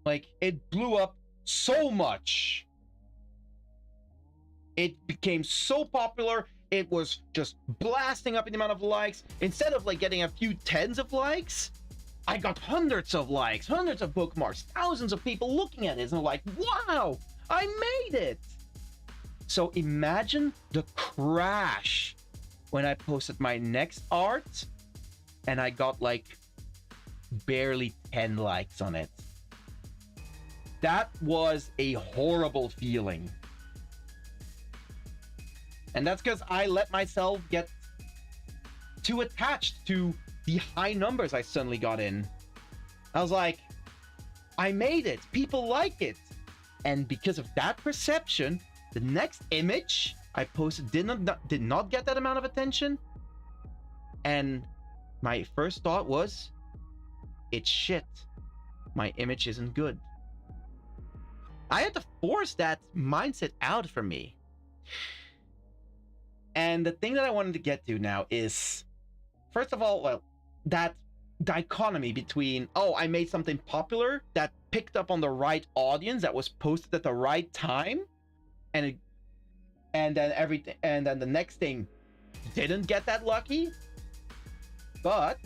Like, it blew up so much. It became so popular, it was just blasting up in the amount of likes. Instead of like getting a few tens of likes, I got hundreds of likes, hundreds of bookmarks, thousands of people looking at it, and they're like, wow, I made it. So imagine the crash when I posted my next art and I got like barely 10 likes on it. That was a horrible feeling. And that's because I let myself get too attached to the high numbers I suddenly got in. I was like, I made it. People like it. And because of that perception, the next image I posted did not get that amount of attention. And my first thought was, it's shit. My image isn't good. I had to force that mindset out for me. And the thing that I wanted to get to now is, first of all, well, that dichotomy between, oh, I made something popular that picked up on the right audience, that was posted at the right time, and then the next thing didn't get that lucky, but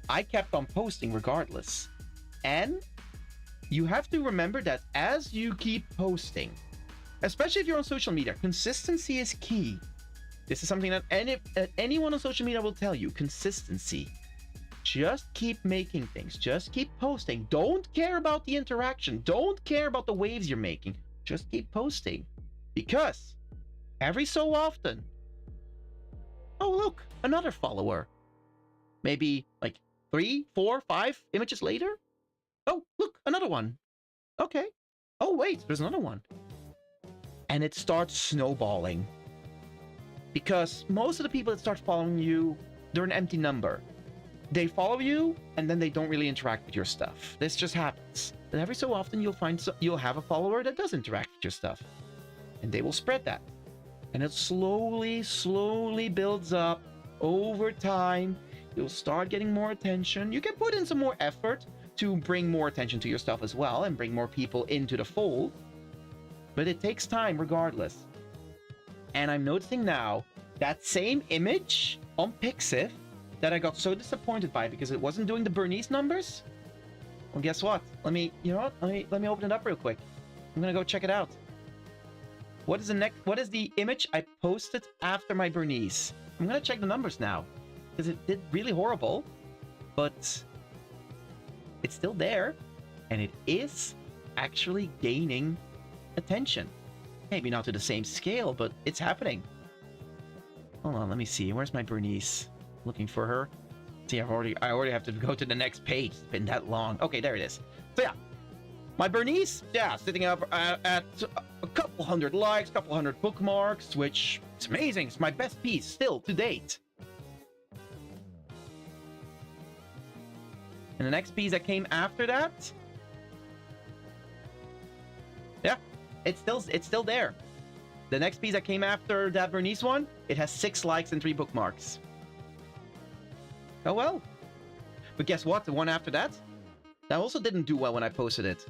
I kept on posting regardless. And you have to remember that as you keep posting, especially if you're on social media, consistency is key. This is something that anyone on social media will tell you. Consistency. Just keep making things. Just keep posting. Don't care about the interaction. Don't care about the waves you're making. Just keep posting. Because every so often, oh look, another follower. Maybe like 3, 4, 5 images later. Oh, look, another one. Okay. Oh wait, there's another one. And it starts snowballing. Because most of the people that start following you, they're an empty number. They follow you, and then they don't really interact with your stuff. This just happens. But every so often, you'll have a follower that does interact with your stuff. And they will spread that. And it slowly builds up over time. You'll start getting more attention. You can put in some more effort to bring more attention to your stuff as well, and bring more people into the fold. But it takes time regardless. And I'm noticing now that same image on Pixiv that I got so disappointed by because it wasn't doing the Bernice numbers, Well, guess what? Let me, you know what? Let me open it up real quick. I'm gonna go check it out. What is the next? What is the image I posted after my Bernice? I'm gonna check the numbers now, because it did really horrible, but it's still there, and it is actually gaining attention. Maybe not to the same scale, but it's happening. Hold on, let me see. Where's my Bernice? Looking for her. See, I already have to go to the next page. It's been that long. Okay, there it is. So yeah, my Bernice, yeah, sitting up at a couple hundred likes, couple hundred bookmarks, which is amazing. It's my best piece still to date. And the next piece that came after that, yeah, it's still there. The next piece that came after that Bernice one, it has 6 likes and 3 bookmarks. Oh well. But guess what? The one after that, that also didn't do well when I posted it.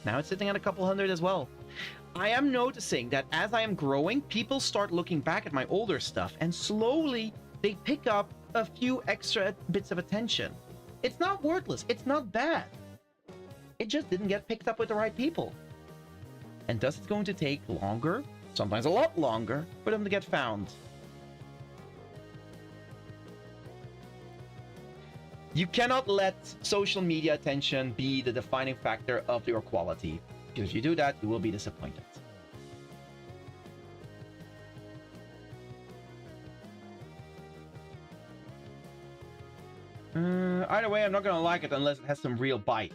Now it's sitting at a couple hundred as well. I am noticing that as I am growing, people start looking back at my older stuff, and slowly they pick up a few extra bits of attention. It's not worthless. It's not bad. It just didn't get picked up with the right people. And thus it's going to take longer, sometimes a lot longer, for them to get found. You cannot let social media attention be the defining factor of your quality. Because if you do that, you will be disappointed. Either way, I'm not gonna like it unless it has some real bite.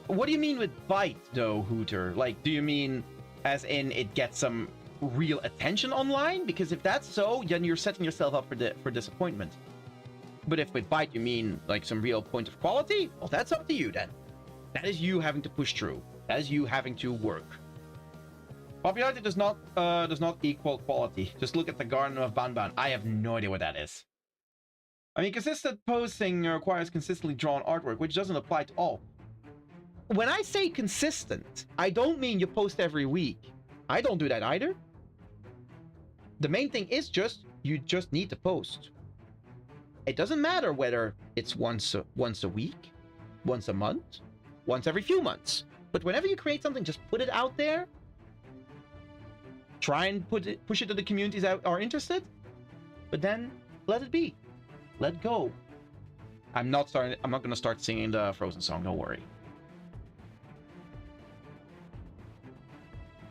What do you mean with bite, though, Hooter? Like, do you mean as in it gets some real attention online? Because if that's so, then you're setting yourself up for disappointment. But if with bite you mean like some real point of quality, well, that's up to you then. That is you having to push through. That is you having to work. Popularity does not equal quality. Just look at the Garden of Banban. I have no idea what that is. I mean, consistent posting requires consistently drawn artwork, which doesn't apply to all. When I say consistent, I don't mean you post every week. I don't do that either. The main thing is you just need to post. It doesn't matter whether it's once a week, once a month, once every few months. But whenever you create something, just put it out there. Try and push it to the communities that are interested. But then let it be. Let go. I'm not going to start singing the Frozen song, don't worry.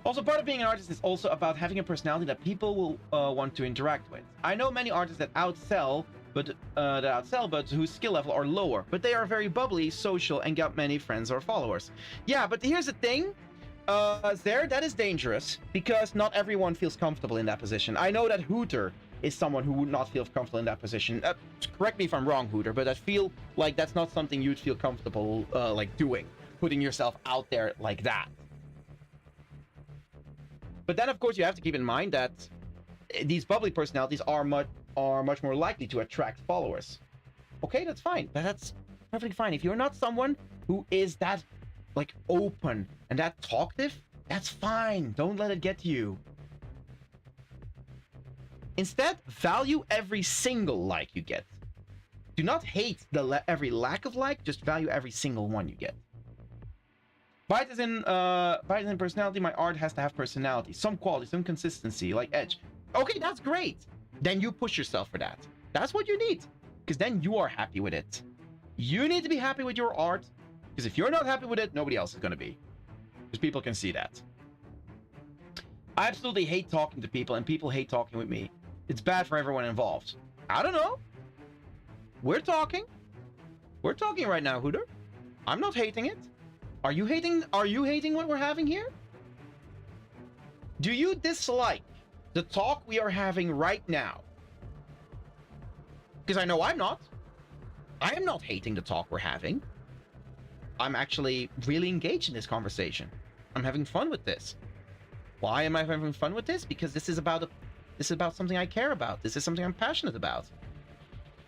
Also, part of being an artist is also about having a personality that people will want to interact with. I know many artists that outsell, but whose skill level are lower, but they are very bubbly, social, and got many friends or followers. Yeah, but here's the thing. That is dangerous, because not everyone feels comfortable in that position. I know that Hooter is someone who would not feel comfortable in that position. Correct me if I'm wrong, Hooter, but I feel like that's not something you'd feel comfortable like doing, putting yourself out there like that. But then, of course, you have to keep in mind that these bubbly personalities are much more likely to attract followers. Okay, that's fine. That's perfectly fine. If you're not someone who is that like open and that talkative, that's fine. Don't let it get to you. Instead, value every single like you get. Do not hate every lack of like, just value every single one you get. Bite is in personality. My art has to have personality, some quality, some consistency, like edge. Okay, that's great. Then you push yourself for that. That's what you need, because then you are happy with it. You need to be happy with your art, because if you're not happy with it, nobody else is going to be. Because people can see that. I absolutely hate talking to people, and people hate talking with me. It's bad for everyone involved. I don't know. We're talking. We're talking right now, Hooter. I'm not hating it. Are you hating what we're having here? Do you dislike the talk we are having right now? Because I know I'm not. I am not hating the talk we're having. I'm actually really engaged in this conversation. I'm having fun with this. Why am I having fun with this? Because this is about something I care about. This is something I'm passionate about.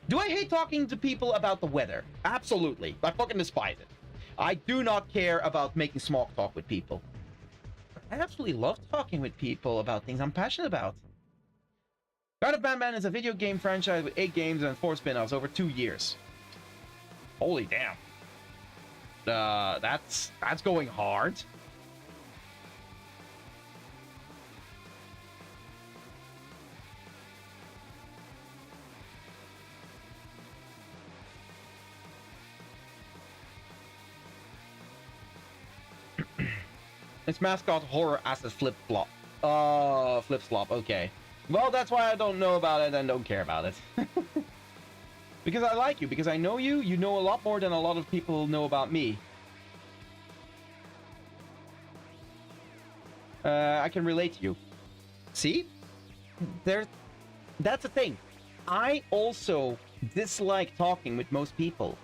Do I hate talking to people about the weather? Absolutely. I fucking despise it. I do not care about making small talk with people. I absolutely love talking with people about things I'm passionate about. God of Banban is a video game franchise with 8 games and 4 spin-offs over 2 years. Holy damn. That's going hard. Its mascot horror as a flip flop. Flip flop. Okay. Well, that's why I don't know about it and don't care about it. Because I like you. Because I know you. You know a lot more than a lot of people know about me. I can relate to you. See? That's the thing. I also dislike talking with most people.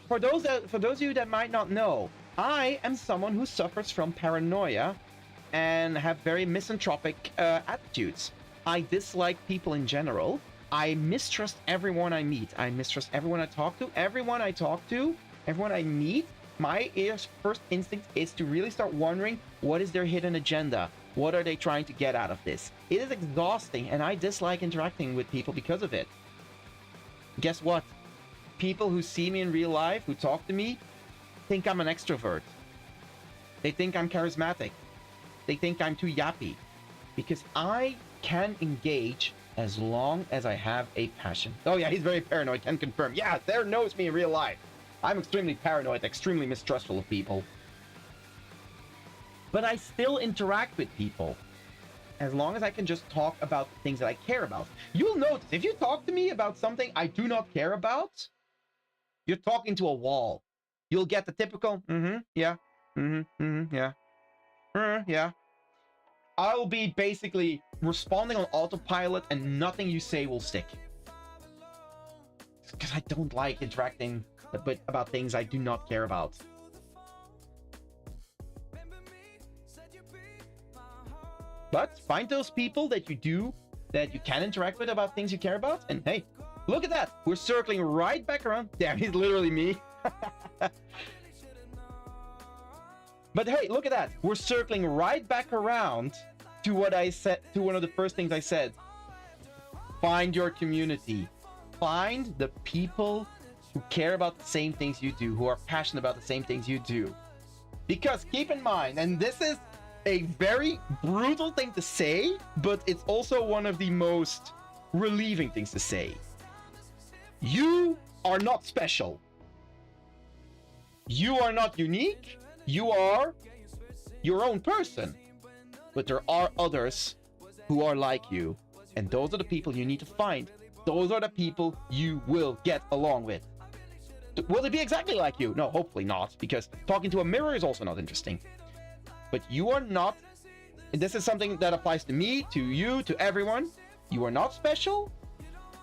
For those of you that might not know, I am someone who suffers from paranoia and have very misanthropic attitudes. I dislike people in general. I mistrust everyone I meet. I mistrust everyone I talk to. Everyone I meet, my first instinct is to really start wondering, what is their hidden agenda? What are they trying to get out of this? It is exhausting, and I dislike interacting with people because of it. Guess what? People who see me in real life, who talk to me, think I'm an extrovert. They think I'm charismatic. They think I'm too yappy. Because I can engage as long as I have a passion. Oh yeah, he's very paranoid, can confirm. Yeah, there knows me in real life. I'm extremely paranoid, extremely mistrustful of people. But I still interact with people. As long as I can just talk about the things that I care about. You'll notice, if you talk to me about something I do not care about, you're talking to a wall. You'll get the typical, yeah, yeah, yeah. I'll be basically responding on autopilot and nothing you say will stick. Because I don't like interacting about things I do not care about. But find those people that you can interact with about things you care about, and hey, look at that! We're circling right back around. Damn, he's literally me. But hey, look at that! We're circling right back around to what I said, to one of the first things I said. Find your community. Find the people who care about the same things you do, who are passionate about the same things you do. Because keep in mind, and this is a very brutal thing to say, but it's also one of the most relieving things to say. You are not special. You are not unique. You are your own person. But there are others who are like you. And those are the people you need to find. Those are the people you will get along with. Will they be exactly like you? No, hopefully not. Because talking to a mirror is also not interesting. But you are not, and this is something that applies to me, to you, to everyone. You are not special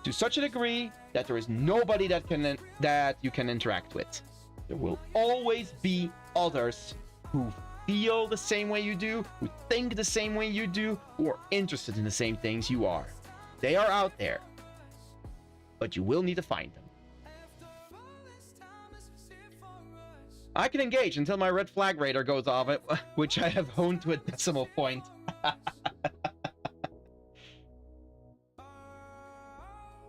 to such a degree that there is nobody that you can interact with. There will always be others who feel the same way you do, who think the same way you do, who are interested in the same things you are. They are out there, but you will need to find them. I can engage until my red flag radar goes off, which I have honed to a decimal point.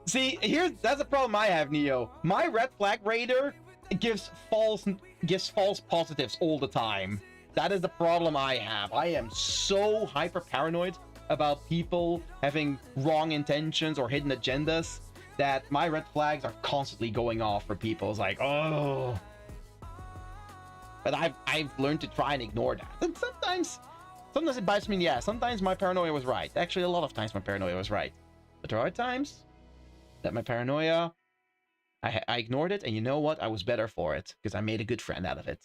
See, that's the problem I have, Neo. My red flag radar gives false positives all the time. That is the problem I have. I am so hyper paranoid about people having wrong intentions or hidden agendas that my red flags are constantly going off for people. It's like, oh. But I've learned to try and ignore that. And sometimes it bites me in the ass. Sometimes my paranoia was right. Actually, a lot of times my paranoia was right. But there are times that my paranoia, I ignored it, and you know what? I was better for it because I made a good friend out of it.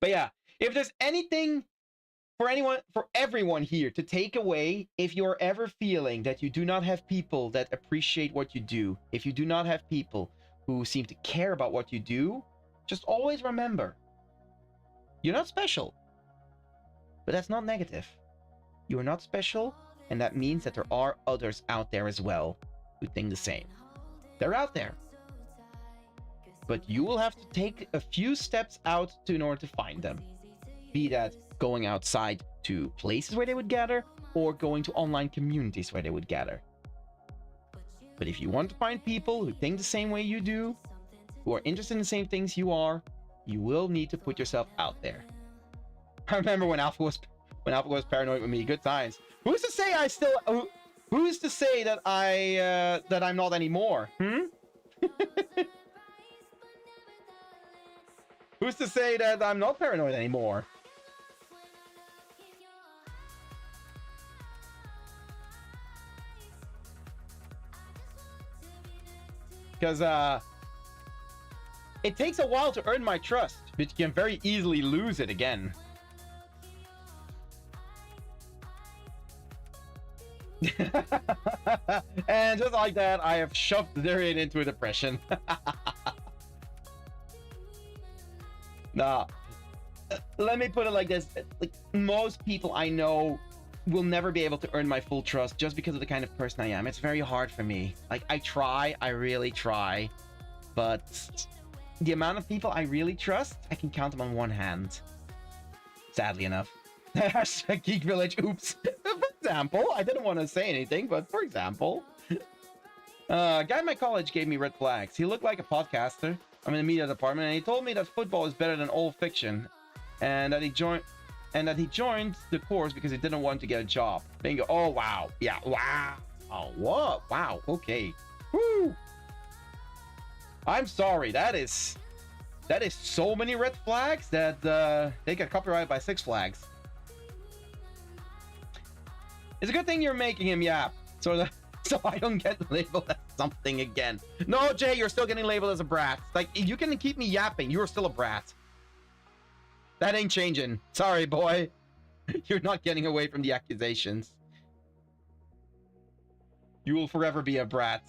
But yeah, if there's anything for everyone here to take away, if you're ever feeling that you do not have people that appreciate what you do, if you do not have people who seem to care about what you do, just always remember, you're not special. But that's not negative. You are not special, and that means that there are others out there as well who think the same. They're out there. But you will have to take a few steps out in order to find them. Be that going outside to places where they would gather, or going to online communities where they would gather. But if you want to find people who think the same way you do, who are interested in the same things you are, you will need to put yourself out there. I remember when Alpha was paranoid with me. Good times. Who's to say I still? Who's to say that that I'm not anymore? Who's to say that I'm not paranoid anymore? Because it takes a while to earn my trust, but you can very easily lose it again. And just like that, I have shoved Darian into a depression. Nah. Let me put it like this. Like, most people I know will never be able to earn my full trust just because of the kind of person I am. It's very hard for me. Like, I really try. But the amount of people I really trust, I can count them on one hand. Sadly enough. Hashtag Geek Village. Oops. For example, I didn't want to say anything, but for example. A guy in my college gave me red flags. He looked like a podcaster. I'm in the media department, and he told me that football is better than all fiction, and that he joined the course because he didn't want to get a job. Bingo. Oh wow. Yeah. Wow. Oh what? Wow. Okay. Woo. I'm sorry. That is so many red flags that they get copyrighted by Six Flags. It's a good thing you're making him yap, so I don't get labeled as something again. No, Jay, you're still getting labeled as a brat. Like, you can keep me yapping. You're still a brat. That ain't changing. Sorry, boy. You're not getting away from the accusations. You will forever be a brat.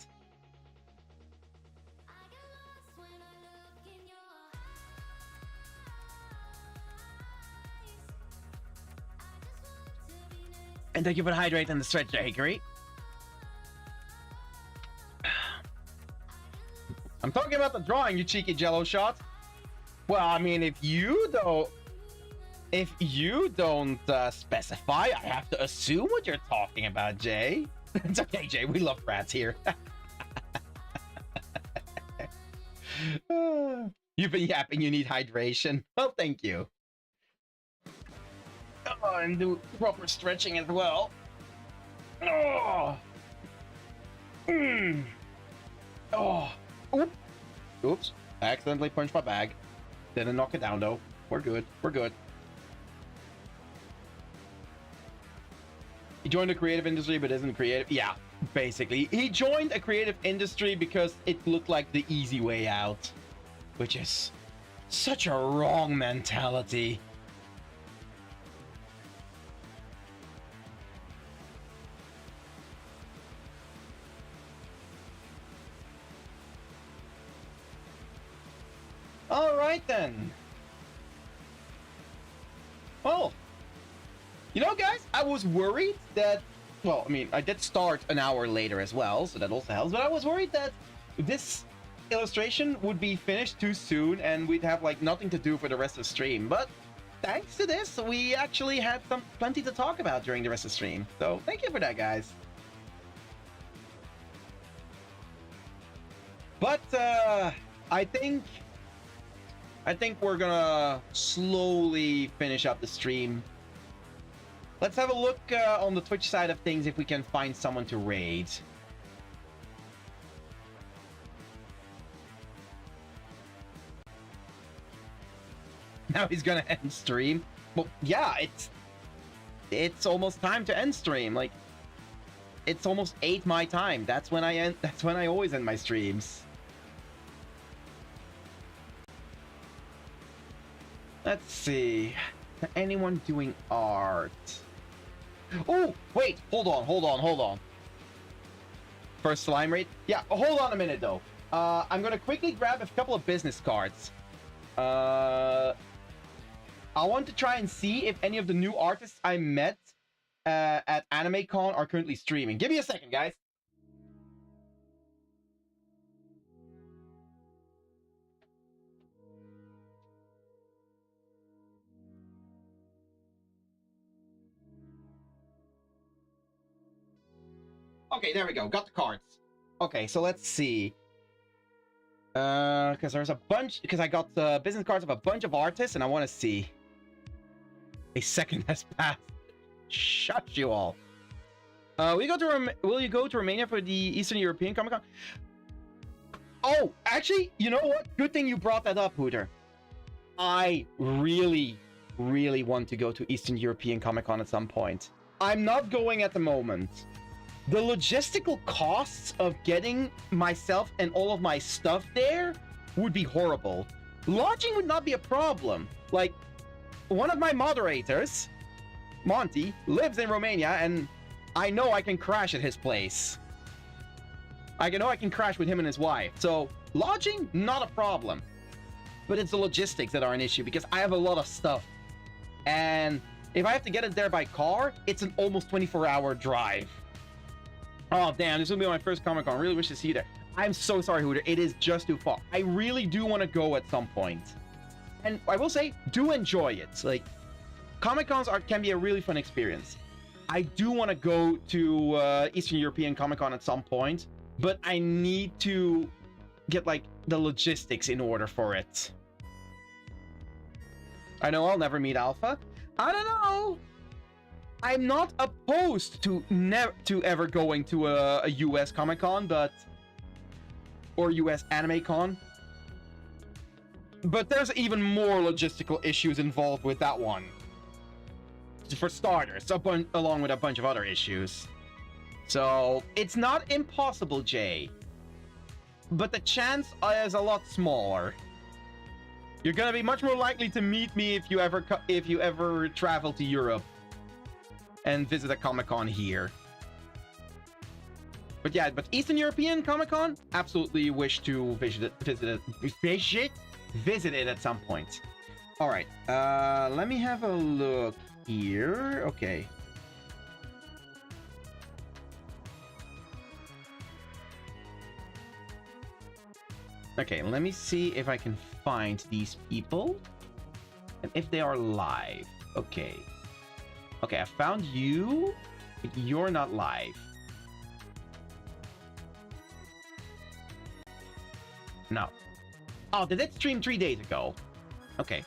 And thank you for the hydrate and the stretch there, Hickory. I'm talking about the drawing, you cheeky jello shot. Well, I mean, if you don't specify, I have to assume what you're talking about, Jay. It's okay, Jay. We love rats here. You've been yapping. You need hydration. Well, thank you. Oh, and do proper stretching as well. Oh. Oh. Oop. Oops. I accidentally punched my bag. Didn't knock it down though. We're good. We're good. He joined the creative industry but isn't creative. Yeah, basically. He joined a creative industry because it looked like the easy way out. Which is such a wrong mentality. All right then. Well, you know, guys, I was worried that, well, I mean, I did start an hour later as well, so that also helps, but I was worried that this illustration would be finished too soon and we'd have like nothing to do for the rest of the stream. But thanks to this, we actually had plenty to talk about during the rest of the stream. So thank you for that, guys. But I think we're gonna slowly finish up the stream. Let's have a look on the Twitch side of things if we can find someone to raid. Now he's gonna end stream. Well, yeah, it's almost time to end stream. Like, it's almost 8 my time. That's when I end. That's when I always end my streams. Let's see. Anyone doing art? Oh, wait. Hold on. First slime raid? Yeah, hold on a minute, though. I'm going to quickly grab a couple of business cards. I want to try and see if any of the new artists I met at AnimeCon are currently streaming. Give me a second, guys. Okay, there we go. Got the cards. Okay, so let's see. Because there's a bunch. Because I got business cards of a bunch of artists, and I want to see. A second has passed. Shut you all. Will you go to Romania for the Eastern European Comic Con? Oh, actually, you know what? Good thing you brought that up, Hooter. I really, really want to go to Eastern European Comic Con at some point. I'm not going at the moment. The logistical costs of getting myself and all of my stuff there would be horrible. Lodging would not be a problem. Like, one of my moderators, Monty, lives in Romania, and I know I can crash at his place. I know I can crash with him and his wife. So, lodging, not a problem. But it's the logistics that are an issue, because I have a lot of stuff. And if I have to get it there by car, it's an almost 24-hour drive. Oh, damn, this will be my first Comic-Con. I really wish to see you there. I'm so sorry, Hooter. It is just too far. I really do want to go at some point. And I will say, do enjoy it. Like, Comic-Cons can be a really fun experience. I do want to go to Eastern European Comic-Con at some point, but I need to get, like, the logistics in order for it. I know I'll never meet Alpha. I don't know. I'm not opposed to ever going to a US Comic-Con, or US Anime Con. But there's even more logistical issues involved with that one. For starters, along with a bunch of other issues. So, it's not impossible, Jay. But the chance is a lot smaller. You're gonna be much more likely to meet me if you ever travel to Europe and visit a Comic-Con here. But yeah, Eastern European Comic-Con, absolutely wish to visit it at some point. All right, let me have a look here. Okay. Okay, let me see if I can find these people and if they are live. Okay. Okay, I found you, but you're not live. No. Oh, did it stream 3 days ago? Okay.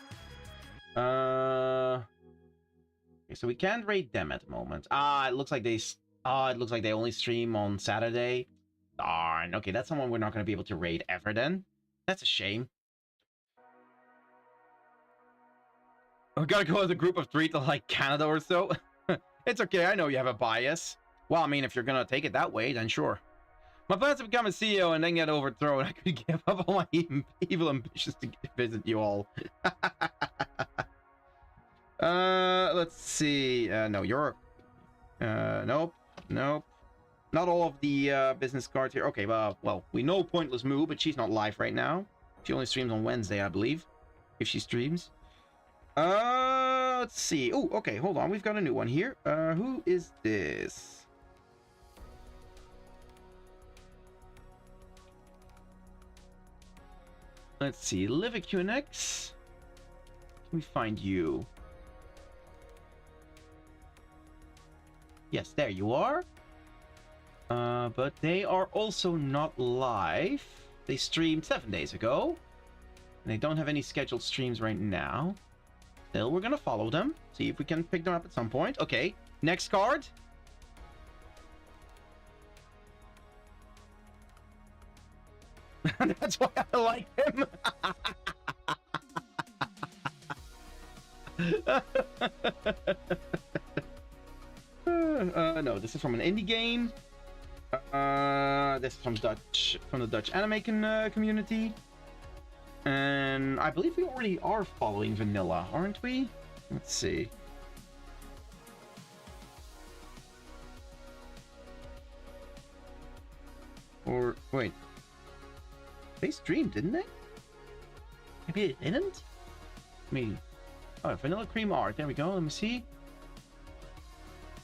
Okay, so we can't rate them at the moment. It looks like they only stream on Saturday. Darn. Okay, that's someone we're not going to be able to raid ever then. That's a shame. We gotta go as a group of 3 to, like, Canada or so. It's okay, I know you have a bias. Well, I mean, if you're gonna take it that way, then sure. My plans to become a CEO and then get overthrown. I could give up all my evil ambitions to visit you all. Let's see. No, you're... Nope. Nope. Not all of the business cards here. Okay, well, we know Pointless Moo, but she's not live right now. She only streams on Wednesday, I believe. If she streams. Let's see. Oh, okay, hold on. We've got a new one here. Who is this? Let's see. LiveQNX. Can we find you? Yes, there you are. But they are also not live. They streamed 7 days ago. And they don't have any scheduled streams right now. Still, we're gonna follow them. See if we can pick them up at some point. Okay, next card. That's why I like him. No, this is from an indie game. This is from the Dutch anime community. And I believe we already are following Vanilla, aren't we? Let's see. Or, wait. They streamed, didn't they? Maybe they didn't? I mean, oh, Vanilla Cream Art. There we go. Let me see.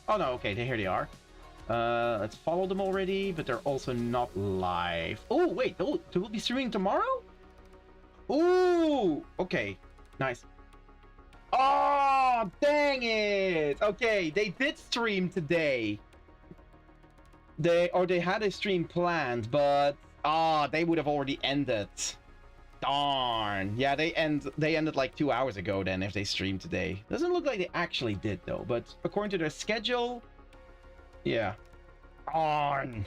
Oh, no. Okay, here they are. Let's follow them already, but they're also not live. Oh, wait. They will be streaming tomorrow? Ooh, okay, nice. Oh, dang it. Okay, they did stream today. they had a stream planned, but they would have already ended. Darn. Yeah, they ended like 2 hours ago then if they streamed today. Doesn't look like they actually did though, but according to their schedule, yeah. Darn.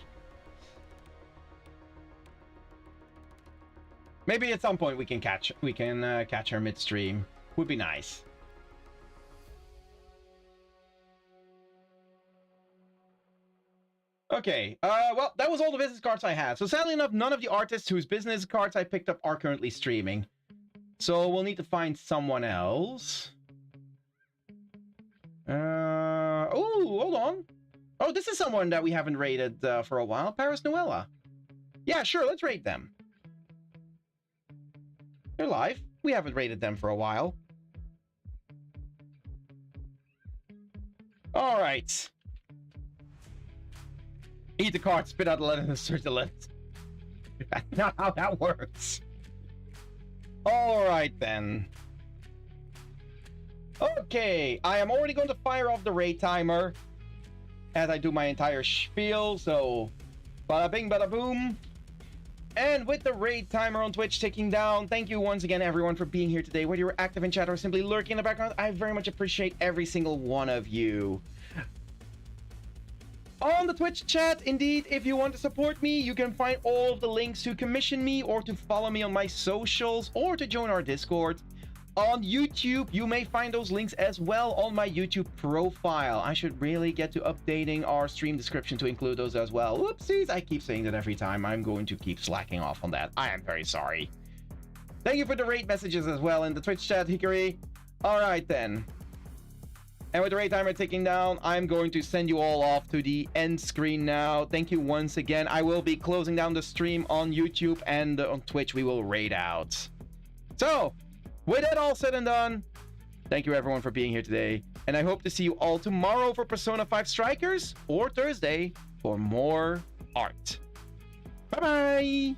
Maybe at some point we can catch her midstream. Would be nice. Okay, well, that was all the business cards I had. So sadly enough, none of the artists whose business cards I picked up are currently streaming. So we'll need to find someone else. Oh, hold on. Oh, this is someone that we haven't rated for a while. Paris Noella. Yeah, sure, let's rate them. They're live. We haven't rated them for a while. All right. Eat the card, spit out the letter, and search the left. That's not how that works. All right, then. Okay, I am already going to fire off the raid timer as I do my entire spiel, so bada bing, bada boom. And with the raid timer on Twitch ticking down, thank you once again, everyone, for being here today. Whether you're active in chat or simply lurking in the background, I very much appreciate every single one of you. On the Twitch chat, indeed, if you want to support me, you can find all of the links to commission me or to follow me on my socials or to join our Discord. On YouTube, you may find those links as well on my YouTube profile. I should really get to updating our stream description to include those as well. Whoopsies, I keep saying that every time. I'm going to keep slacking off on that. I am very sorry. Thank you for the raid messages as well in the Twitch chat, Hickory. All right, then. And with the raid timer ticking down, I'm going to send you all off to the end screen now. Thank you once again. I will be closing down the stream on YouTube, and on Twitch we will raid out. So, with that all said and done, thank you everyone for being here today. And I hope to see you all tomorrow for Persona 5 Strikers, or Thursday for more art. Bye-bye!